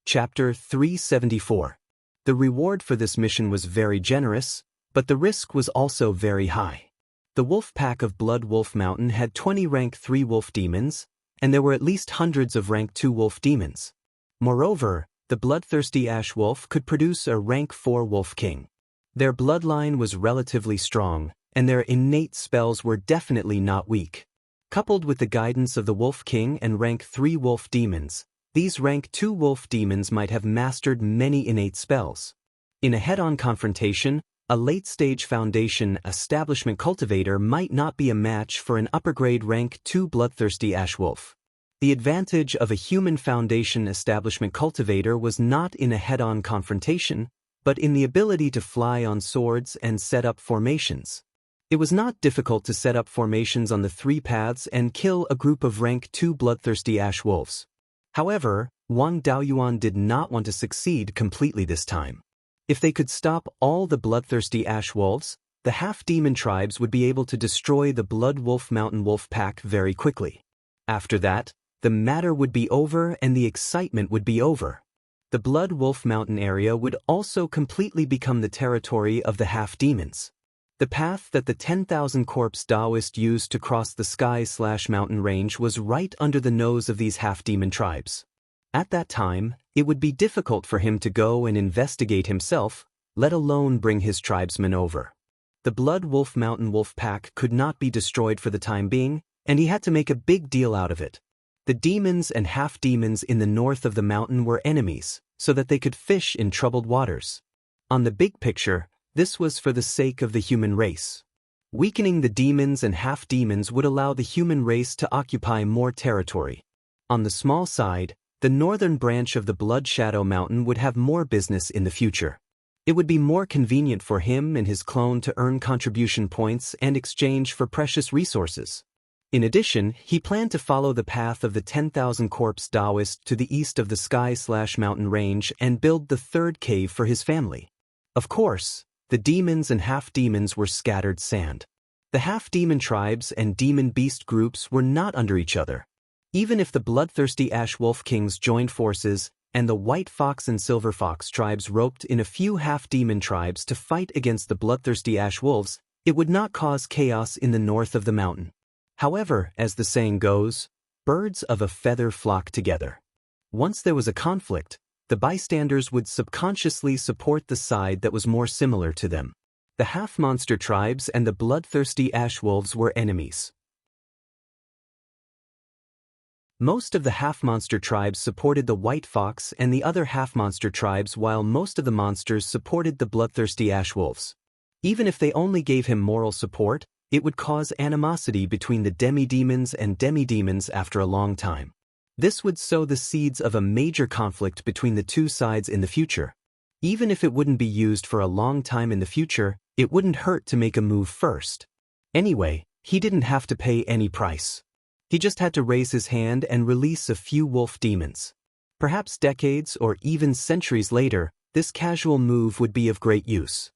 Chapter 374. The reward for this mission was very generous, but the risk was also very high. The wolf pack of Blood Wolf Mountain had 20 rank 3 wolf demons, and there were at least hundreds of rank 2 wolf demons. Moreover, the bloodthirsty ash wolf could produce a rank 4 wolf king. Their bloodline was relatively strong, and their innate spells were definitely not weak. Coupled with the guidance of the Wolf King and rank 3 wolf demons, these rank 2 wolf demons might have mastered many innate spells. In a head-on confrontation, a late-stage foundation establishment cultivator might not be a match for an upper-grade rank 2 bloodthirsty ash wolf. The advantage of a human foundation establishment cultivator was not in a head-on confrontation, but in the ability to fly on swords and set up formations. It was not difficult to set up formations on the 3 paths and kill a group of rank 2 bloodthirsty ash wolves. However, Wang Daoyuan did not want to succeed completely this time. If they could stop all the bloodthirsty ash wolves, the half-demon tribes would be able to destroy the Blood Wolf Mountain wolf pack very quickly. After that, the matter would be over and the excitement would be over. The Blood Wolf Mountain area would also completely become the territory of the half-demons. The path that the 10,000 corpse Daoist used to cross the sky/mountain range was right under the nose of these half-demon tribes. At that time, it would be difficult for him to go and investigate himself, let alone bring his tribesmen over. The Blood Wolf Mountain wolf pack could not be destroyed for the time being, and he had to make a big deal out of it. The demons and half-demons in the north of the mountain were enemies, so that they could fish in troubled waters. On the big picture, this was for the sake of the human race. Weakening the demons and half-demons would allow the human race to occupy more territory. On the small side, the northern branch of the Blood Shadow Mountain would have more business in the future. It would be more convenient for him and his clone to earn contribution points and exchange for precious resources. In addition, he planned to follow the path of the 10,000 Corpse Daoist to the east of the sky/mountain range and build the third cave for his family. Of course, the demons and half-demons were scattered sand. The half-demon tribes and demon beast groups were not under each other. Even if the bloodthirsty Ash Wolf Kings joined forces and the White Fox and Silver Fox tribes roped in a few half-demon tribes to fight against the bloodthirsty Ash Wolves, it would not cause chaos in the north of the mountain. However, as the saying goes, birds of a feather flock together. Once there was a conflict, the bystanders would subconsciously support the side that was more similar to them. The half-monster tribes and the bloodthirsty Ash Wolves were enemies. Most of the half-monster tribes supported the White Fox and the other half-monster tribes, while most of the monsters supported the bloodthirsty Ash Wolves. Even if they only gave him moral support, it would cause animosity between the demi-demons and demi-demons after a long time. This would sow the seeds of a major conflict between the two sides in the future. Even if it wouldn't be used for a long time in the future, it wouldn't hurt to make a move first. Anyway, he didn't have to pay any price. He just had to raise his hand and release a few wolf demons. Perhaps decades or even centuries later, this casual move would be of great use.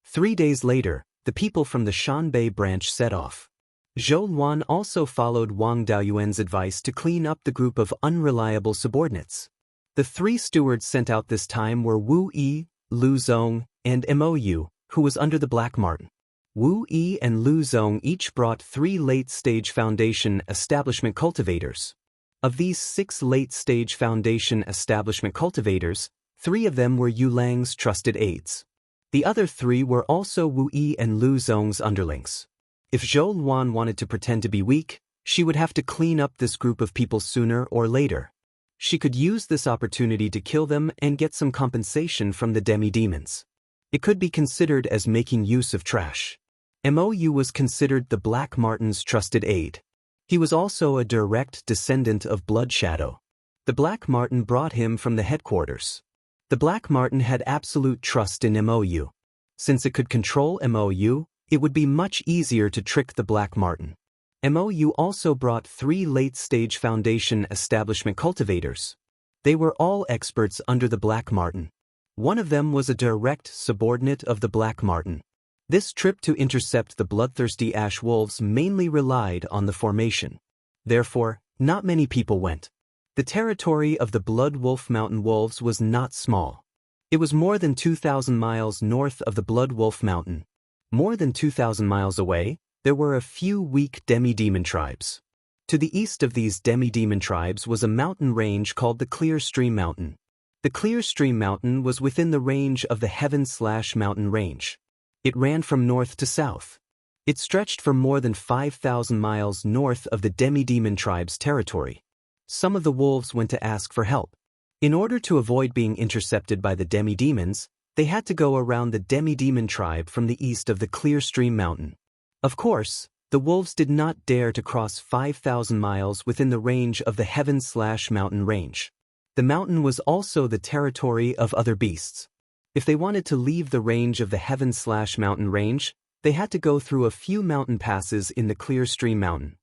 3 days later, the people from the Shanbei branch set off. Zhou Luan also followed Wang Daoyuan's advice to clean up the group of unreliable subordinates. The 3 stewards sent out this time were Wu Yi, Lu Zong, and Mou, who was under the Black Marten. Wu Yi and Lu Zong each brought 3 late-stage Foundation establishment cultivators. Of these 6 late-stage Foundation establishment cultivators, 3 of them were Yu Lang's trusted aides. The other 3 were also Wu Yi and Lu Zong's underlings. If Zhou Luan wanted to pretend to be weak, she would have to clean up this group of people sooner or later. She could use this opportunity to kill them and get some compensation from the demi-demons. It could be considered as making use of trash. Mou was considered the Black Marten's trusted aide. He was also a direct descendant of Blood Shadow. The Black Marten brought him from the headquarters. The Black Marten had absolute trust in Mou. Since it could control Mou, it would be much easier to trick the Black Marten. Mou also brought 3 late-stage Foundation establishment cultivators. They were all experts under the Black Marten. One of them was a direct subordinate of the Black Marten. This trip to intercept the bloodthirsty Ash Wolves mainly relied on the formation. Therefore, not many people went. The territory of the Blood Wolf Mountain Wolves was not small. It was more than 2,000 miles north of the Blood Wolf Mountain. More than 2,000 miles away, there were a few weak demi-demon tribes. To the east of these demi-demon tribes was a mountain range called the Clear Stream Mountain. The Clear Stream Mountain was within the range of the Heaven/Mountain Range. It ran from north to south. It stretched for more than 5,000 miles north of the demi-demon tribe's territory. Some of the wolves went to ask for help. In order to avoid being intercepted by the demi-demons, they had to go around the demi-demon tribe from the east of the Clear Stream Mountain. Of course, the wolves did not dare to cross 5,000 miles within the range of the Heaven/Mountain Range. The mountain was also the territory of other beasts. If they wanted to leave the range of the Heaven/Mountain Range, they had to go through a few mountain passes in the Clear Stream Mountain.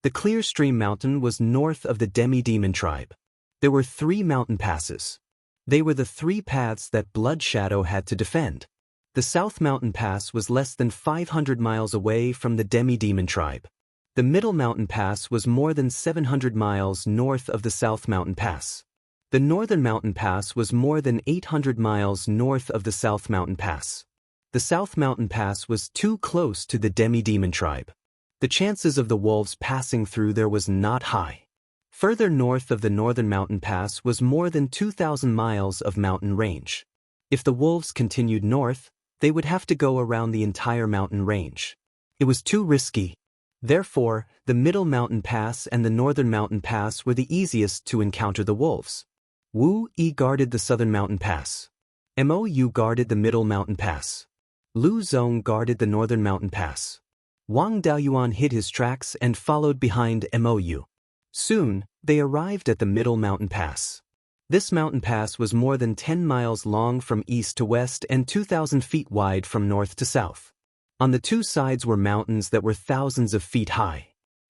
The Clear Stream Mountain was north of the demi-demon tribe. There were 3 mountain passes. They were the 3 paths that Blood Shadow had to defend. The South Mountain Pass was less than 500 miles away from the demi-demon tribe. The Middle Mountain Pass was more than 700 miles north of the South Mountain Pass. The Northern Mountain Pass was more than 800 miles north of the South Mountain Pass. The South Mountain Pass was too close to the demi-demon tribe. The chances of the wolves passing through there was not high. Further north of the Northern Mountain Pass was more than 2,000 miles of mountain range. If the wolves continued north, they would have to go around the entire mountain range. It was too risky. Therefore, the Middle Mountain Pass and the Northern Mountain Pass were the easiest to encounter the wolves. Wu Yi guarded the Southern Mountain Pass. Mou guarded the Middle Mountain Pass. Lu Zong guarded the Northern Mountain Pass. Wang Daoyuan hid his tracks and followed behind Mou. Soon, they arrived at the Middle Mountain Pass. This mountain pass was more than 10 miles long from east to west and 2,000 feet wide from north to south. On the two sides were mountains that were thousands of feet high.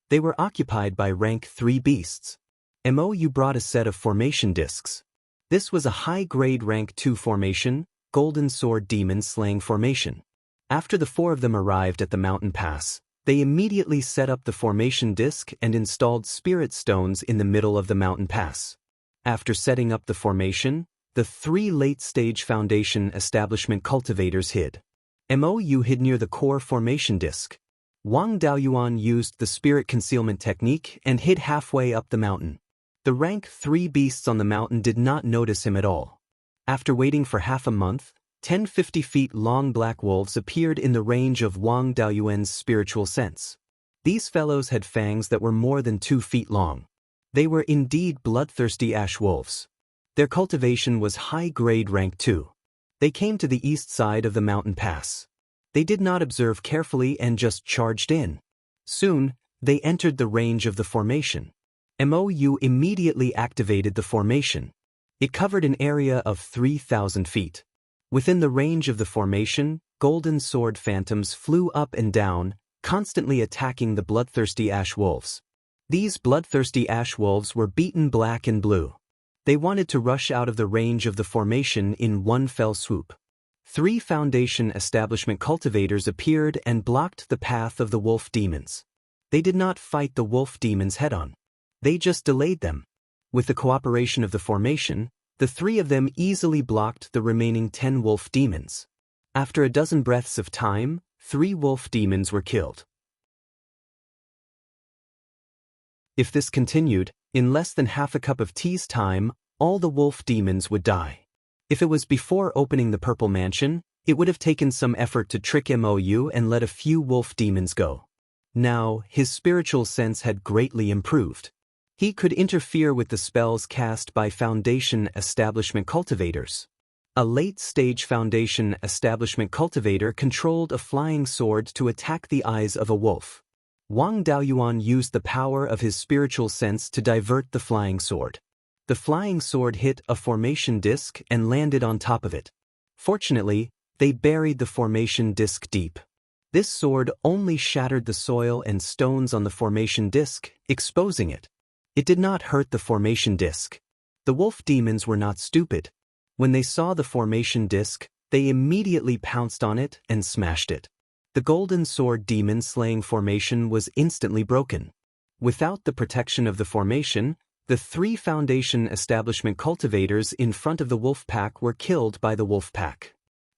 They were occupied by rank 3 beasts. Mou brought a set of formation discs. This was a high-grade rank 2 formation, Golden Sword Demon Slaying formation. After the 4 of them arrived at the mountain pass, they immediately set up the formation disc and installed spirit stones in the middle of the mountain pass. After setting up the formation, the 3 late-stage foundation establishment cultivators hid. Mou hid near the core formation disc. Wang Daoyuan used the spirit concealment technique and hid halfway up the mountain. The rank 3 beasts on the mountain did not notice him at all. After waiting for half a month, 10 50-feet-long black wolves appeared in the range of Wang Daoyuan's spiritual sense. These fellows had fangs that were more than 2 feet long. They were indeed bloodthirsty ash wolves. Their cultivation was high-grade rank 2. They came to the east side of the mountain pass. They did not observe carefully and just charged in. Soon, they entered the range of the formation. Mou immediately activated the formation. It covered an area of 3,000 feet. Within the range of the formation, golden sword phantoms flew up and down, constantly attacking the bloodthirsty ash wolves. These bloodthirsty ash wolves were beaten black and blue. They wanted to rush out of the range of the formation in one fell swoop. 3 foundation establishment cultivators appeared and blocked the path of the wolf demons. They did not fight the wolf demons head-on. They just delayed them. With the cooperation of the formation, the 3 of them easily blocked the remaining 10 wolf demons. After a dozen breaths of time, 3 wolf demons were killed. If this continued, in less than half a cup of tea's time, all the wolf demons would die. If it was before opening the Purple Mansion, it would have taken some effort to trick Mou and let a few wolf demons go. Now, his spiritual sense had greatly improved. He could interfere with the spells cast by Foundation Establishment Cultivators. A late-stage Foundation Establishment Cultivator controlled a flying sword to attack the eyes of a wolf. Wang Daoyuan used the power of his spiritual sense to divert the flying sword. The flying sword hit a formation disc and landed on top of it. Fortunately, they buried the formation disc deep. This sword only shattered the soil and stones on the formation disc, exposing it. It did not hurt the formation disc. The wolf demons were not stupid. When they saw the formation disc, they immediately pounced on it and smashed it. The golden sword demon slaying formation was instantly broken. Without the protection of the formation, the 3 foundation establishment cultivators in front of the wolf pack were killed by the wolf pack.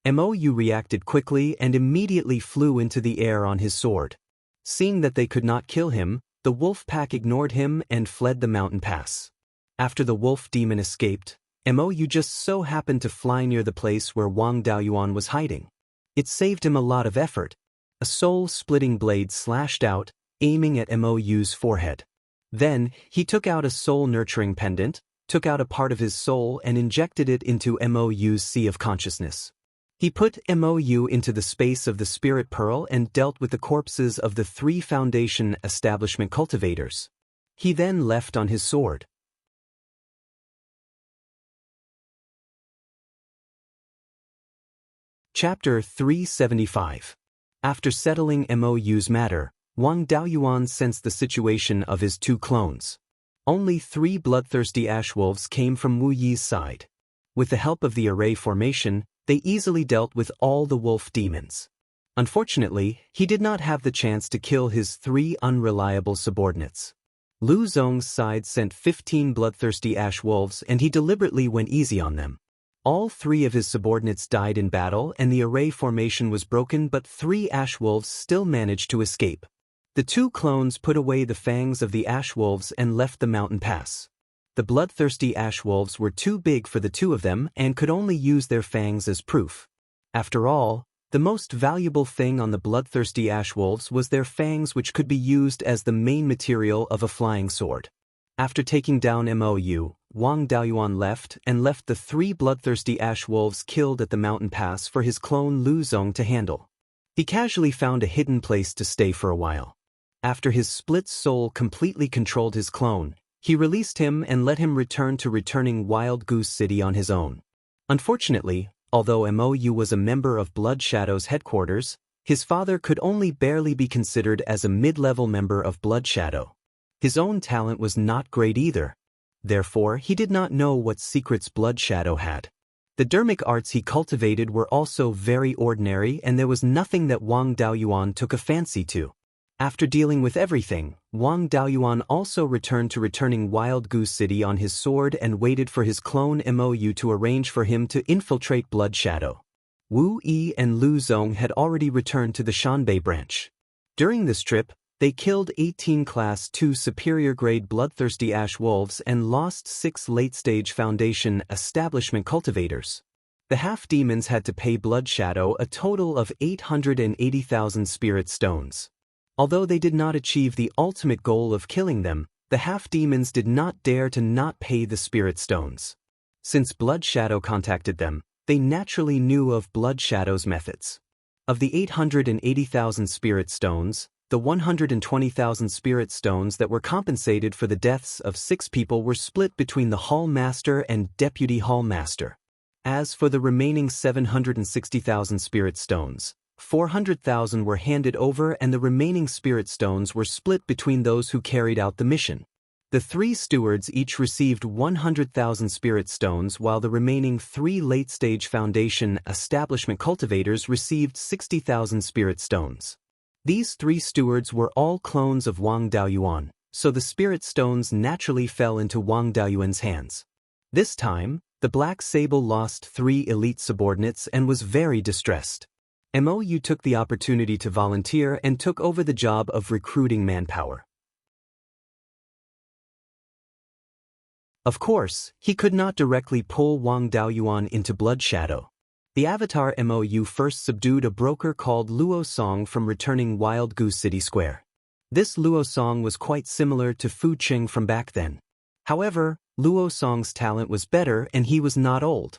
Mou reacted quickly and immediately flew into the air on his sword. Seeing that they could not kill him, the wolf pack ignored him and fled the mountain pass. After the wolf demon escaped, Mou just so happened to fly near the place where Wang Daoyuan was hiding. It saved him a lot of effort. A soul-splitting blade slashed out, aiming at Mou's forehead. Then, he took out a soul-nurturing pendant, took out a part of his soul and injected it into Mou's sea of consciousness. He put Mou into the space of the spirit pearl and dealt with the corpses of the 3 foundation establishment cultivators. He then left on his sword. Chapter 375. After settling Mou's matter, Wang Daoyuan sensed the situation of his 2 clones. Only 3 bloodthirsty ash wolves came from Wu Yi's side. With the help of the array formation, they easily dealt with all the wolf demons. Unfortunately, he did not have the chance to kill his 3 unreliable subordinates. Lu Zong's side sent 15 bloodthirsty ash wolves and he deliberately went easy on them. All 3 of his subordinates died in battle and the array formation was broken, but 3 ash wolves still managed to escape. The 2 clones put away the fangs of the ash wolves and left the mountain pass. The bloodthirsty ash wolves were too big for the 2 of them and could only use their fangs as proof. After all, the most valuable thing on the bloodthirsty ash wolves was their fangs, which could be used as the main material of a flying sword. After taking down Mou, Wang Daoyuan left the 3 bloodthirsty ash wolves killed at the mountain pass for his clone Lu Zong to handle. He casually found a hidden place to stay for a while. After his split soul completely controlled his clone, He released him and let him return to returning Wild Goose City on his own. Unfortunately, although Mou was a member of Blood Shadow's headquarters, his father could only barely be considered as a mid-level member of Blood Shadow. His own talent was not great either. Therefore, he did not know what secrets Blood Shadow had. The dermic arts he cultivated were also very ordinary, and there was nothing that Wang Daoyuan took a fancy to. After dealing with everything, Wang Daoyuan also returned to returning Wild Goose City on his sword and waited for his clone Mou to arrange for him to infiltrate Blood Shadow. Wu Yi and Lu Zong had already returned to the Shanbei branch. During this trip, they killed 18 Class 2 superior-grade bloodthirsty ash wolves and lost 6 late-stage Foundation establishment cultivators. The half-demons had to pay Blood Shadow a total of 880,000 spirit stones. Although they did not achieve the ultimate goal of killing them, the half-demons did not dare to not pay the spirit stones. Since Blood Shadow contacted them, they naturally knew of Blood Shadow's methods. Of the 880,000 spirit stones, the 120,000 spirit stones that were compensated for the deaths of 6 people were split between the Hall Master and Deputy Hall Master. As for the remaining 760,000 spirit stones, 400,000 were handed over and the remaining spirit stones were split between those who carried out the mission. The 3 stewards each received 100,000 spirit stones while the remaining 3 late-stage Foundation establishment cultivators received 60,000 spirit stones. These 3 stewards were all clones of Wang Daoyuan, so the spirit stones naturally fell into Wang Daoyuan's hands. This time, the Black Sable lost 3 elite subordinates and was very distressed. Mou took the opportunity to volunteer and took over the job of recruiting manpower. Of course, he could not directly pull Wang Daoyuan into Blood Shadow. The avatar Mou first subdued a broker called Luo Song from returning Wild Goose City Square. This Luo Song was quite similar to Fu Qing from back then. However, Luo Song's talent was better and he was not old.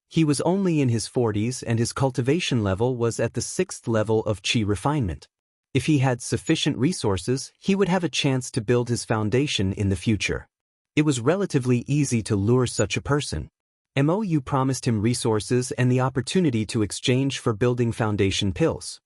He was only in his 40s and his cultivation level was at the 6th level of Qi refinement. If he had sufficient resources, he would have a chance to build his foundation in the future. It was relatively easy to lure such a person. Mou promised him resources and the opportunity to exchange for building foundation pills.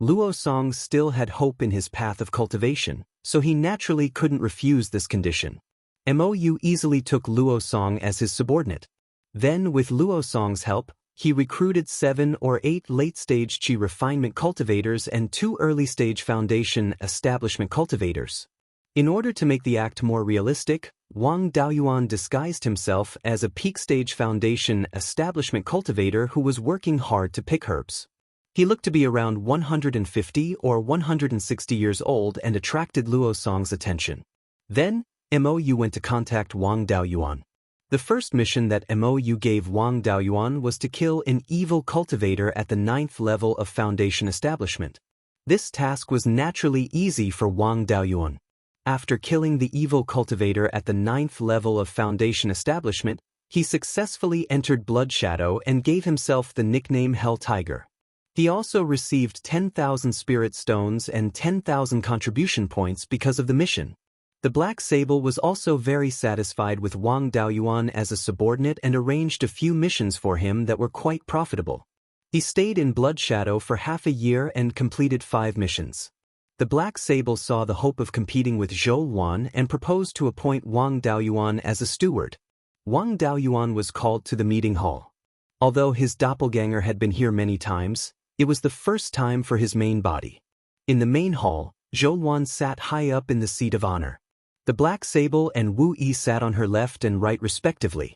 Luo Song still had hope in his path of cultivation, so he naturally couldn't refuse this condition. Mou easily took Luo Song as his subordinate. Then, with Luo Song's help, he recruited 7 or 8 late-stage Qi refinement cultivators and 2 early-stage Foundation establishment cultivators. In order to make the act more realistic, Wang Daoyuan disguised himself as a peak-stage Foundation establishment cultivator who was working hard to pick herbs. He looked to be around 150 or 160 years old and attracted Luo Song's attention. Then, Mou went to contact Wang Daoyuan. The first mission that Mou gave Wang Daoyuan was to kill an evil cultivator at the 9th level of Foundation establishment. This task was naturally easy for Wang Daoyuan. After killing the evil cultivator at the 9th level of Foundation establishment, he successfully entered Blood Shadow and gave himself the nickname Hell Tiger. He also received 10,000 spirit stones and 10,000 contribution points because of the mission. The Black Sable was also very satisfied with Wang Daoyuan as a subordinate and arranged a few missions for him that were quite profitable. He stayed in Blood Shadow for half a year and completed 5 missions. The Black Sable saw the hope of competing with Zhou Wan and proposed to appoint Wang Daoyuan as a steward. Wang Daoyuan was called to the meeting hall. Although his doppelganger had been here many times, it was the first time for his main body. In the main hall, Zhou Wan sat high up in the seat of honor. The Black Sable and Wu Yi sat on her left and right respectively.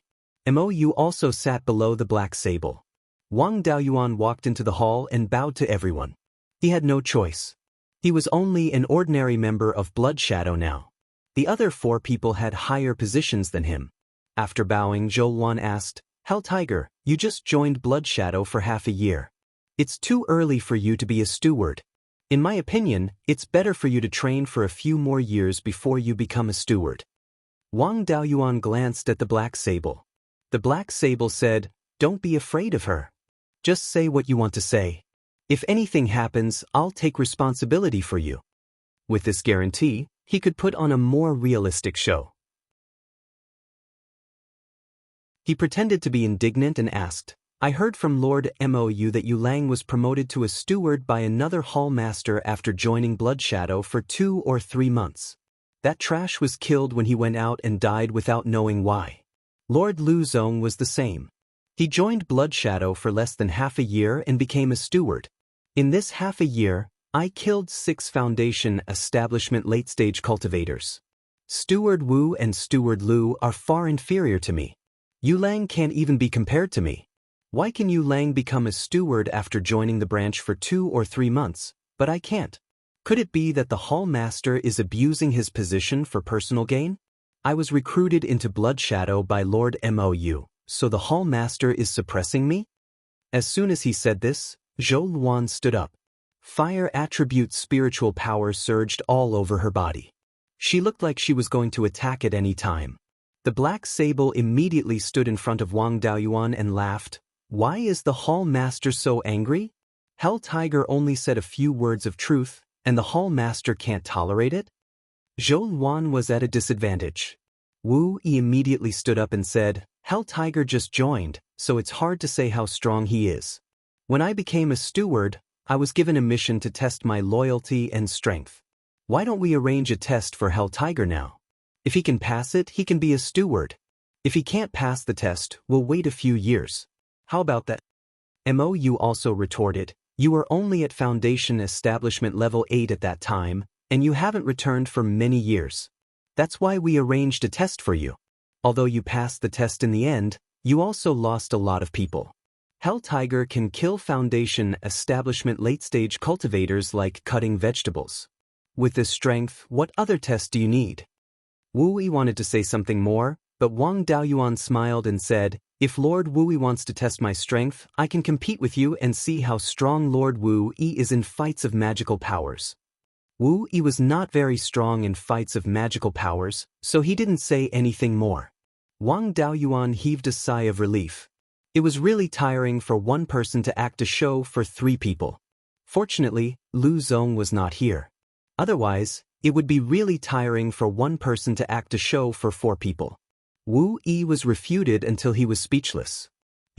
Mou also sat below the Black Sable. Wang Daoyuan walked into the hall and bowed to everyone. He had no choice. He was only an ordinary member of Blood Shadow now. The other 4 people had higher positions than him. After bowing, Zhou Wan asked, "Hell Tiger, you just joined Blood Shadow for half a year. It's too early for you to be a steward. In my opinion, it's better for you to train for a few more years before you become a steward." Wang Daoyuan glanced at the Black Sable. The Black Sable said, "Don't be afraid of her. Just say what you want to say. If anything happens, I'll take responsibility for you." With this guarantee, he could put on a more realistic show. He pretended to be indignant and asked, I heard from Lord Mou that Yu Lang was promoted to a steward by another hall master after joining Blood Shadow for 2 or 3 months. That trash was killed when he went out and died without knowing why. Lord Lu Zong was the same. He joined Blood Shadow for less than half a year and became a steward. In this half a year, I killed 6 Foundation establishment late-stage cultivators. Steward Wu and Steward Lu are far inferior to me. Yu Lang can't even be compared to me. Why can Yu Lang become a steward after joining the branch for 2 or 3 months, but I can't? Could it be that the hall master is abusing his position for personal gain? I was recruited into Blood Shadow by Lord Mou, so the hall master is suppressing me? As soon as he said this, Zhou Luan stood up. Fire attribute spiritual power surged all over her body. She looked like she was going to attack at any time. The black sable immediately stood in front of Wang Daoyuan and laughed. Why is the hall master so angry? Hell Tiger only said a few words of truth, and the hall master can't tolerate it? Zhou Luan was at a disadvantage. Wu Yi immediately stood up and said, Hell Tiger just joined, so it's hard to say how strong he is. When I became a steward, I was given a mission to test my loyalty and strength. Why don't we arrange a test for Hell Tiger now? If he can pass it, he can be a steward. If he can't pass the test, we'll wait a few years. How about that? Mou also retorted, you were only at Foundation Establishment Level 8 at that time, and you haven't returned for many years. That's why we arranged a test for you. Although you passed the test in the end, you also lost a lot of people. Hell Tiger can kill Foundation Establishment late-stage cultivators like cutting vegetables. With this strength, what other test do you need? Wu Yi wanted to say something more, but Wang Daoyuan smiled and said, if Lord Wu Yi wants to test my strength, I can compete with you and see how strong Lord Wu Yi is in fights of magical powers. Wu Yi was not very strong in fights of magical powers, so he didn't say anything more. Wang Daoyuan heaved a sigh of relief. It was really tiring for one person to act a show for 3 people. Fortunately, Lu Zong was not here. Otherwise, it would be really tiring for one person to act a show for 4 people. Wu Yi was refuted until he was speechless.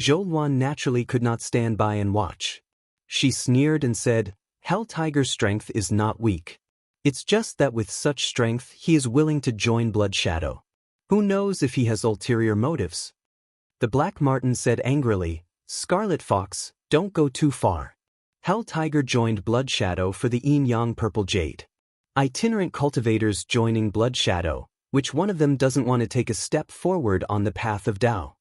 Zhou Luan naturally could not stand by and watch. She sneered and said, Hell Tiger's strength is not weak. It's just that with such strength he is willing to join Blood Shadow. Who knows if he has ulterior motives? The Black Marten said angrily, Scarlet Fox, don't go too far. Hell Tiger joined Blood Shadow for the Yin-Yang Purple Jade. Itinerant cultivators joining Blood Shadow, which one of them doesn't want to take a step forward on the path of Dao?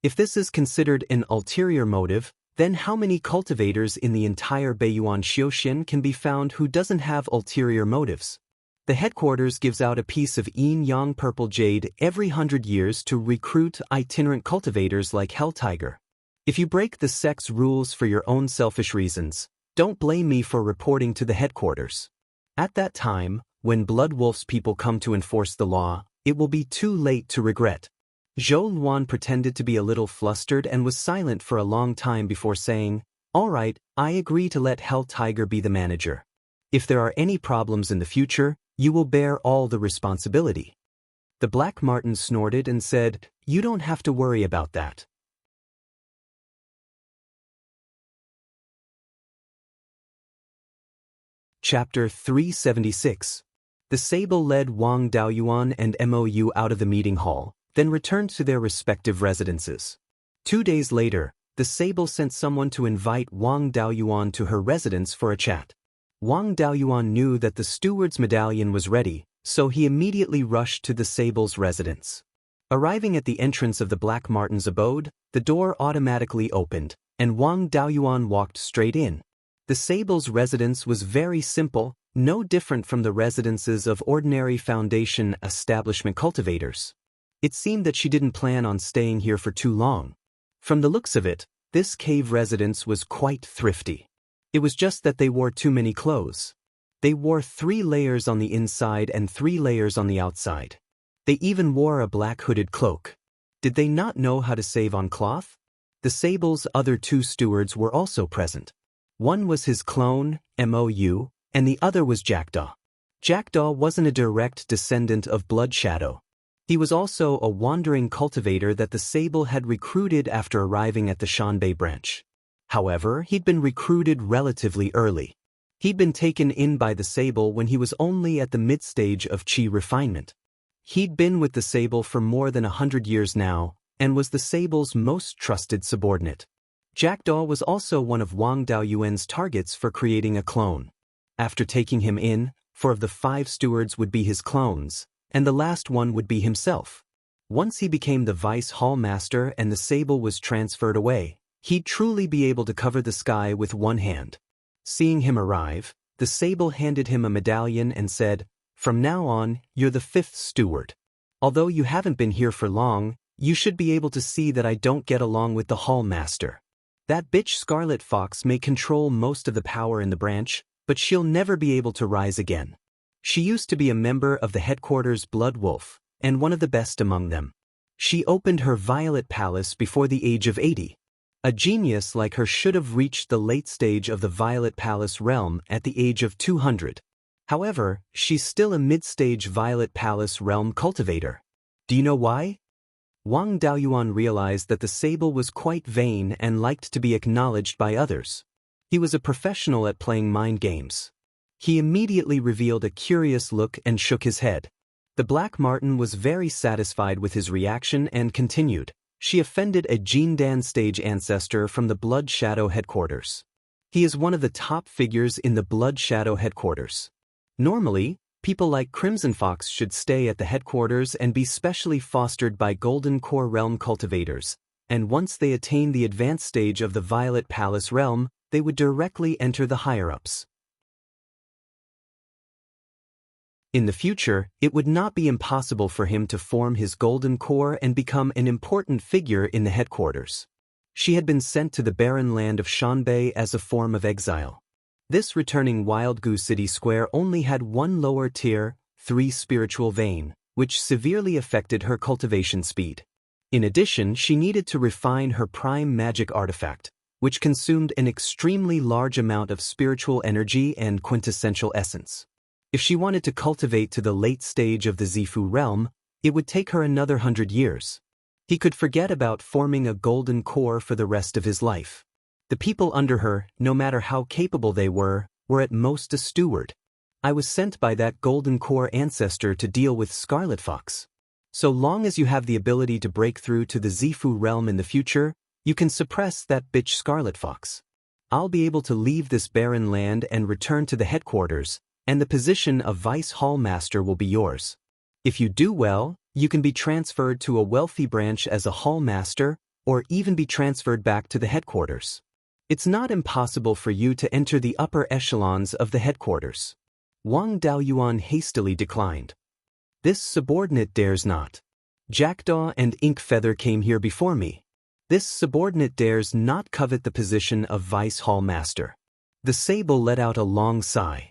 If this is considered an ulterior motive, then how many cultivators in the entire Beiyuan Xiuxin can be found who doesn't have ulterior motives? The headquarters gives out a piece of Yin-Yang Purple Jade every 100 years to recruit itinerant cultivators like Hell Tiger. If you break the sect's rules for your own selfish reasons, don't blame me for reporting to the headquarters. At that time, when Blood Wolf's people come to enforce the law, it will be too late to regret. Zhou Luan pretended to be a little flustered and was silent for a long time before saying, All right, I agree to let Hell Tiger be the manager. If there are any problems in the future, you will bear all the responsibility. The Black Marten snorted and said, You don't have to worry about that. Chapter 376. The Sable led Wang Daoyuan and Mou out of the meeting hall, then returned to their respective residences. 2 days later, the Sable sent someone to invite Wang Daoyuan to her residence for a chat. Wang Daoyuan knew that the steward's medallion was ready, so he immediately rushed to the Sable's residence. Arriving at the entrance of the Black Marten's abode, the door automatically opened, and Wang Daoyuan walked straight in. The Sable's residence was very simple, no different from the residences of ordinary Foundation establishment cultivators. It seemed that she didn't plan on staying here for too long. From the looks of it, this cave residence was quite thrifty. It was just that they wore too many clothes. They wore 3 layers on the inside and 3 layers on the outside. They even wore a black hooded cloak. Did they not know how to save on cloth? The Sable's other 2 stewards were also present. One was his clone, Mou, and the other was Jackdaw. Jackdaw wasn't a direct descendant of Blood Shadow. He was also a wandering cultivator that the Sable had recruited after arriving at the Shanbei branch. However, he'd been recruited relatively early. He'd been taken in by the Sable when he was only at the mid-stage of Qi refinement. He'd been with the Sable for more than 100 years now, and was the Sable's most trusted subordinate. Jackdaw was also one of Wang Daoyuan's targets for creating a clone. After taking him in, 4 of the 5 stewards would be his clones, and the last one would be himself. Once he became the vice hall master and the Sable was transferred away, he'd truly be able to cover the sky with one hand. Seeing him arrive, the Sable handed him a medallion and said, "From now on, you're the 5th steward. Although you haven't been here for long, you should be able to see that I don't get along with the hall master. That bitch Scarlet Fox may control most of the power in the branch, but she'll never be able to rise again. She used to be a member of the headquarters Blood Wolf, and one of the best among them. She opened her Violet Palace before the age of 80. A genius like her should have reached the late stage of the Violet Palace realm at the age of 200. However, she's still a mid-stage Violet Palace realm cultivator. Do you know why?" Wang Daoyuan realized that the Sable was quite vain and liked to be acknowledged by others. He was a professional at playing mind games. He immediately revealed a curious look and shook his head. The Black Marten was very satisfied with his reaction and continued, "She offended a Jindan stage ancestor from the Blood Shadow headquarters. He is one of the top figures in the Blood Shadow headquarters. Normally, people like Crimson Fox should stay at the headquarters and be specially fostered by Golden Core realm cultivators, and once they attain the advanced stage of the Violet Palace realm, they would directly enter the higher-ups. In the future, it would not be impossible for him to form his Golden Core and become an important figure in the headquarters. She had been sent to the barren land of Shanbei as a form of exile. This returning Wild Goose City Square only had one lower tier, 3 spiritual vein, which severely affected her cultivation speed. In addition, she needed to refine her prime magic artifact, which consumed an extremely large amount of spiritual energy and quintessential essence. If she wanted to cultivate to the late stage of the Zifu realm, it would take her another 100 years. He could forget about forming a golden core for the rest of his life. The people under her, no matter how capable they were at most a steward. I was sent by that golden core ancestor to deal with Scarlet Fox. So long as you have the ability to break through to the Zifu realm in the future, you can suppress that bitch Scarlet Fox. I'll be able to leave this barren land and return to the headquarters, and the position of Vice Hall Master will be yours. If you do well, you can be transferred to a wealthy branch as a Hall Master, or even be transferred back to the headquarters. It's not impossible for you to enter the upper echelons of the headquarters." Wang Daoyuan hastily declined. "This subordinate dares not. Jackdaw and Inkfeather came here before me. This subordinate dares not covet the position of Vice Hall Master." The Sable let out a long sigh.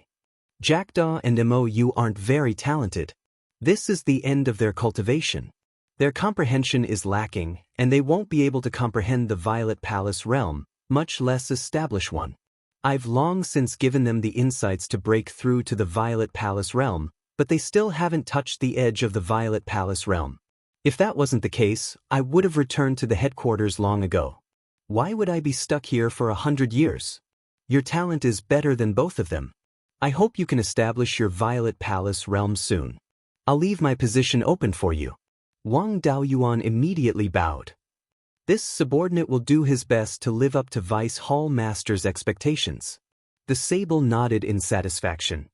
"Jackdaw and MOU aren't very talented. This is the end of their cultivation. Their comprehension is lacking, and they won't be able to comprehend the Violet Palace realm, much less establish one. I've long since given them the insights to break through to the Violet Palace realm, but they still haven't touched the edge of the Violet Palace realm. If that wasn't the case, I would have returned to the headquarters long ago. Why would I be stuck here for 100 years? Your talent is better than both of them. I hope you can establish your Violet Palace realm soon. I'll leave my position open for you." Wang Daoyuan immediately bowed. This subordinate will do his best to live up to Vice Hall Master's expectations. The Sable nodded in satisfaction.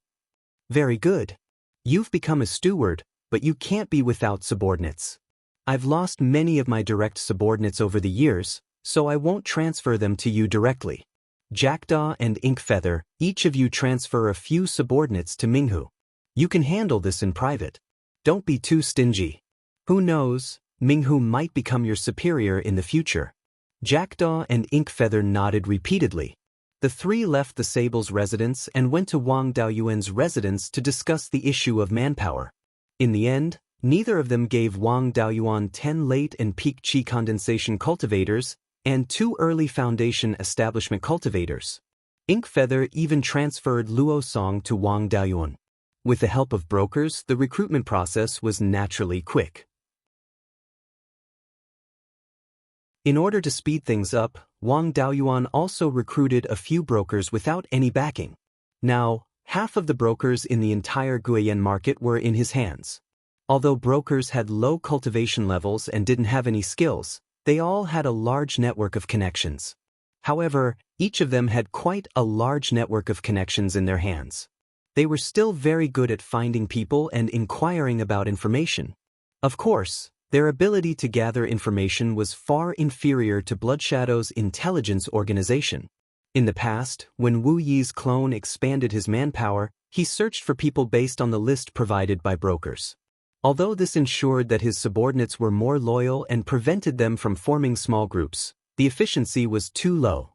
"Very good. You've become a steward, but you can't be without subordinates. I've lost many of my direct subordinates over the years, so I won't transfer them to you directly. Jackdaw and Inkfeather, each of you transfer a few subordinates to Minghu. You can handle this in private. Don't be too stingy. Who knows, Minghu might become your superior in the future." Jackdaw and Inkfeather nodded repeatedly. The 3 left the Sable's residence and went to Wang Daoyuan's residence to discuss the issue of manpower. In the end, neither of them gave Wang Daoyuan 10 late and peak Qi condensation cultivators and 2 early foundation establishment cultivators. Inkfeather even transferred Luo Song to Wang Daoyuan. With the help of brokers, the recruitment process was naturally quick. In order to speed things up, Wang Daoyuan also recruited a few brokers without any backing. Now, half of the brokers in the entire Guiyan market were in his hands. Although brokers had low cultivation levels and didn't have any skills, they all had a large network of connections. However, each of them had quite a large network of connections in their hands. They were still very good at finding people and inquiring about information. Of course, their ability to gather information was far inferior to Bloodshadow's intelligence organization. In the past, when Wu Yi's clone expanded his manpower, he searched for people based on the list provided by brokers. Although this ensured that his subordinates were more loyal and prevented them from forming small groups, the efficiency was too low.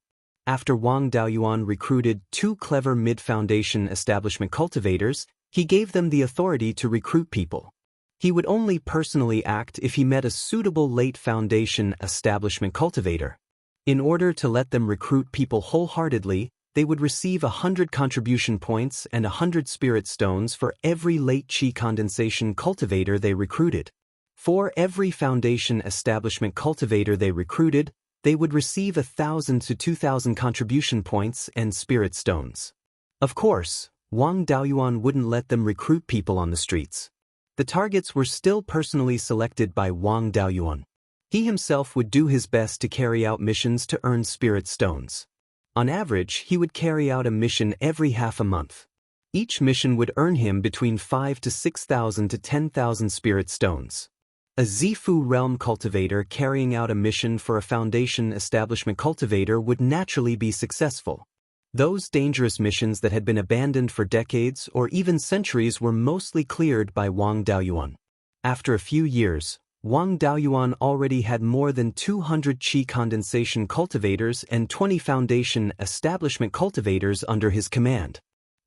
After Wang Daoyuan recruited 2 clever mid-foundation establishment cultivators, he gave them the authority to recruit people. He would only personally act if he met a suitable late foundation establishment cultivator. In order to let them recruit people wholeheartedly, they would receive 100 contribution points and 100 spirit stones for every late chi condensation cultivator they recruited. For every foundation establishment cultivator they recruited, they would receive 1,000 to 2,000 contribution points and spirit stones. Of course, Wang Daoyuan wouldn't let them recruit people on the streets. The targets were still personally selected by Wang Daoyuan. He himself would do his best to carry out missions to earn spirit stones. On average, he would carry out a mission every half a month. Each mission would earn him between 5,000 to 6,000 to 10,000 spirit stones. A Zifu realm cultivator carrying out a mission for a foundation establishment cultivator would naturally be successful. Those dangerous missions that had been abandoned for decades or even centuries were mostly cleared by Wang Daoyuan. After a few years, Wang Daoyuan already had more than 200 chi condensation cultivators and 20 foundation establishment cultivators under his command.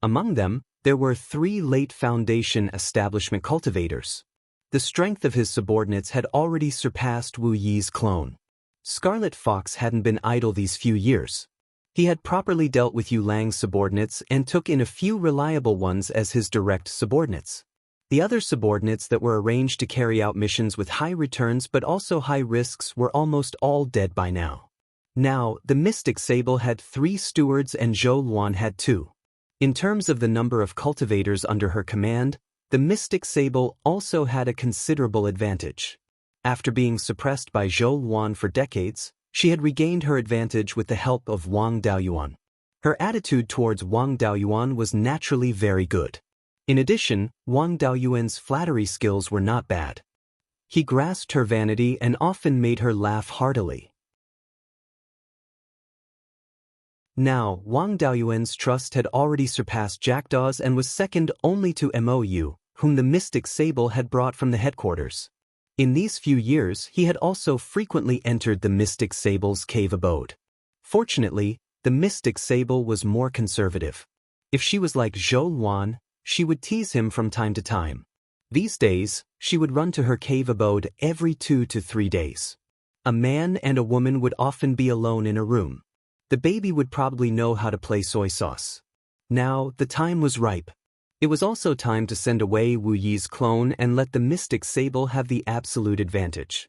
Among them, there were 3 late foundation establishment cultivators. The strength of his subordinates had already surpassed Wu Yi's clone. Scarlet Fox hadn't been idle these few years. He had properly dealt with Yu Lang's subordinates and took in a few reliable ones as his direct subordinates. The other subordinates that were arranged to carry out missions with high returns but also high risks were almost all dead by now. Now, the Mystic Sable had 3 stewards and Zhou Luan had 2. In terms of the number of cultivators under her command, the Mystic Sable also had a considerable advantage. After being suppressed by Zhou Luan for decades, she had regained her advantage with the help of Wang Daoyuan. Her attitude towards Wang Daoyuan was naturally very good. In addition, Wang Daoyuan's flattery skills were not bad. He grasped her vanity and often made her laugh heartily. Now, Wang Daoyuan's trust had already surpassed Jackdaw's and was second only to Mou, whom the Mystic Sable had brought from the headquarters. In these few years, he had also frequently entered the Mystic Sable's cave abode. Fortunately, the Mystic Sable was more conservative. If she was like Zhou Luan, she would tease him from time to time. These days, she would run to her cave abode every 2 to 3 days. A man and a woman would often be alone in a room. The baby would probably know how to play soy sauce. Now, the time was ripe. It was also time to send away Wu Yi's clone and let the Mystic Sable have the absolute advantage.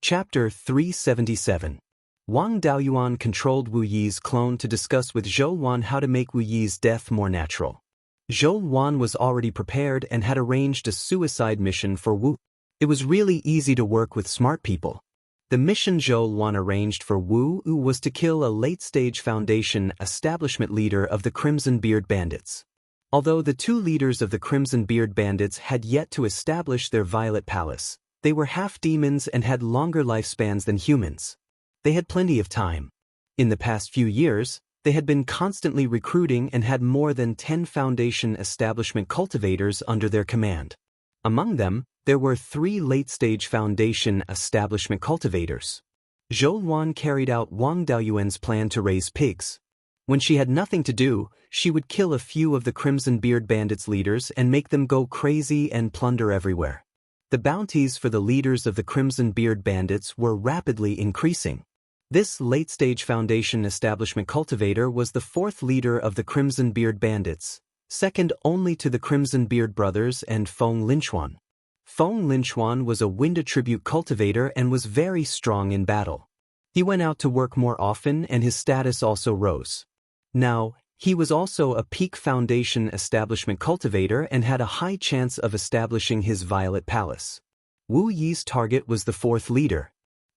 Chapter 377. Wang Daoyuan controlled Wu Yi's clone to discuss with Zhou Luan how to make Wu Yi's death more natural. Zhou Luan was already prepared and had arranged a suicide mission for Wu. It was really easy to work with smart people. The mission Zhou Luan arranged for Wu was to kill a late-stage foundation establishment leader of the Crimson Beard Bandits. Although the 2 leaders of the Crimson Beard Bandits had yet to establish their Violet Palace, they were half-demons and had longer lifespans than humans. They had plenty of time. In the past few years, they had been constantly recruiting and had more than 10 foundation establishment cultivators under their command. Among them, there were 3 late-stage foundation establishment cultivators. Zhou Luan carried out Wang Daoyuan's plan to raise pigs. When she had nothing to do, she would kill a few of the Crimson Beard Bandits' leaders and make them go crazy and plunder everywhere. The bounties for the leaders of the Crimson Beard Bandits were rapidly increasing. This late-stage foundation establishment cultivator was the 4th leader of the Crimson Beard Bandits. second only to the Crimson Beard brothers and Feng Linchuan. Feng Linchuan was a wind attribute cultivator and was very strong in battle. He went out to work more often and his status also rose. Now, he was also a peak foundation establishment cultivator and had a high chance of establishing his Violet Palace. Wu Yi's target was the fourth leader.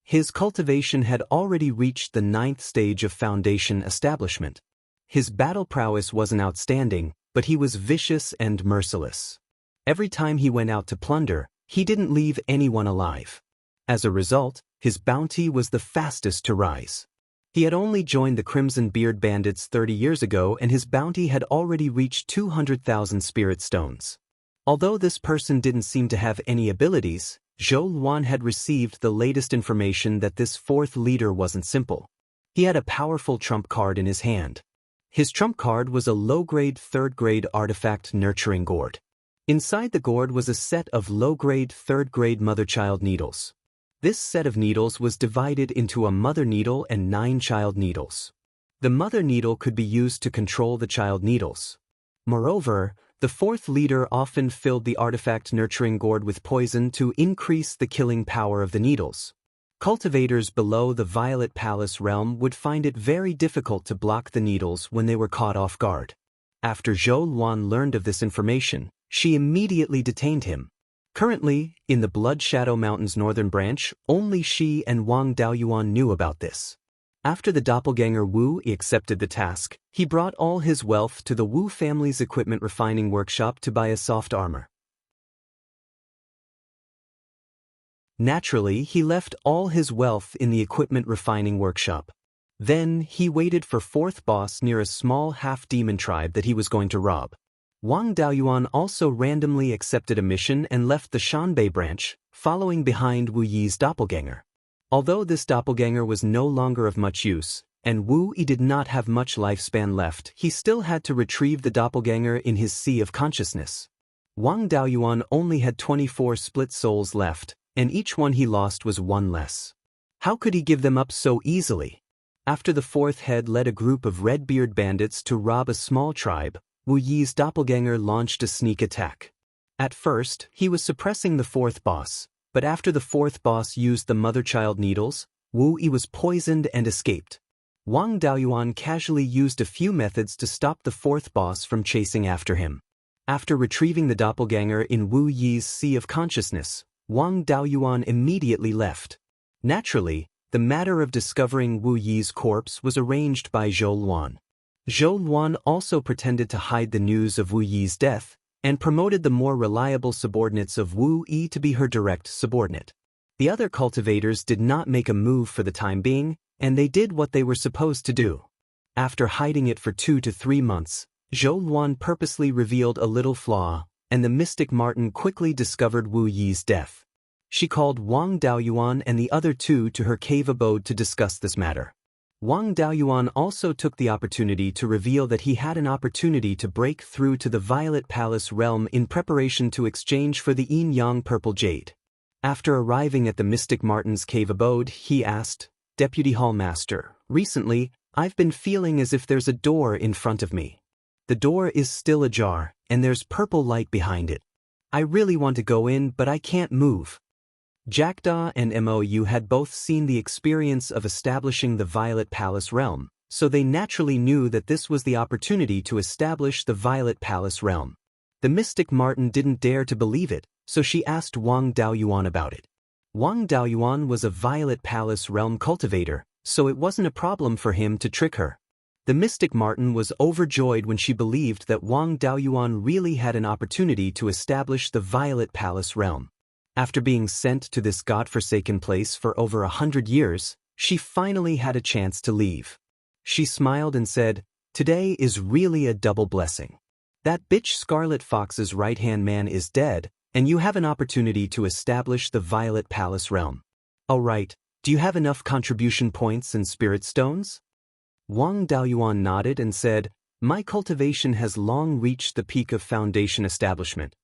His cultivation had already reached the 9th stage of foundation establishment. His battle prowess wasn't outstanding, but he was vicious and merciless. Every time he went out to plunder, he didn't leave anyone alive. As a result, his bounty was the fastest to rise. He had only joined the Crimson Beard Bandits 30 years ago and his bounty had already reached 200,000 spirit stones. Although this person didn't seem to have any abilities, Zhou Luan had received the latest information that this fourth leader wasn't simple. He had a powerful trump card in his hand. His trump card was a low-grade 3rd-grade artifact nurturing gourd. Inside the gourd was a set of low-grade 3rd-grade mother-child needles. This set of needles was divided into a mother needle and 9 child needles. The mother needle could be used to control the child needles. Moreover, the fourth leader often filled the artifact nurturing gourd with poison to increase the killing power of the needles. Cultivators below the Violet Palace realm would find it very difficult to block the needles when they were caught off guard. After Zhou Luan learned of this information, she immediately detained him. Currently, in the Blood Shadow Mountains northern branch, only she and Wang Daoyuan knew about this. After the doppelganger Wu accepted the task, he brought all his wealth to the Wu family's equipment refining workshop to buy a soft armor. Naturally, he left all his wealth in the equipment refining workshop. Then, he waited for fourth boss near a small half-demon tribe that he was going to rob. Wang Daoyuan also randomly accepted a mission and left the Shanbei branch, following behind Wu Yi's doppelganger. Although this doppelganger was no longer of much use, and Wu Yi did not have much lifespan left, he still had to retrieve the doppelganger in his sea of consciousness. Wang Daoyuan only had 24 split souls left, and each one he lost was one less. How could he give them up so easily? After the fourth head led a group of red-beard bandits to rob a small tribe, Wu Yi's doppelganger launched a sneak attack. At first, he was suppressing the fourth boss, but after the fourth boss used the mother-child needles, Wu Yi was poisoned and escaped. Wang Daoyuan casually used a few methods to stop the fourth boss from chasing after him. After retrieving the doppelganger in Wu Yi's sea of consciousness, Wang Daoyuan immediately left. Naturally, the matter of discovering Wu Yi's corpse was arranged by Zhou Luan. Zhou Luan also pretended to hide the news of Wu Yi's death, and promoted the more reliable subordinates of Wu Yi to be her direct subordinate. The other cultivators did not make a move for the time being, and they did what they were supposed to do. After hiding it for 2 to 3 months, Zhou Luan purposely revealed a little flaw, and the mystic Martin quickly discovered Wu Yi's death. She called Wang Daoyuan and the other two to her cave abode to discuss this matter. Wang Daoyuan also took the opportunity to reveal that he had an opportunity to break through to the Violet Palace realm in preparation to exchange for the yin-yang purple jade. After arriving at the mystic Martin's cave abode, he asked, "Deputy Hallmaster, recently, I've been feeling as if there's a door in front of me. The door is still ajar, and there's purple light behind it. I really want to go in, but I can't move." Jackdaw and Mou had both seen the experience of establishing the Violet Palace realm, so they naturally knew that this was the opportunity to establish the Violet Palace realm. The mystic Martin didn't dare to believe it, so she asked Wang Daoyuan about it. Wang Daoyuan was a Violet Palace realm cultivator, so it wasn't a problem for him to trick her. The mystic Martin was overjoyed when she believed that Wang Daoyuan really had an opportunity to establish the Violet Palace realm. After being sent to this godforsaken place for over 100 years, she finally had a chance to leave. She smiled and said, "Today is really a double blessing. That bitch Scarlet Fox's right-hand man is dead, and you have an opportunity to establish the Violet Palace realm. Alright, do you have enough contribution points and spirit stones?" Wang Daoyuan nodded and said, "My cultivation has long reached the peak of foundation establishment.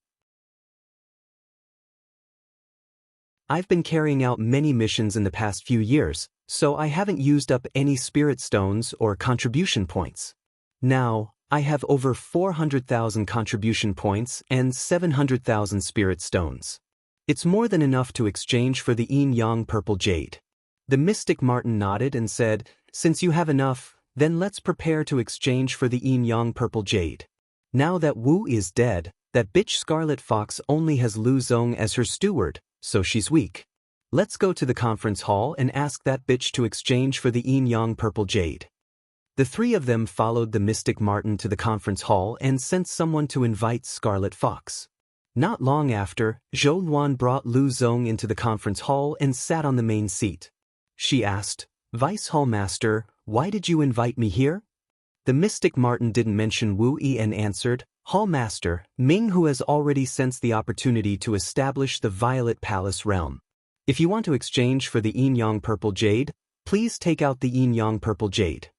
I've been carrying out many missions in the past few years, so I haven't used up any spirit stones or contribution points. Now, I have over 400,000 contribution points and 700,000 spirit stones. It's more than enough to exchange for the yin-yang purple jade. The mystic Martin nodded and said, since you have enough, then let's prepare to exchange for the yin-yang purple jade. Now that Wu is dead, that bitch Scarlet Fox only has Lu Zong as her steward, so she's weak. Let's go to the conference hall and ask that bitch to exchange for the yin-yang purple jade. The three of them followed the mystic Martin to the conference hall and sent someone to invite Scarlet Fox. Not long after, Zhou Luan brought Lu Zong into the conference hall and sat on the main seat. She asked, Vice Hall Master, why did you invite me here? The mystic Martin didn't mention Wu Yi and answered, Hall Master, Ming Hu has already sensed the opportunity to establish the Violet Palace realm. If you want to exchange for the yin-yang purple jade, please take out the yin-yang purple jade.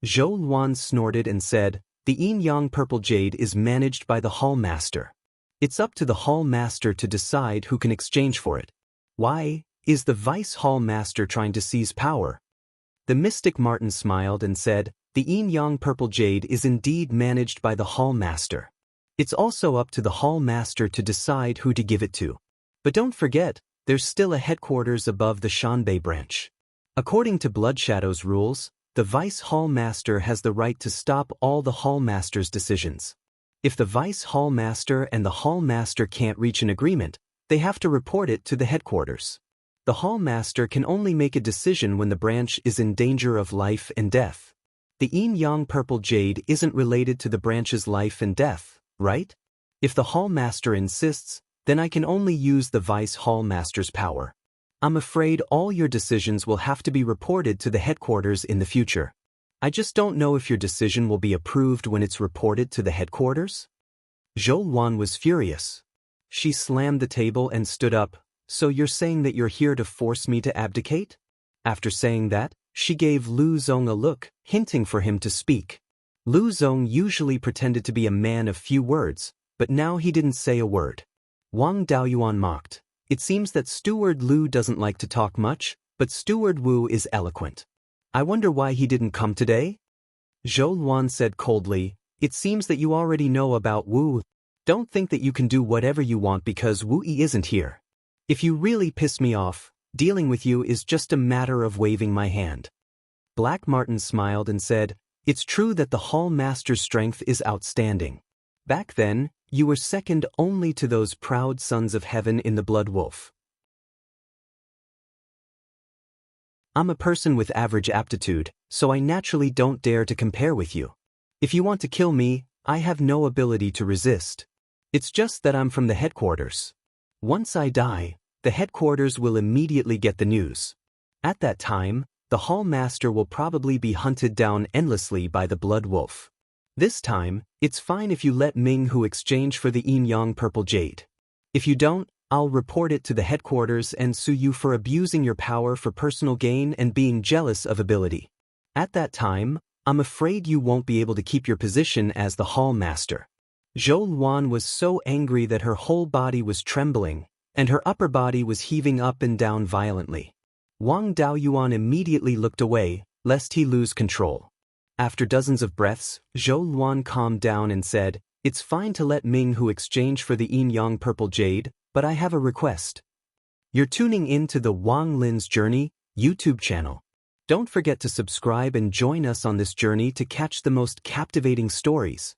Zhou Luan snorted and said, the yin-yang purple jade is managed by the Hall Master. It's up to the Hall Master to decide who can exchange for it. Why, is the Vice Hall Master trying to seize power? The mystic Martin smiled and said, the yin-yang purple jade is indeed managed by the Hall Master. It's also up to the Hall Master to decide who to give it to. But don't forget, there's still a headquarters above the Shanbei branch. According to Blood Shadow's rules, the Vice Hall Master has the right to stop all the Hall Master's decisions. If the Vice Hall Master and the Hall Master can't reach an agreement, they have to report it to the headquarters. The Hall Master can only make a decision when the branch is in danger of life and death. The yin-yang purple jade isn't related to the branch's life and death, right? If the Hall Master insists, then I can only use the Vice Hall Master's power. I'm afraid all your decisions will have to be reported to the headquarters in the future. I just don't know if your decision will be approved when it's reported to the headquarters. Zhou Luan was furious. She slammed the table and stood up. So you're saying that you're here to force me to abdicate? After saying that, she gave Lu Zong a look, hinting for him to speak. Lu Zong usually pretended to be a man of few words, but now he didn't say a word. Wang Daoyuan mocked. It seems that Steward Lu doesn't like to talk much, but Steward Wu is eloquent. I wonder why he didn't come today? Zhou Luan said coldly, it seems that you already know about Wu. Don't think that you can do whatever you want because Wu Yi isn't here. If you really piss me off, dealing with you is just a matter of waving my hand. Black Martin smiled and said, it's true that the Hall Master's strength is outstanding. Back then, you were second only to those proud sons of heaven in the Blood Wolf. I'm a person with average aptitude, so I naturally don't dare to compare with you. If you want to kill me, I have no ability to resist. It's just that I'm from the headquarters. Once I die, the headquarters will immediately get the news. At that time, the Hall Master will probably be hunted down endlessly by the Blood Wolf. This time, it's fine if you let Ming Hu exchange for the yin-yang purple jade. If you don't, I'll report it to the headquarters and sue you for abusing your power for personal gain and being jealous of ability. At that time, I'm afraid you won't be able to keep your position as the Hall Master. Zhou Luan was so angry that her whole body was trembling, and her upper body was heaving up and down violently. Wang Daoyuan immediately looked away, lest he lose control. After dozens of breaths, Zhou Luan calmed down and said, it's fine to let Ming Hu exchange for the yin-yang purple jade, but I have a request. You're tuning in to the Wang Lin's Journey YouTube channel. Don't forget to subscribe and join us on this journey to catch the most captivating stories.